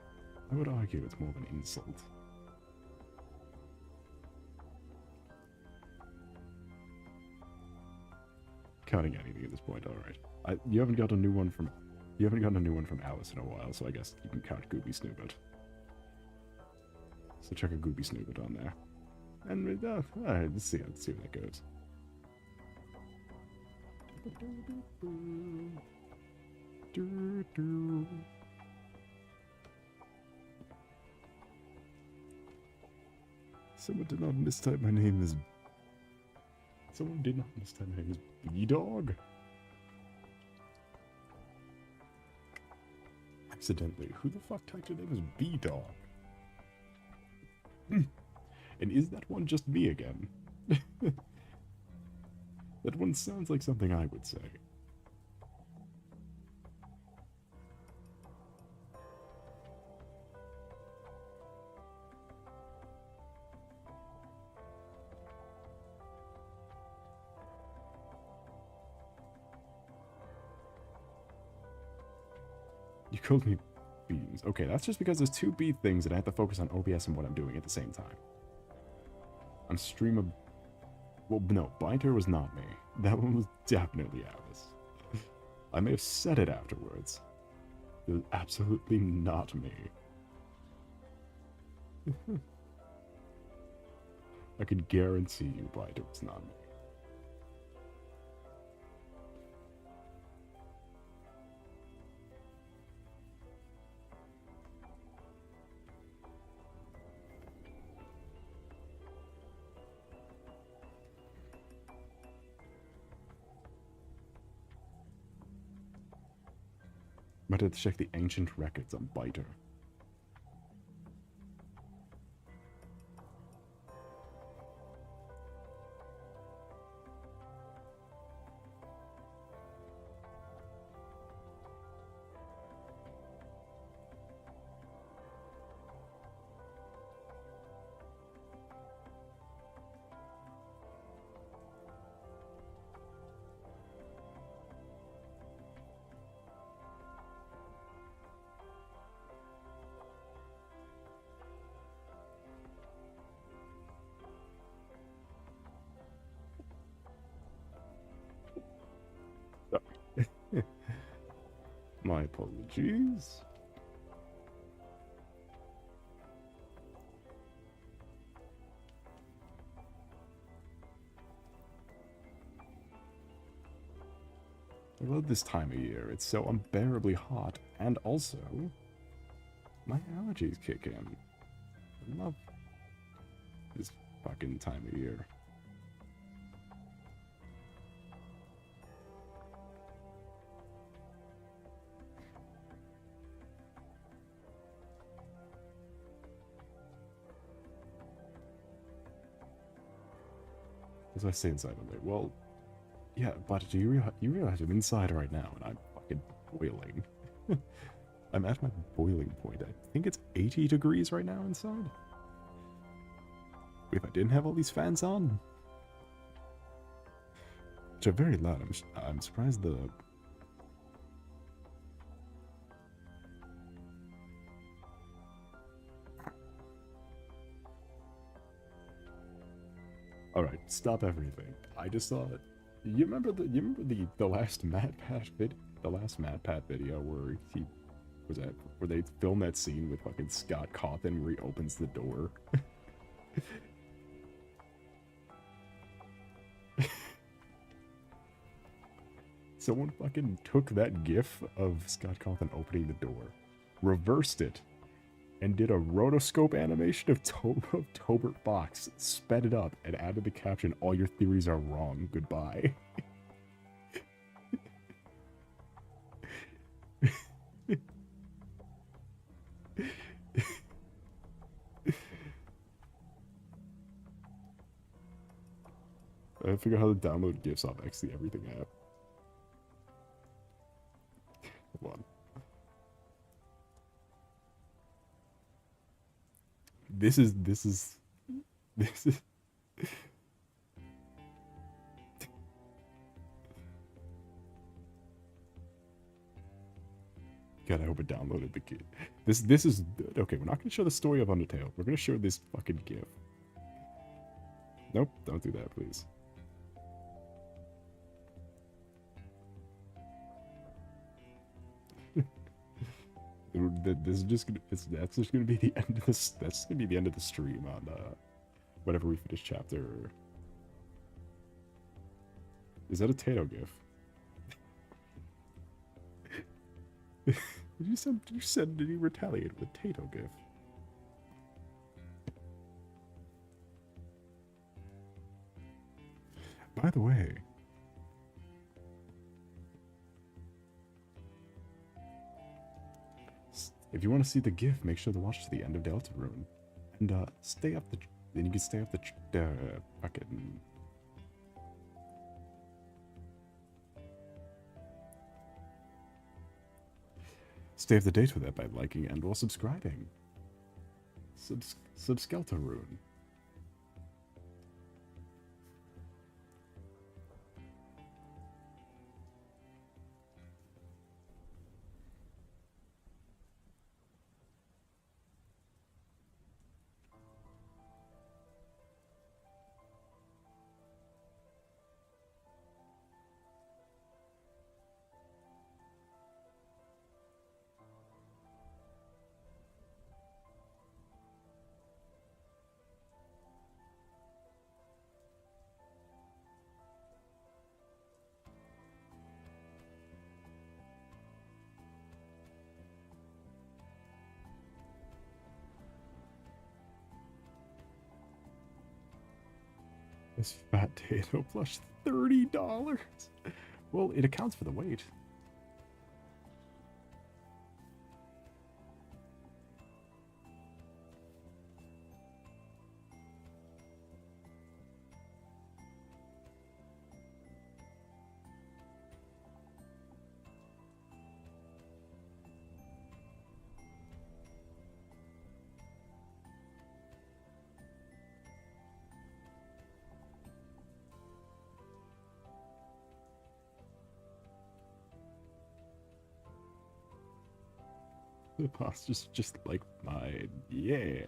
it's more of an insult. Counting anything at this point, alright. You haven't got a new one from Alice in a while, so I guess you can count Gooby Snoopert. So check a Gooby Snoopert on there. And alright, let's see where that goes. Someone did not mistype my name as... Someone did not mistype my name as B-Dog? Accidentally. Who the fuck typed your name as B-Dog? And is that one just me again? That one sounds like something I would say. You called me beans. Okay, that's just because there's two B things and I have to focus on OBS and what I'm doing at the same time. I'm streaming. Well, no, Biter was not me. That one was definitely Alice. I may have said it afterwards. It was absolutely not me. I could guarantee you Biter was not me. Might have to check the ancient records on Biter. My apologies. I love this time of year. It's so unbearably hot, and also, my allergies kick in. I love this fucking time of year. As I say inside all day, well, yeah, but do you realize I'm inside right now and I'm fucking boiling. I'm at my boiling point. I think it's 80 degrees right now inside. If I didn't have all these fans on, which are very loud, I'm surprised the... Alright, stop everything. I just saw it. You remember the last MatPat video where he was at, where they filmed that scene with fucking Scott Cawthon where he opens the door? Someone fucking took that gif of Scott Cawthon opening the door, reversed it, and did a rotoscope animation of Tobert Box, sped it up, and added the caption, "All your theories are wrong, goodbye." I figure out how to download GIFs off X the Everything app. Hold on. This is this is this is. God, I hope it downloaded the GIF. This is okay. We're not gonna show the story of Undertale. We're gonna show this fucking GIF. Nope, don't do that, please. This is just gonna. That's just gonna be the end of this. That's gonna be the end of the stream on whenever we finish chapter. Is that a Tato GIF? Did you send? Did you retaliate with Tato GIF? By the way, if you want to see the GIF, make sure to watch to the end of Deltarune, and stay up the. Then you can stay up the fucking. Stay up to date with that by liking and/or subscribing. Subskeltarune. This fat Tato plush, $30. Well, it accounts for the weight. The pasta's just like mine, yeah.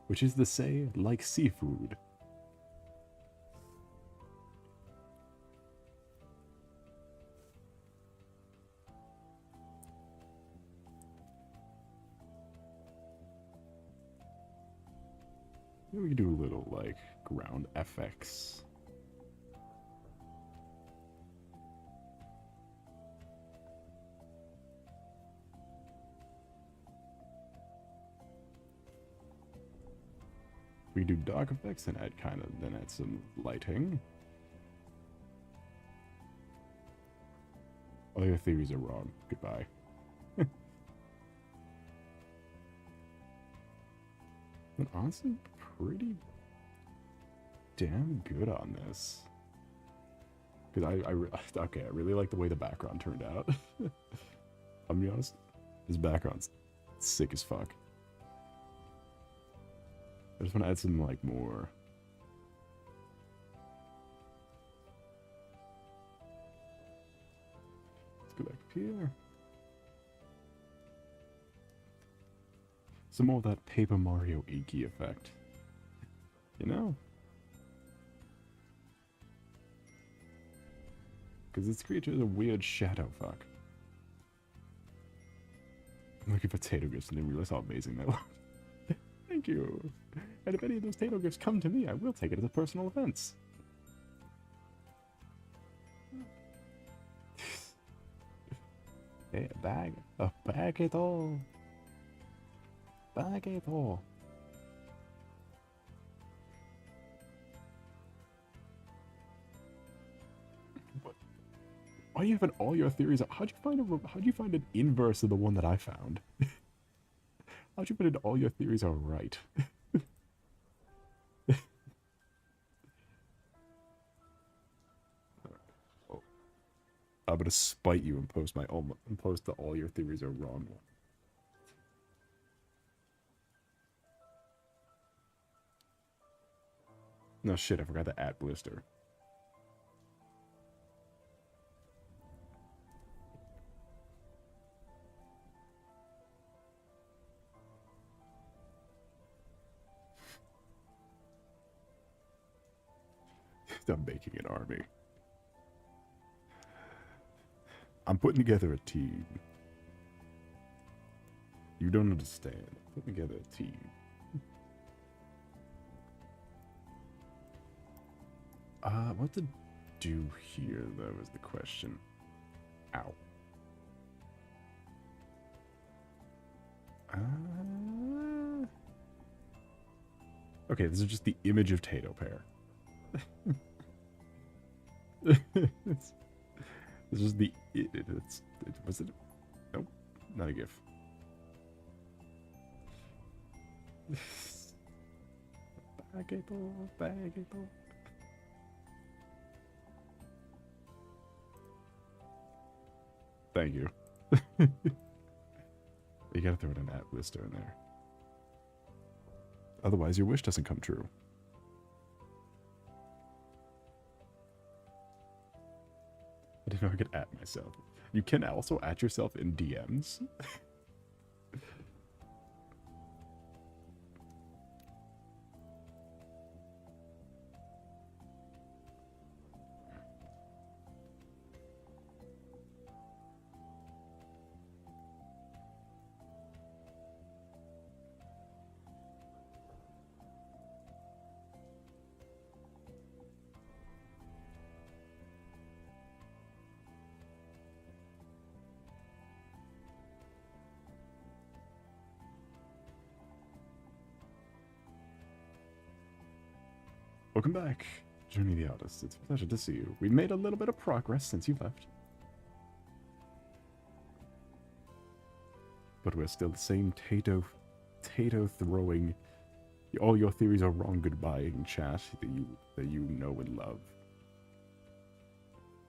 Which is to say, like seafood. Maybe we could do a little, like, ground FX. We do dark effects and add then add some lighting. All your theories are wrong. Goodbye. But honestly, pretty damn good on this. Because okay, I really like the way the background turned out. I'll be honest, this background's sick as fuck. I just want to add some, like, more. Let's go back up here. Some more of that Paper Mario inky effect. You know? Because this creature is a weird shadow fuck. I'm looking for potato gifts and then realize how amazing that was. Thank you. And if any of those potato gifts come to me, I will take it as a personal offense. Hey, bag it all. Bag it all. What? Why do you have all your theories? How'd you find an inverse of the one that I found? How'd you put in all your theories are right? Oh, I'm gonna spite you and post the all your theories are wrong one. No shit, I forgot the at blister. I'm making an army. I'm putting together a team. You don't understand. I'm putting together a team. What to do here, though, is the question. Ow. Okay, this is just the image of Tato Pear. This is the... was it? Nope, not a GIF. Baggable. Thank you. You gotta throw an at blister in there. Otherwise, your wish doesn't come true. I didn't know I could at myself. You can also at yourself in DMs. Welcome back, Journey the Artist. It's a pleasure to see you. We made a little bit of progress since you left. But we're still the same Tato throwing all your theories are wrong goodbye in chat that you know and love.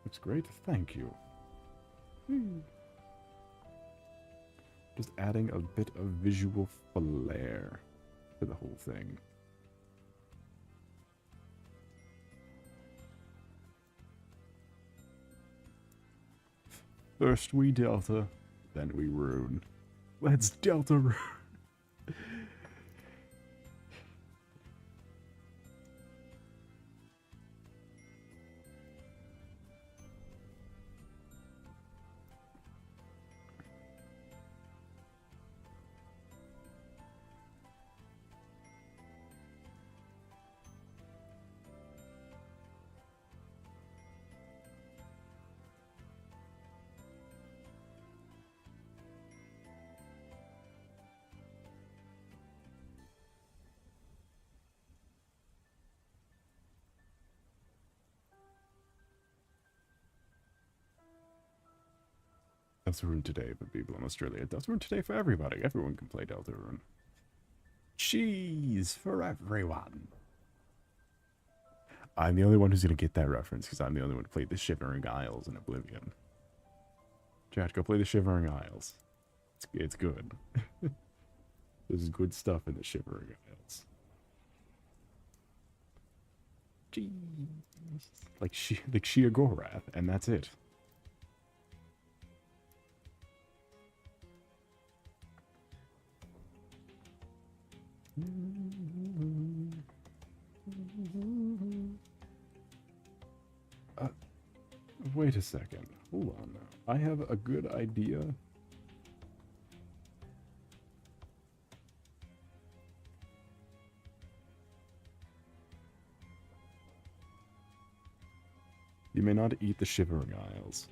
Looks great, thank you. Just adding a bit of visual flair to the whole thing. First we Delta, then we Rune. Let's Delta Rune. Deltarune today for people in Australia. Deltarune today for everybody. Everyone can play Deltarune. Cheese for everyone. I'm the only one who's going to get that reference because I'm the only one who played the Shivering Isles in Oblivion. Chat, go play the Shivering Isles. It's good. There's good stuff in the Shivering Isles. Cheese. Like Shia Gorath, and that's it. Wait a second. Hold on now. I have a good idea. You may not eat the Shivering Isles.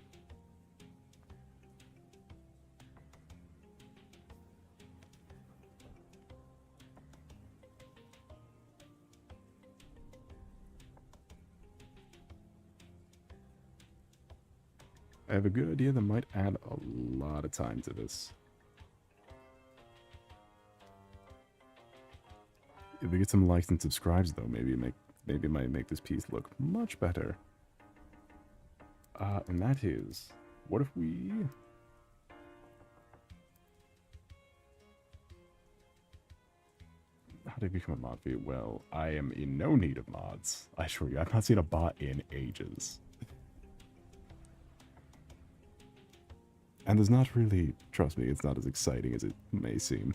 I have a good idea that might add a lot of time to this. If we get some likes and subscribes, though, maybe it might make this piece look much better. And that is, what if we... How to become a mod for you? Well, I am in no need of mods. I assure you, I've not seen a bot in ages. And there's not really, trust me, it's not as exciting as it may seem.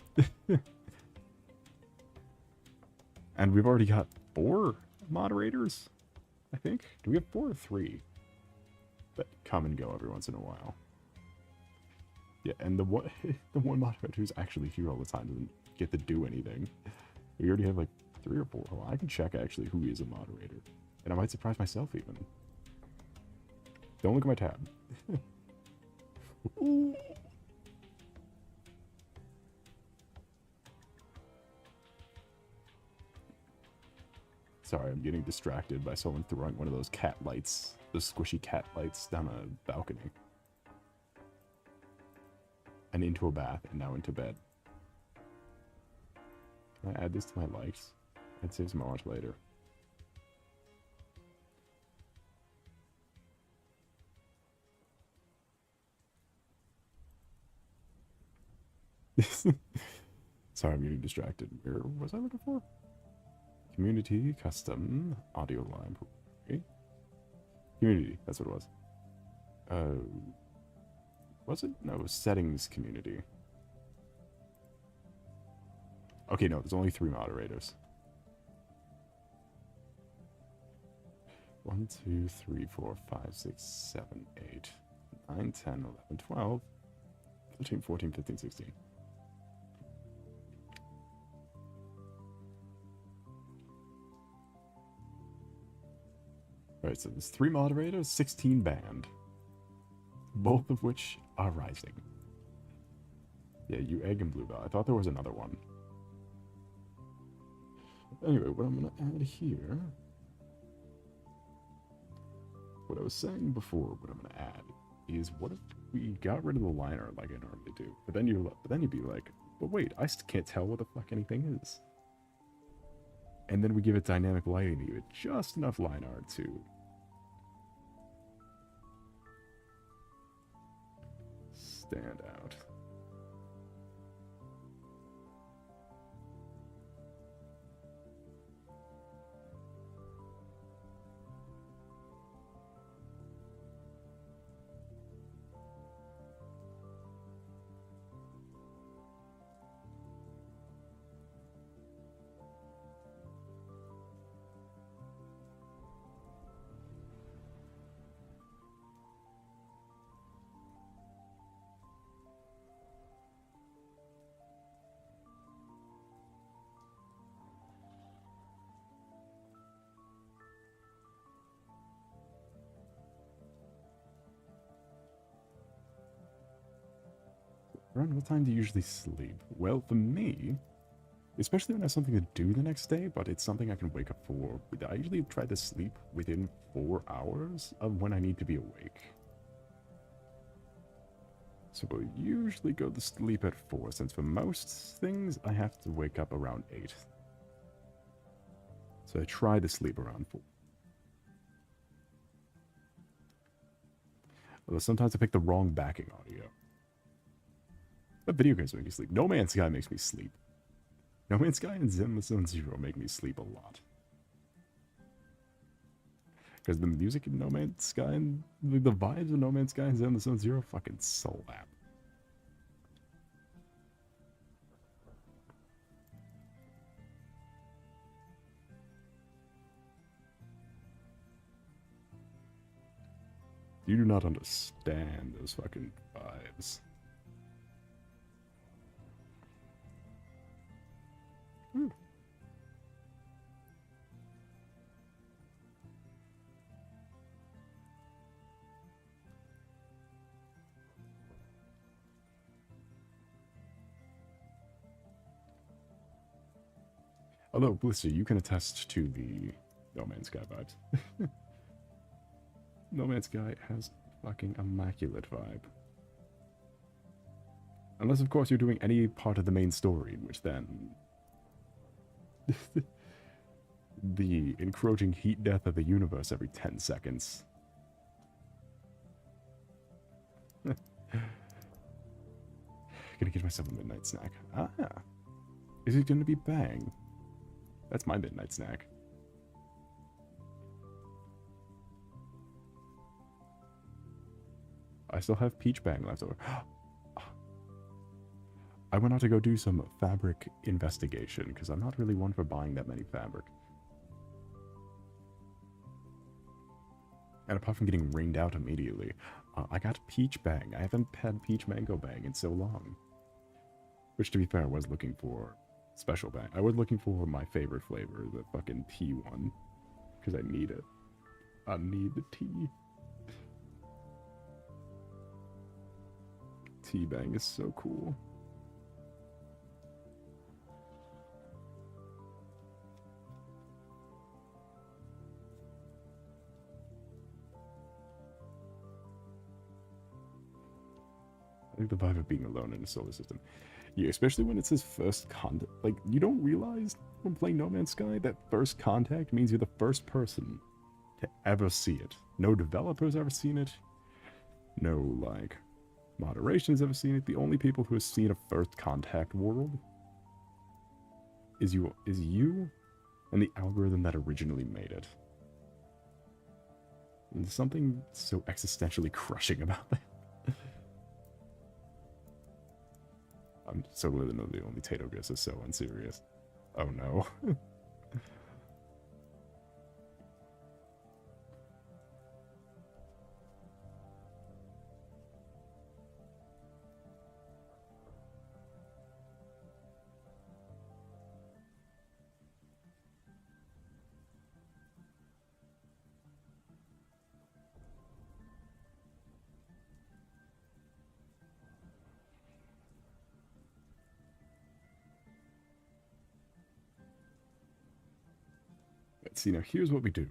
And we've already got 4 moderators, I think. Do we have 4 or 3 that come and go every once in a while? Yeah, and the one moderator who's actually here all the time doesn't get to do anything. We already have like 3 or 4. Hold on, I can check actually who is a moderator. And I might surprise myself even. Don't look at my tab. Ooh. Sorry, I'm getting distracted by someone throwing one of those cat lights, those squishy cat lights down a balcony. And into a bath, and now into bed. Can I add this to my likes? I'd save some hours later. Sorry, I'm getting distracted. Where was I looking for? Community, custom, audio library. Community, that's what it was. Was it? No, it was settings community. Okay, no, there's only 3 moderators. 1, 2, 3, 4, 5, 6, 7, 8, 9, 10, 11, 12, 13, 14, 15, 16. Alright, so there's 3 moderators, 16 banned. Both of which are rising. Yeah, you egg and bluebell. I thought there was another one. Anyway, what I'm going to add here... What I was saying before, what I'm going to add, is what if we got rid of the liner like I normally do? But then you'd be like, but wait, I still can't tell what the fuck anything is. And then we give it dynamic lighting to give it just enough line art to stand out. Around what time do you usually sleep? Well, for me, especially when I have something to do the next day, but it's something I can wake up for, I usually try to sleep within 4 hours of when I need to be awake. So we'll usually go to sleep at 4, since for most things, I have to wake up around 8. So I try to sleep around 4. Although sometimes I pick the wrong backing audio. But video games make me sleep. No Man's Sky makes me sleep. No Man's Sky and Zen Zone Zero make me sleep a lot. Because the music in No Man's Sky and the vibes of No Man's Sky and Zen Zone Zero fucking slap. You do not understand those fucking vibes. Although, Blister, you can attest to the No Man's Sky vibes. No Man's Sky has fucking immaculate vibe. Unless, of course, you're doing any part of the main story, in which then... the encroaching heat death of the universe every 10 seconds. Gonna get myself a midnight snack. Ah! Is it gonna be Bang? That's my midnight snack. I still have peach bang left over. I went out to go do some fabric investigation because I'm not really one for buying that many fabric. And apart from getting rained out immediately, I got peach bang. I haven't had peach mango bang in so long. Which, to be fair, I was looking for special bang. I was looking for my favorite flavor, the fucking tea one. Because I need it. I need the tea. Tea bang is so cool. I think the vibe of being alone in a solar system. Yeah, especially when it's his first contact. Like, you don't realize when playing No Man's Sky that first contact means you're the first person to ever see it. No developer's ever seen it. No, like, moderation's ever seen it. The only people who have seen a first contact world is you and the algorithm that originally made it. And there's something so existentially crushing about that. I'm so glad to know the only Tato guess is so unserious. Oh no. Let's see, now here's what we do.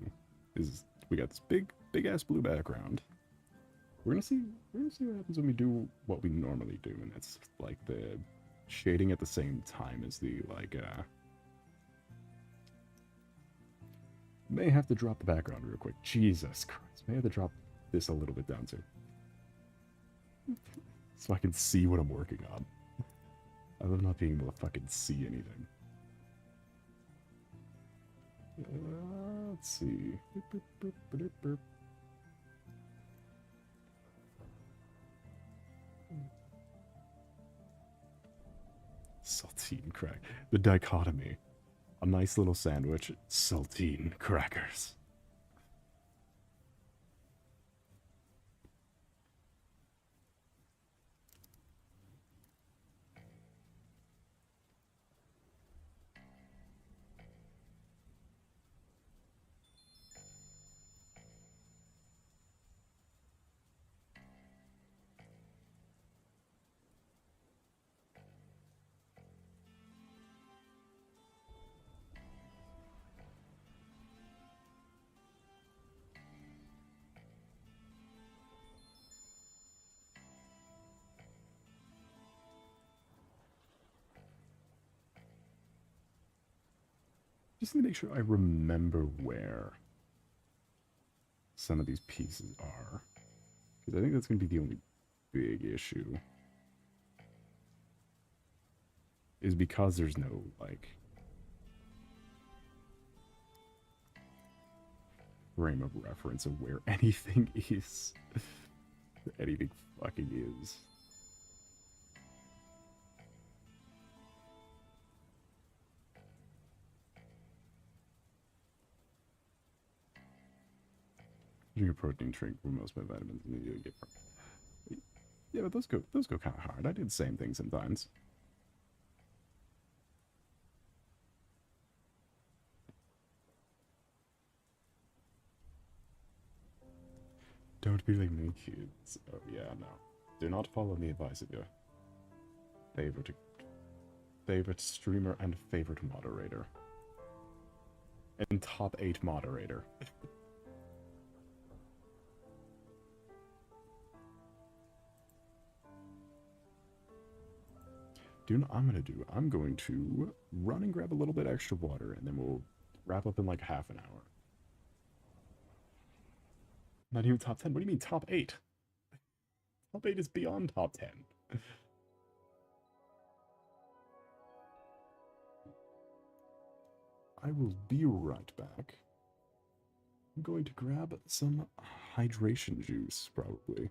Is we got this big ass blue background. We're gonna see what happens when we do what we normally do, and that's like the shading at the same time as the may have to drop the background real quick. Jesus Christ. May have to drop this a little bit down too. So I can see what I'm working on. I love not being able to fucking see anything. Let's see. Saltine crack. The dichotomy. A nice little sandwich. Saltine crackers. Just need to make sure I remember where some of these pieces are. Because I think that's going to be the only big issue. Is because there's no, like, frame of reference of where anything is. Anything fucking is. Drink a protein drink where most of my vitamins you get from. Yeah, but those go kind of hard. I do the same thing sometimes. Don't be like me, kids. Oh yeah, no. Do not follow the advice of your favorite streamer and favorite moderator. And top 8 moderator. Do you know what I'm gonna do? I'm going to run and grab a little bit extra water, and then we'll wrap up in like half an hour. Not even top 10? What do you mean top 8? Top 8 is beyond top 10. I will be right back. I'm going to grab some hydration juice, probably.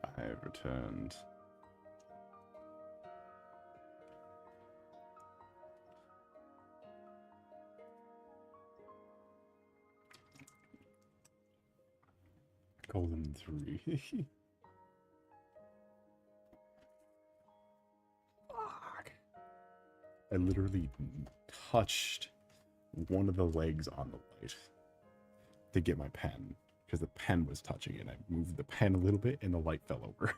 I have returned. Golden 3. Fuck. I literally touched one of the legs on the light to get my pen, because the pen was touching it. I moved the pen a little bit and the light fell over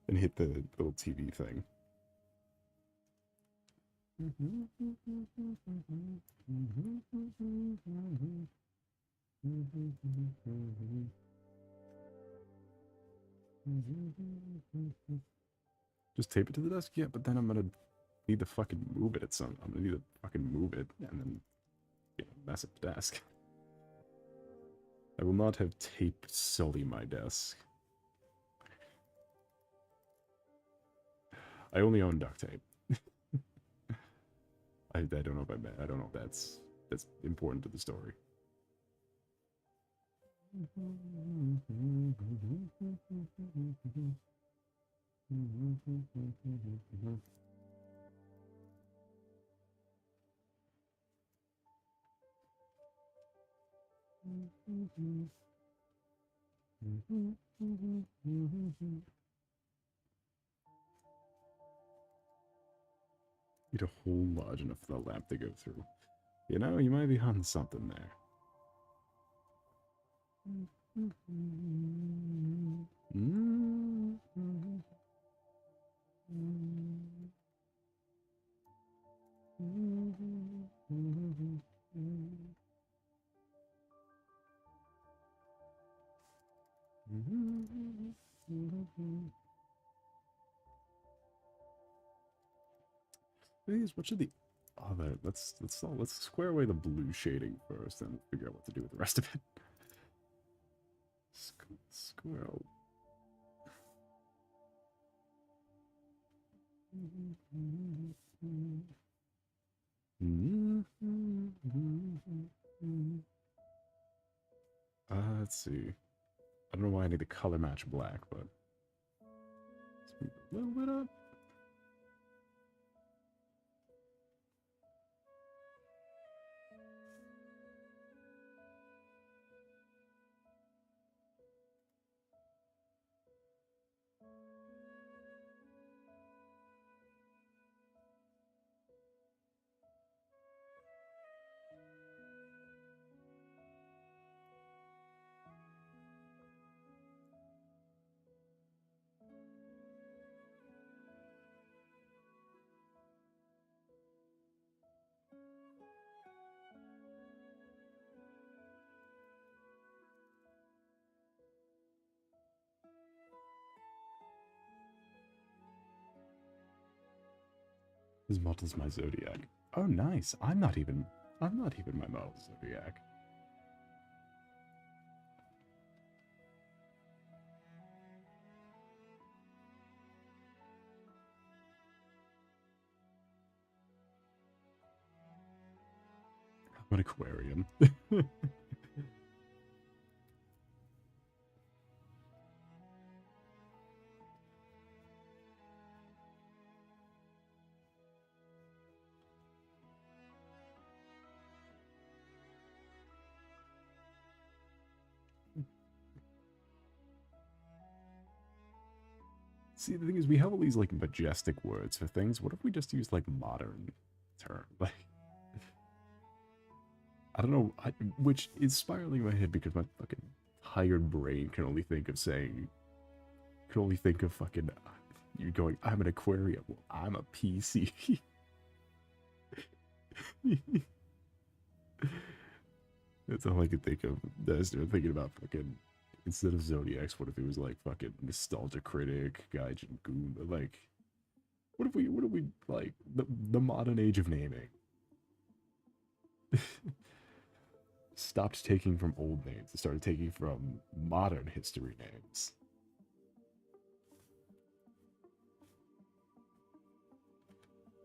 and hit the little TV thing. Just tape it to the desk? Yeah, but then I'm gonna need to fucking move it at some. I'm gonna need to fucking move it and then mess up the desk. I will not have tape sully my desk. I only own duct tape. I don't know if I don't know if that's important to the story. Need a hole large enough for the lamp to go through. You know, you might be on something there. What should the other? Let's square away the blue shading first, and figure out what to do with the rest of it. Squirrel. Let's see. I don't know why I need to color match black, but let's move a little bit up. His model's my zodiac. Oh, nice. I'm not even my model's zodiac. I'm an Aquarium. See, the thing is, we have all these, like, majestic words for things. What if we just use, like, modern term? Like, I don't know, which is spiraling my head because my fucking tired brain can only think of fucking, you're going, I'm an Aquarium. Well, I'm a PC. That's all I could think of. I started thinking about fucking, instead of Zodiacs, what if it was like fucking Nostalgia Critic, Gaijin Goomba, like, what if we, like, the modern age of naming? Stopped taking from old names and started taking from modern history names.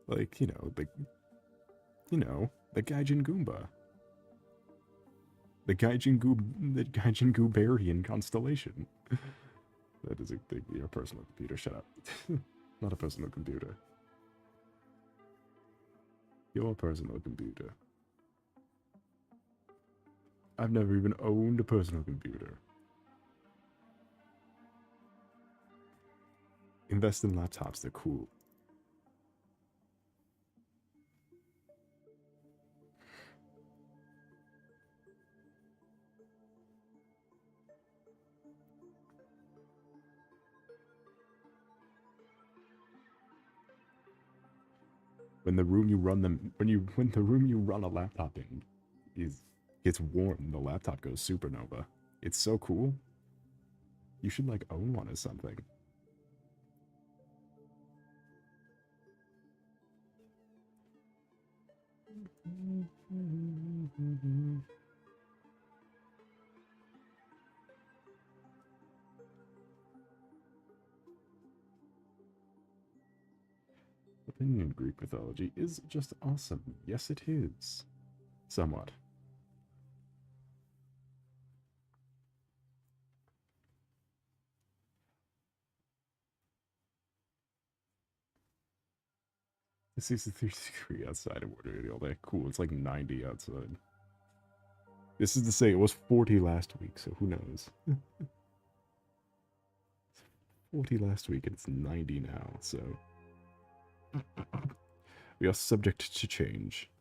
Like, the Gaijin Goomba. The Gaijin Goobarian constellation. That is a thing. Your personal computer. Shut up. Not a personal computer. Your personal computer. I've never even owned a personal computer. Invest in laptops. They're cool. When the room you run a laptop in gets warm, the laptop goes supernova. It's so cool. You should like own one or something. Opinion in Greek mythology is just awesome. Yes, it is. Somewhat. It's 63 outside and we're all day. Cool, it's like 90 outside. This is to say it was 40 last week, so who knows? 40 last week and it's 90 now, so we are subject to change.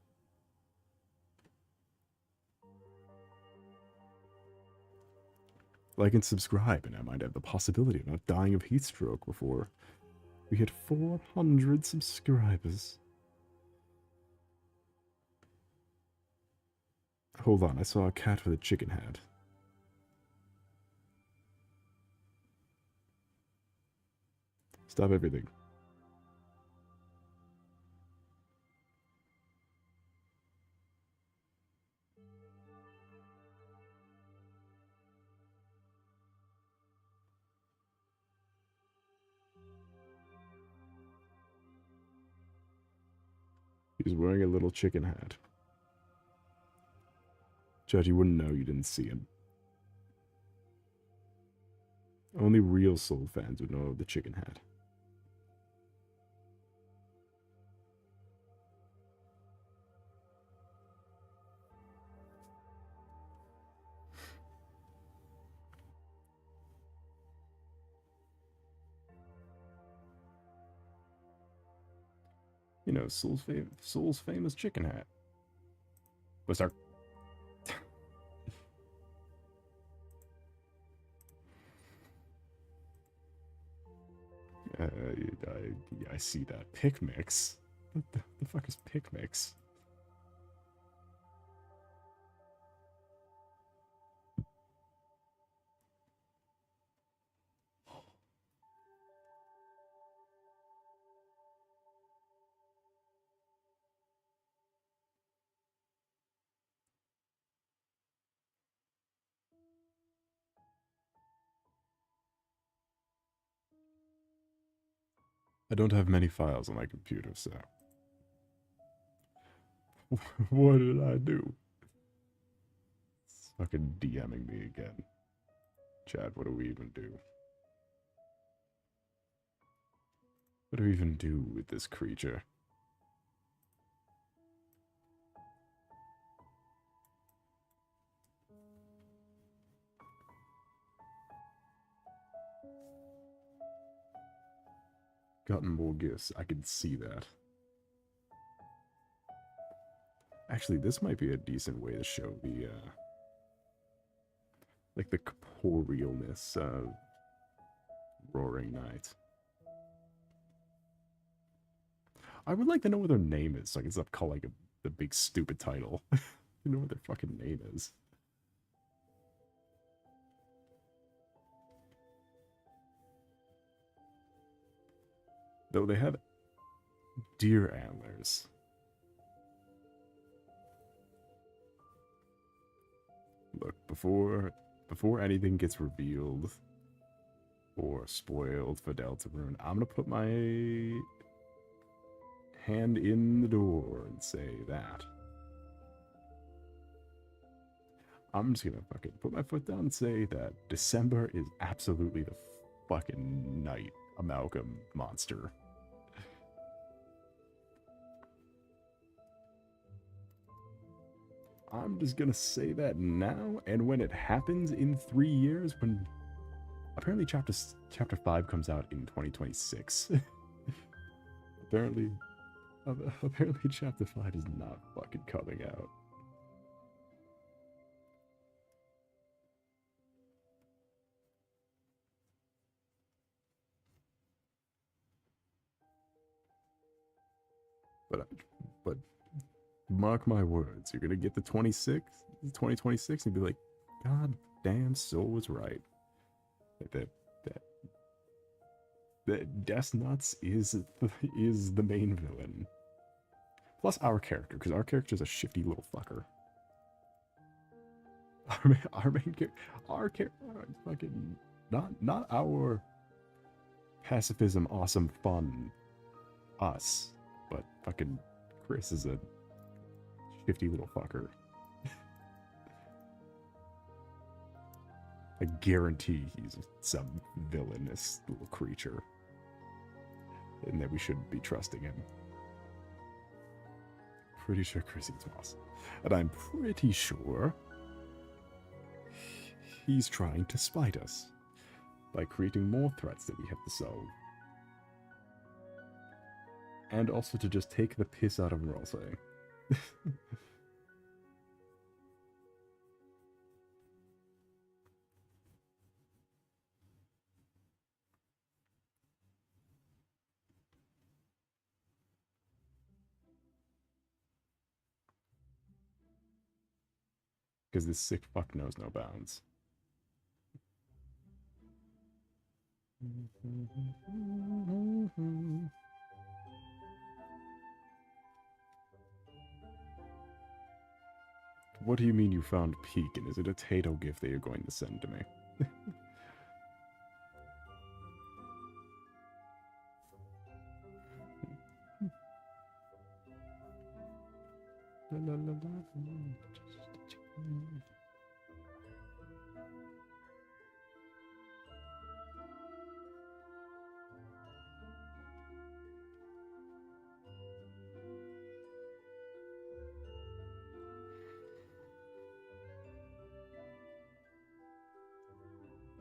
Like and subscribe, and I might have the possibility of not dying of heat stroke before we hit 400 subscribers. Hold on, I saw a cat with a chicken hat. Stop everything. He's wearing a little chicken hat. Judge, you wouldn't know you didn't see him. Only real Soul fans would know of the chicken hat. You know, Soul's famous chicken hat was our. I see that. Pick mix? What the fuck is pick mix? I don't have many files on my computer, so. What did I do? It's fucking DMing me again. Chad, what do we even do? What do we even do with this creature? Gotten more gifts. I can see that. Actually, this might be a decent way to show the, like the corporealness of Roaring Night. I would like to know what their name is, so I can stop calling it the big stupid title. You know what their fucking name is. Though they have deer antlers. Look, before anything gets revealed or spoiled for Deltarune, I'm gonna put my hand in the door and say that. I'm just gonna fucking put my foot down and say that December is absolutely the fucking night amalgam monster. I'm just gonna say that now, and when it happens in 3 years, when apparently chapter 5 comes out in 2026. apparently chapter 5 is not fucking coming out. But mark my words, you're gonna get the 2026, and be like, God damn, Soul was right. That Death Nuts is the main villain. Plus our character, because our character's a shifty little fucker. Our main character, fucking not our pacifism, awesome, fun, us, but fucking Chris is a shifty little fucker. I guarantee he's some villainous little creature, and that we shouldn't be trusting him. Pretty sure Chris eats moss, and I'm pretty sure he's trying to spite us by creating more threats that we have to solve. And also to just take the piss out of RULZ. Because this sick fuck knows no bounds. What do you mean you found Peak, and is it a Tato gift that you're going to send to me?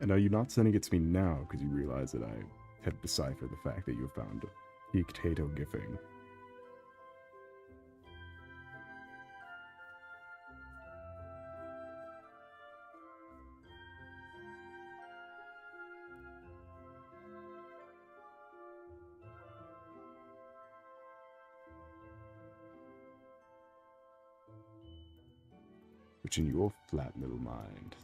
And are you not sending it to me now because you realize that I have deciphered the fact that you found irritated gifting? Which in your flat little mind.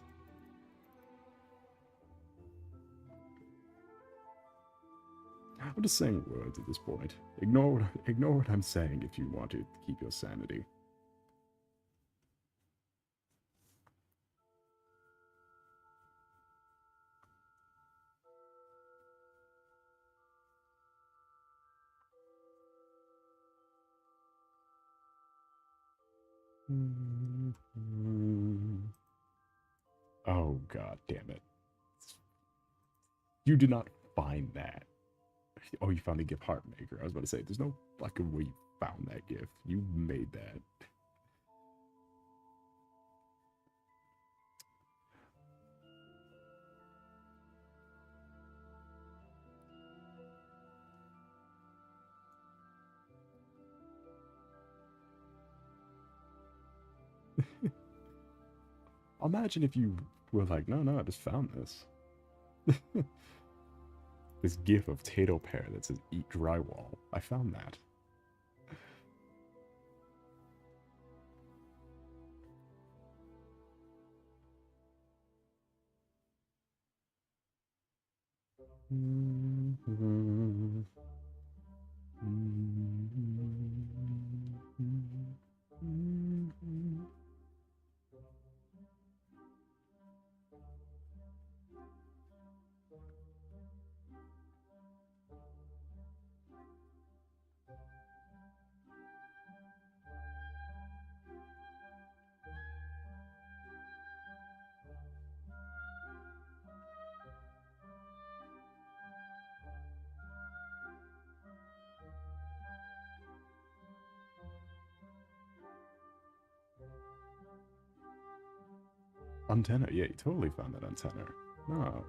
I'm just saying words at this point. Ignore what I'm saying if you want to keep your sanity. Oh, god damn it. You did not find that. Oh, you found a gift heart maker. I was about to say, there's no fucking way you found that gift. You made that. Imagine if you were like, no, I just found this. This gif of Tato Pear that says eat drywall. I found that. Antenna, yeah, you totally found that antenna. No.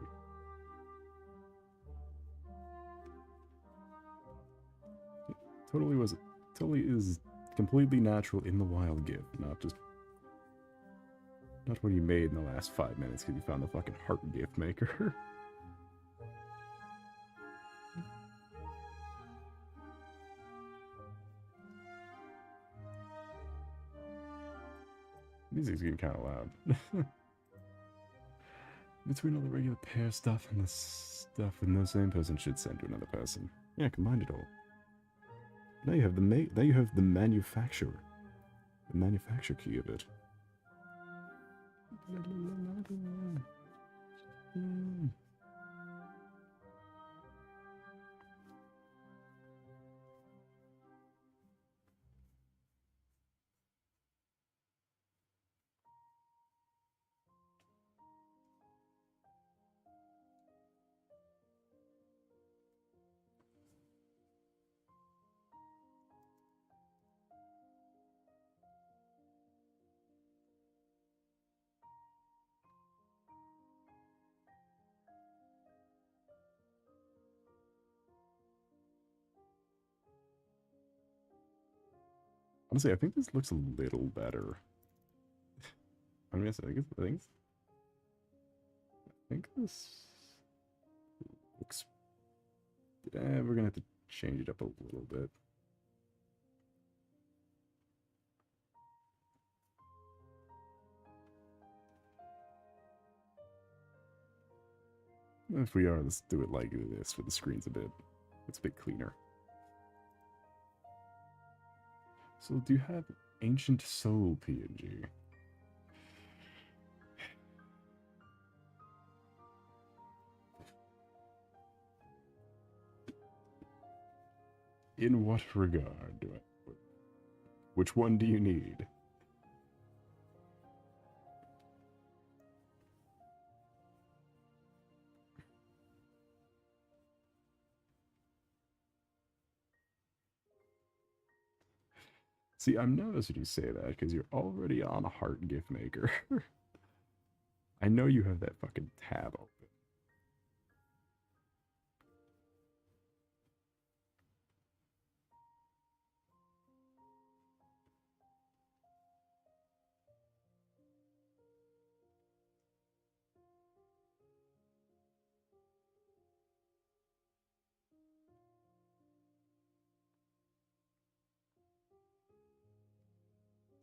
Totally is completely natural in the wild gift, not what you made in the last 5 minutes because you found the fucking heart gift maker. Music's getting kind of loud. Between all the regular pair stuff and the stuff with no same person should send to another person. Yeah, combine it all. Now you have the manufacturer key of it. Honestly, I think this looks a little better. I mean, I think this looks. We're gonna have to change it up a little bit. If we are, let's do it like this with the screens a bit. It's a bit cleaner. So, do you have Ancient Soul PNG? In what regard do I... Which one do you need? See, I'm nervous when you say that, because you're already on a heart gift maker. I know you have that fucking tab open.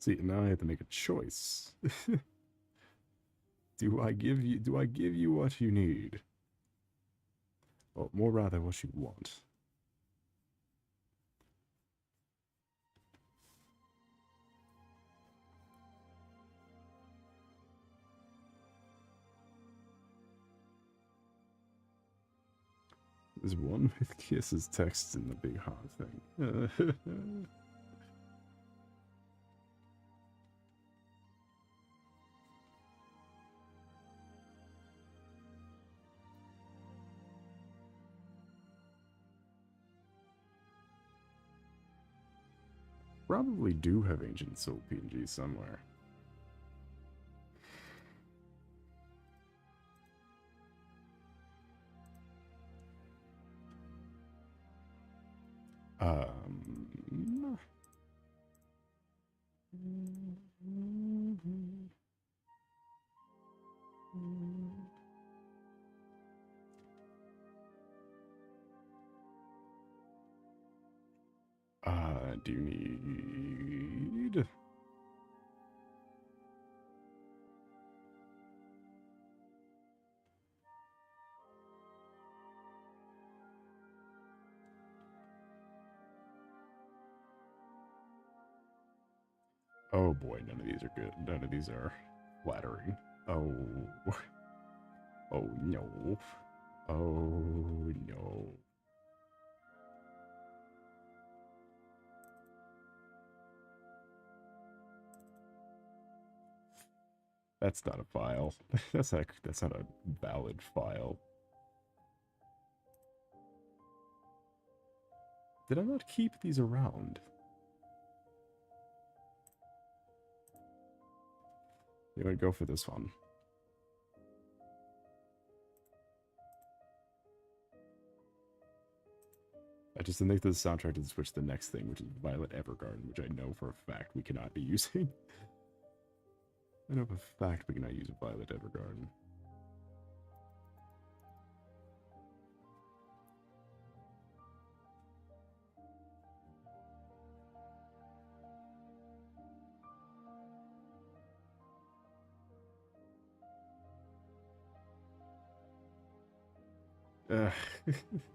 See, now I have to make a choice. Do I give you what you need? Or more rather what you want? There's one with kisses texts in the big heart thing. Probably do have Ancient Soul PNG somewhere. Do you need... Oh boy, none of these are good. None of these are flattering. Oh. Oh no. Oh no. That's not a file. That's not a valid file. Did I not keep these around? You would go for this one. I just think the soundtrack to switch the next thing, which is Violet Evergarden, which I know for a fact we cannot be using. I know for a fact we cannot use a Violet Evergarden.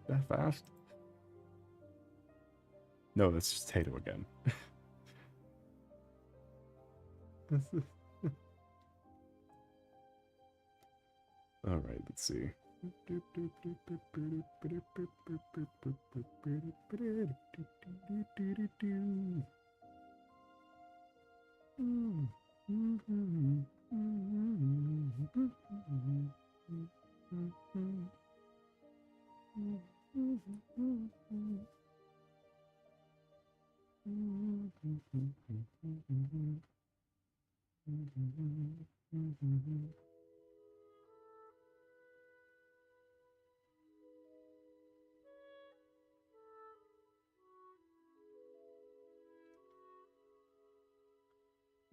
That fast? No, that's just Tato again. Alright, let's see.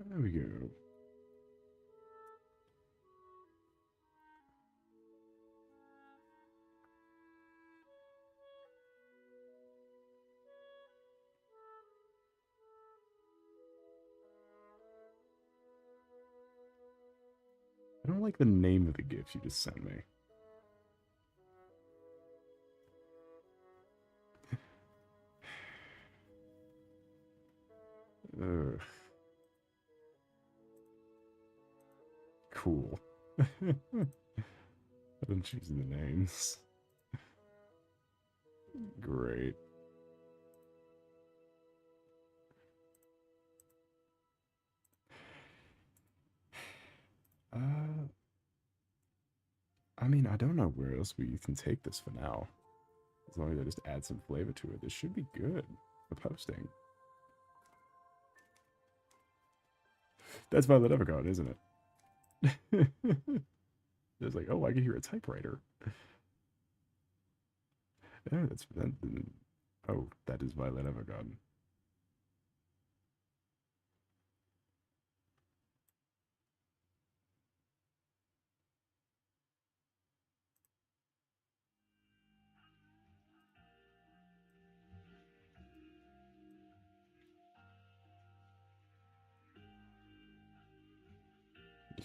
There we go. I don't like the name of the gift you just sent me. Ugh. Cool. I didn't choose the names. Great. I mean, I don't know where else we can take this for now. As long as I just add some flavor to it, this should be good for posting. That's Violet Evergarden, isn't it? It's like, oh, I can hear a typewriter. Yeah, that's that. Oh, that is Violet Evergarden.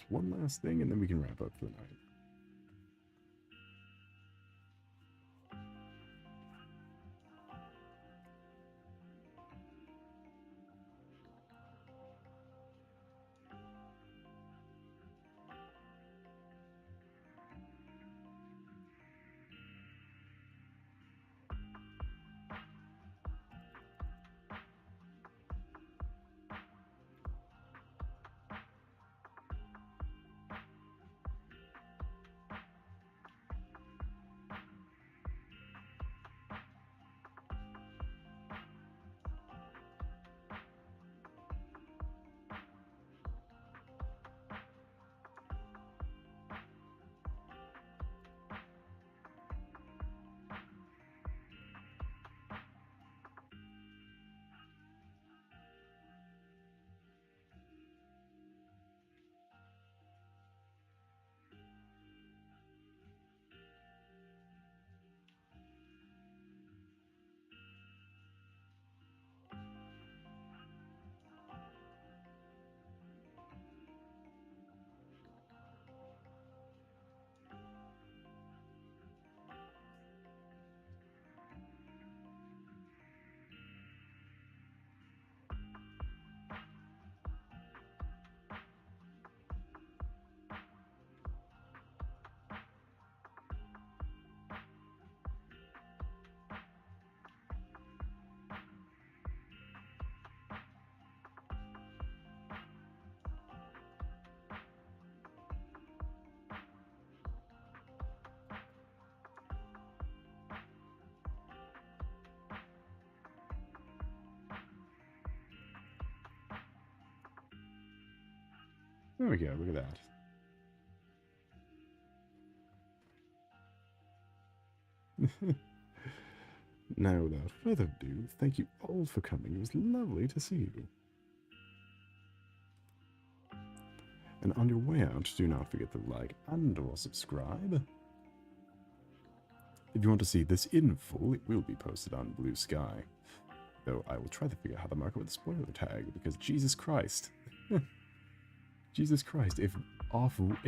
one last thing, and then we can wrap up for the night. There we go, look at that. Now, without further ado, thank you all for coming. It was lovely to see you. And on your way out, do not forget to like and or subscribe. If you want to see this in full, it will be posted on Blue Sky. Though I will try to figure out how to mark it with a spoiler tag, because Jesus Christ. Jesus Christ, if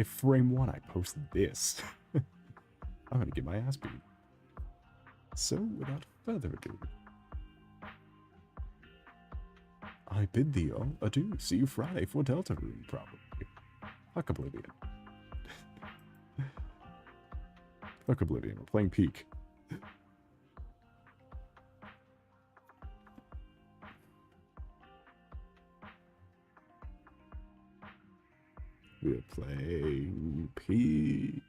frame 1 I post this, I'm gonna get my ass beat. So, without further ado, I bid thee all adieu. See you Friday for Delta Room, probably. Fuck Oblivion. Fuck Oblivion, we're playing Peak. We're playing Peak.